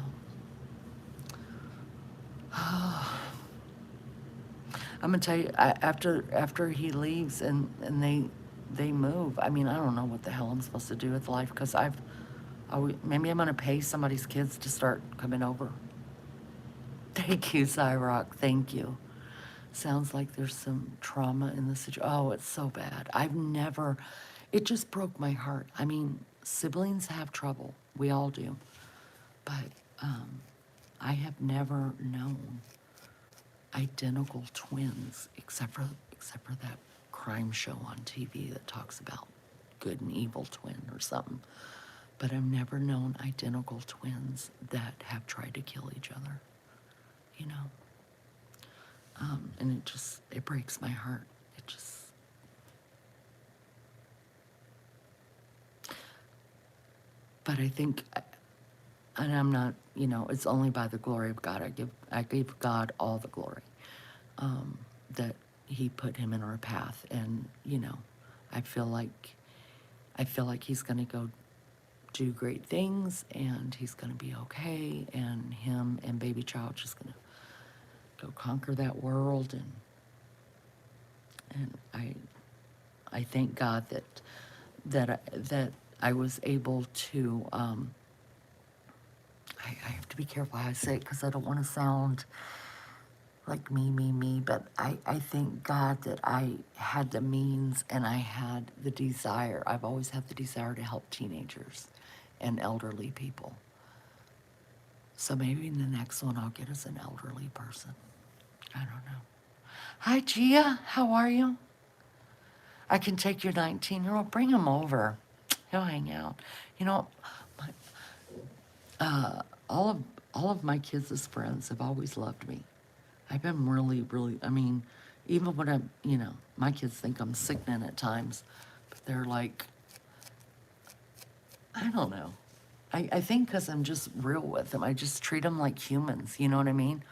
I'm gonna tell you, after he leaves and they move, I mean, I don't know what the hell I'm supposed to do with life, because maybe I'm gonna pay somebody's kids to start coming over. Thank you, Cyrock. Thank you. Sounds like there's some trauma in the situation. Oh, it's so bad. It just broke my heart. I mean, siblings have trouble. We all do. But I have never known identical twins, except for that crime show on TV that talks about good and evil twin or something. But I've never known identical twins that have tried to kill each other, you know. And it breaks my heart. But I think, and I'm not, you know, it's only by the glory of God. I give God all the glory, that he put him in our path. And, you know, I feel like he's going to go do great things, and he's going to be okay, and him and baby child just going to go conquer that world. And I thank God that I was able to, I have to be careful how I say it, because I don't want to sound like me, but I thank God that I had the means and I had the desire. I've always had the desire to help teenagers and elderly people. So maybe in the next one I'll get as an elderly person. I don't know. Hi, Gia. How are you? I can take your 19-year-old, bring him over. He'll hang out. You know, my, all of my kids' friends have always loved me. I've been really, really, I mean, even when I'm, you know, my kids think I'm sickening at times, but they're like, I don't know. I think because I'm just real with them. I just treat them like humans, you know what I mean?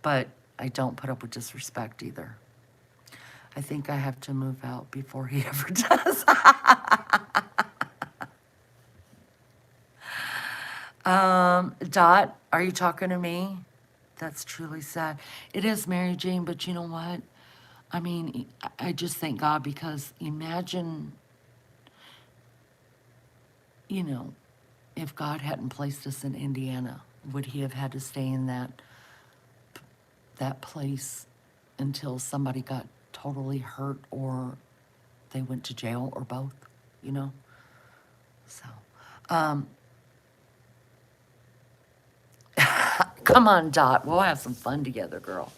But I don't put up with disrespect either. I think I have to move out before he ever does. Dot, are you talking to me? That's truly sad. It is, Mary Jane, but you know what? I mean, I just thank God, because imagine, you know, if God hadn't placed us in Indiana, would he have had to stay in that place until somebody got totally hurt or they went to jail, or both, you know? So, come on, Dot. We'll have some fun together, girl.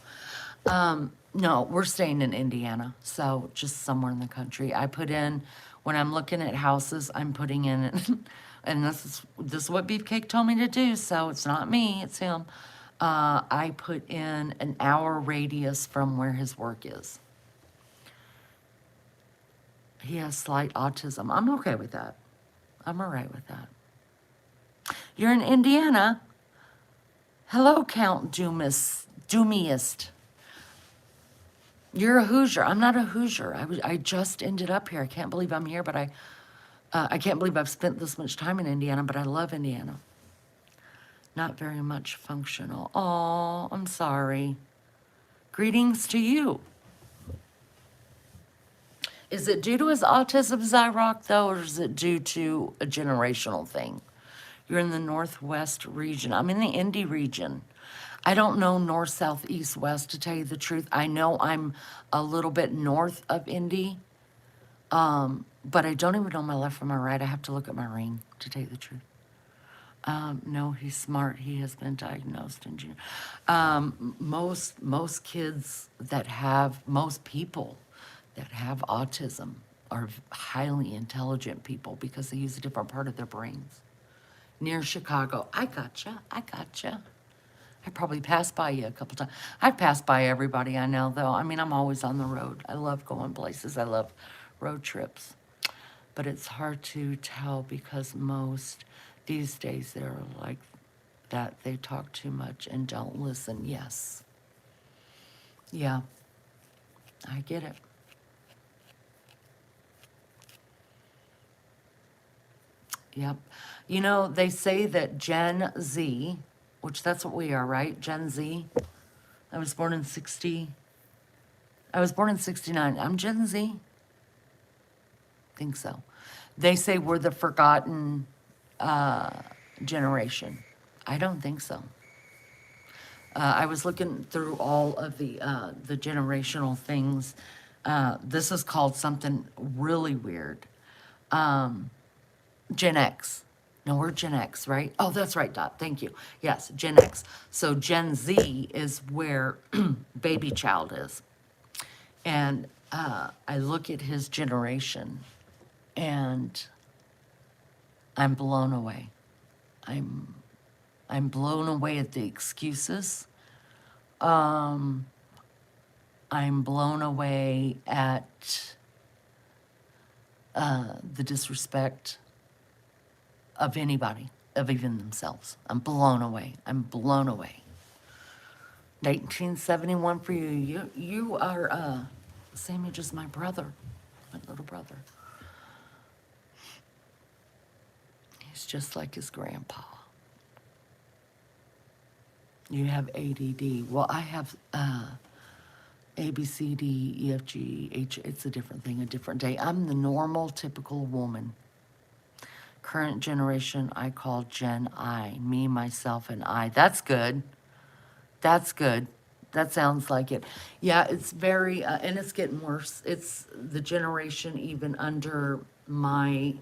No, we're staying in Indiana, so just somewhere in the country. I put in, when I'm looking at houses, I'm putting in, and this is what Beefcake told me to do, so it's not me, it's him. I put in an hour radius from where his work is. He has slight autism. I'm okay with that. I'm all right with that. You're in Indiana? Hello, Count Doomiest. You're a Hoosier. I'm not a Hoosier. I just ended up here. I can't believe I'm here, but I can't believe I've spent this much time in Indiana, but I love Indiana. Not very much functional. Oh, I'm sorry. Greetings to you. Is it due to his autism, Zyrock, though, or is it due to a generational thing? You're in the Northwest region. I'm in the Indy region. I don't know north, south, east, west, to tell you the truth. I know I'm a little bit north of Indy, but I don't even know my left from my right. I have to look at my ring, to tell you the truth. No, he's smart. He has been diagnosed in junior. Most kids that have, most people that have autism are highly intelligent people because they use a different part of their brains. Near Chicago. I gotcha. I probably passed by you a couple times. I've passed by everybody I know, though. I mean, I'm always on the road. I love going places. I love road trips. But it's hard to tell because most these days they're like that. They talk too much and don't listen. Yes. Yeah. I get it. Yep. You know, they say that Gen Z, which that's what we are, right? Gen Z. I was born in 69. I'm Gen Z. Think so. They say we're the forgotten generation. I don't think so. I was looking through all of the generational things. This is called something really weird. Gen X. No, we're Gen X, right? Oh, that's right, Dot. Thank you. Yes, Gen X. So Gen Z is where Baby Child is. And I look at his generation and I'm blown away. I'm blown away at the excuses. I'm blown away at the disrespect of anybody, of even themselves. I'm blown away. 1971 for you. You are same age as my brother, my little brother. He's just like his grandpa. You have ADD. Well, I have A, B, C, D, E, F, G, H. It's a different thing, a different day. I'm the normal, typical woman. Current generation, I call Gen I. Me, myself, and I. That's good. That's good. That sounds like it. Yeah, it's very, and it's getting worse. It's the generation even under my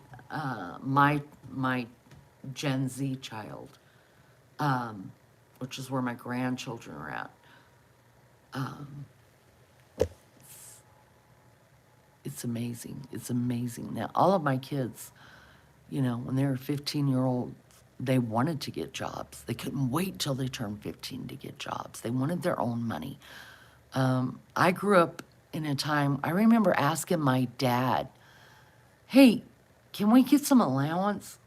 Gen Z child, which is where my grandchildren are at. It's amazing. It's amazing. Now, all of my kids, you know, when they were 15-year-old, they wanted to get jobs. They couldn't wait till they turned 15 to get jobs. They wanted their own money. I grew up in a time, I remember asking my dad, hey, can we get some allowance?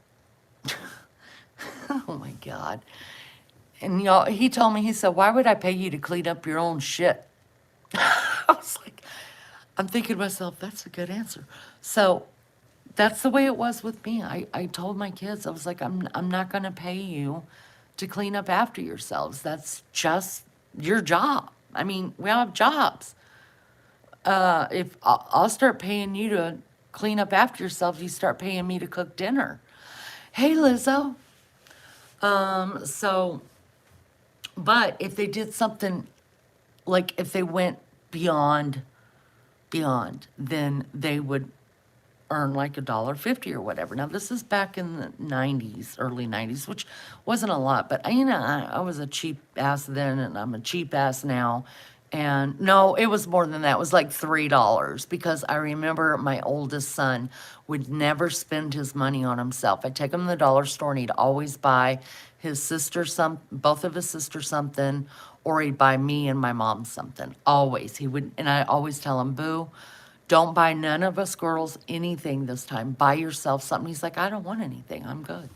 Oh my God. And y'all, he told me, he said, why would I pay you to clean up your own shit? I was like, I'm thinking to myself, that's a good answer. So that's the way it was with me. I told my kids, I was like, I'm not going to pay you to clean up after yourselves. That's just your job. I mean, we all have jobs. If I'll start paying you to clean up after yourself, you start paying me to cook dinner. Hey, Lizzo. So, but if they did something, like if they went beyond, then they would earn like $1.50 or whatever. Now this is back in the 90s, early 90s, which wasn't a lot, but I was a cheap ass then and I'm a cheap ass now. And no, it was more than that. It was like $3 because I remember my oldest son would never spend his money on himself. I'd take him to the dollar store and he'd always buy his sister both of his sisters something, or he'd buy me and my mom something. Always. He would, and I always tell him, Boo, don't buy none of us girls anything this time. Buy yourself something. He's like, I don't want anything. I'm good.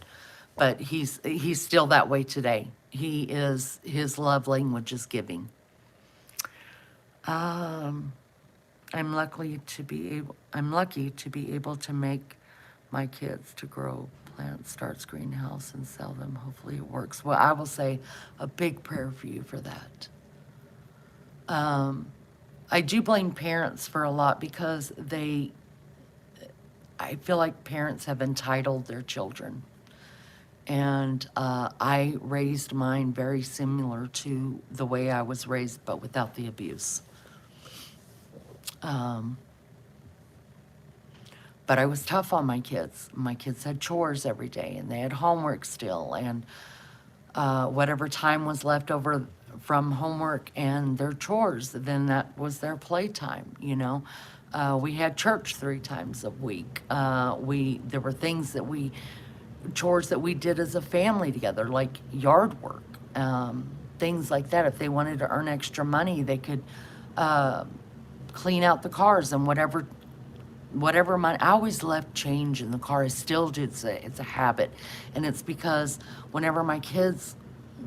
But he's still that way today. His love language is giving. I'm lucky to be able to make my kids to grow plants, starts greenhouse and sell them. Hopefully it works. Well, I will say a big prayer for you for that. I do blame parents for a lot because I feel like parents have entitled their children. And I raised mine very similar to the way I was raised, but without the abuse. But I was tough on my kids. My kids had chores every day, and they had homework still, and whatever time was left over from homework and their chores, then that was their playtime, you know. We had church 3 times a week. There were chores that we did as a family together, like yard work, things like that. If they wanted to earn extra money, they could clean out the cars and whatever money. I always left change in the car. I still do. It's a habit, and it's because whenever my kids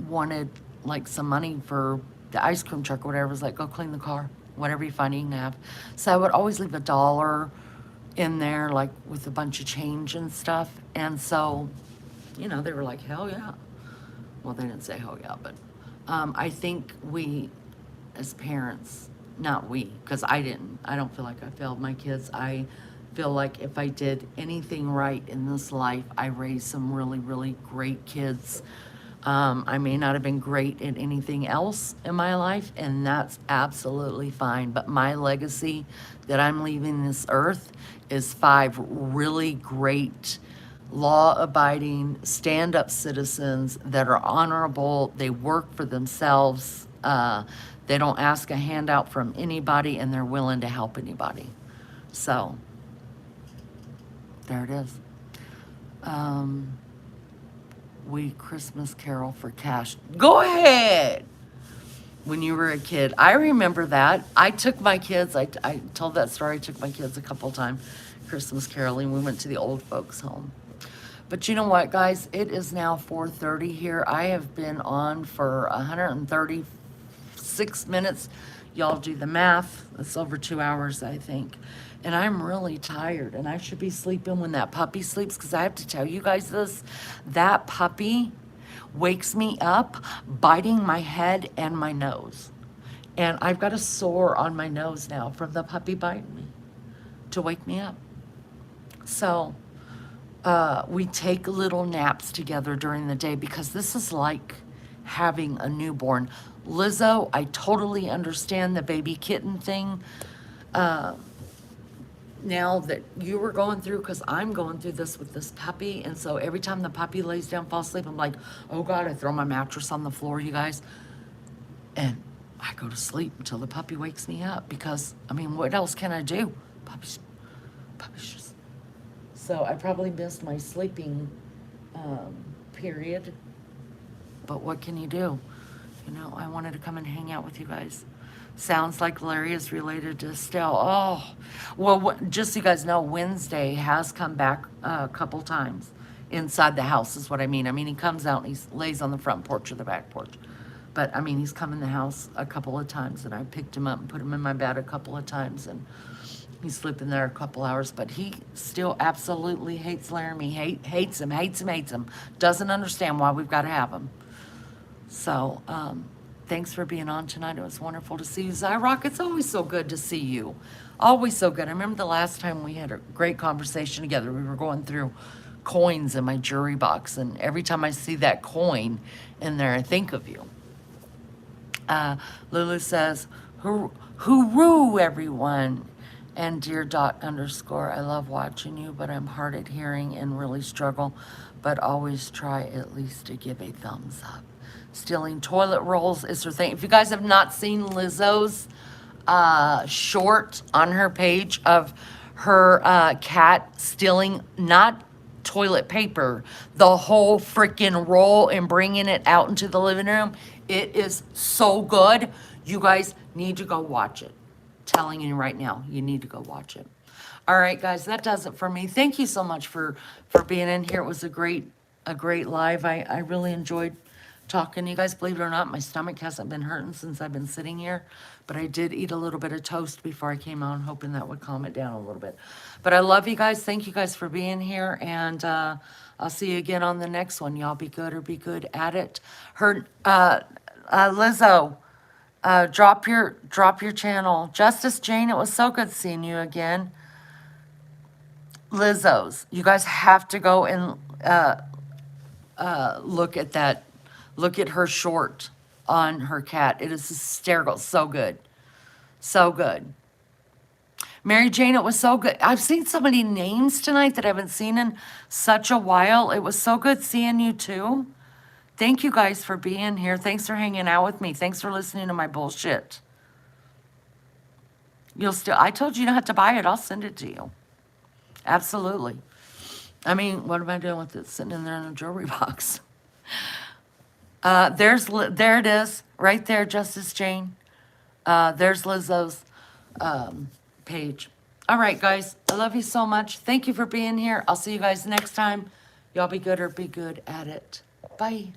wanted like some money for the ice cream truck or whatever, it was like, go clean the car, whatever you find you can have. So I would always leave $1 in there, like with a bunch of change and stuff. And so, you know, they were like, hell yeah. Well, they didn't say hell yeah, but I think we as parents, not we, because I don't feel like I failed my kids. I feel like if I did anything right in this life, I raised some really, really great kids. I may not have been great at anything else in my life, and that's absolutely fine. But my legacy that I'm leaving this earth is 5 really great, law-abiding, stand-up citizens that are honorable. They work for themselves. They don't ask a handout from anybody, and they're willing to help anybody. So, there it is. We Christmas carol for cash. Go ahead! When you were a kid. I remember that. I took my kids, I told that story, I took my kids a couple times Christmas caroling. We went to the old folks' home. But you know what, guys? It is now 4:30 here. I have been on for 136 minutes. Y'all do the math. It's over 2 hours, I think. And I'm really tired, and I should be sleeping when that puppy sleeps, because I have to tell you guys this. That puppy wakes me up biting my head and my nose. And I've got a sore on my nose now from the puppy biting me to wake me up. So we take little naps together during the day because this is like having a newborn. Lizzo, I totally understand the baby kitten thing. Now that you were going through, because I'm going through this with this puppy, and so every time the puppy lays down, falls asleep, I'm like, oh God, I throw my mattress on the floor, you guys, and I go to sleep until the puppy wakes me up, because, I mean, what else can I do? Puppy's, puppy's just... So I probably missed my sleeping period. But what can you do? You know, I wanted to come and hang out with you guys. Sounds like Larry is related to Estelle. Oh, well, just so you guys know, Wednesday has come back a couple times. Inside the house is what I mean. I mean, he comes out and he lays on the front porch or the back porch. But, I mean, he's come in the house a couple of times, and I picked him up and put him in my bed a couple of times, and he's sleeping there a couple hours. But he still absolutely hates Laramie. Hates him. Doesn't understand why we've got to have him. So, thanks for being on tonight. It was wonderful to see you. Zyrock, it's always so good to see you. Always so good. I remember the last time we had a great conversation together. We were going through coins in my jewelry box, and every time I see that coin in there, I think of you. Lulu says, hooroo, everyone. And dear _, I love watching you, but I'm hard at hearing and really struggle, but always try at least to give a thumbs up. Stealing toilet rolls is her thing. If you guys have not seen Lizzo's short on her page of her cat stealing, not toilet paper, the whole freaking roll and bringing it out into the living room, it is so good. You guys need to go watch it. Telling you right now, you need to go watch it. All right, guys, that does it for me. Thank you so much for being in here. It was a great live. I really enjoyed talking to you guys. Believe it or not, my stomach hasn't been hurting since I've been sitting here, but I did eat a little bit of toast before I came on, hoping that would calm it down a little bit. But I love you guys. Thank you guys for being here, and I'll see you again on the next one. Y'all be good or be good at it. Lizzo, drop your channel. Justice Jane, it was so good seeing you again. Lizzo's, you guys have to go and look at that. Look at her short on her cat. It is hysterical. So good. So good. Mary Jane, it was so good. I've seen so many names tonight that I haven't seen in such a while. It was so good seeing you too. Thank you guys for being here. Thanks for hanging out with me. Thanks for listening to my bullshit. I told you not have to buy it. I'll send it to you. Absolutely. I mean, what am I doing with it sitting in there in a jewelry box? There it is, right there, Justice Jane. There's Lizzo's page. All right, guys, I love you so much. Thank you for being here. I'll see you guys next time. Y'all be good or be good at it. Bye.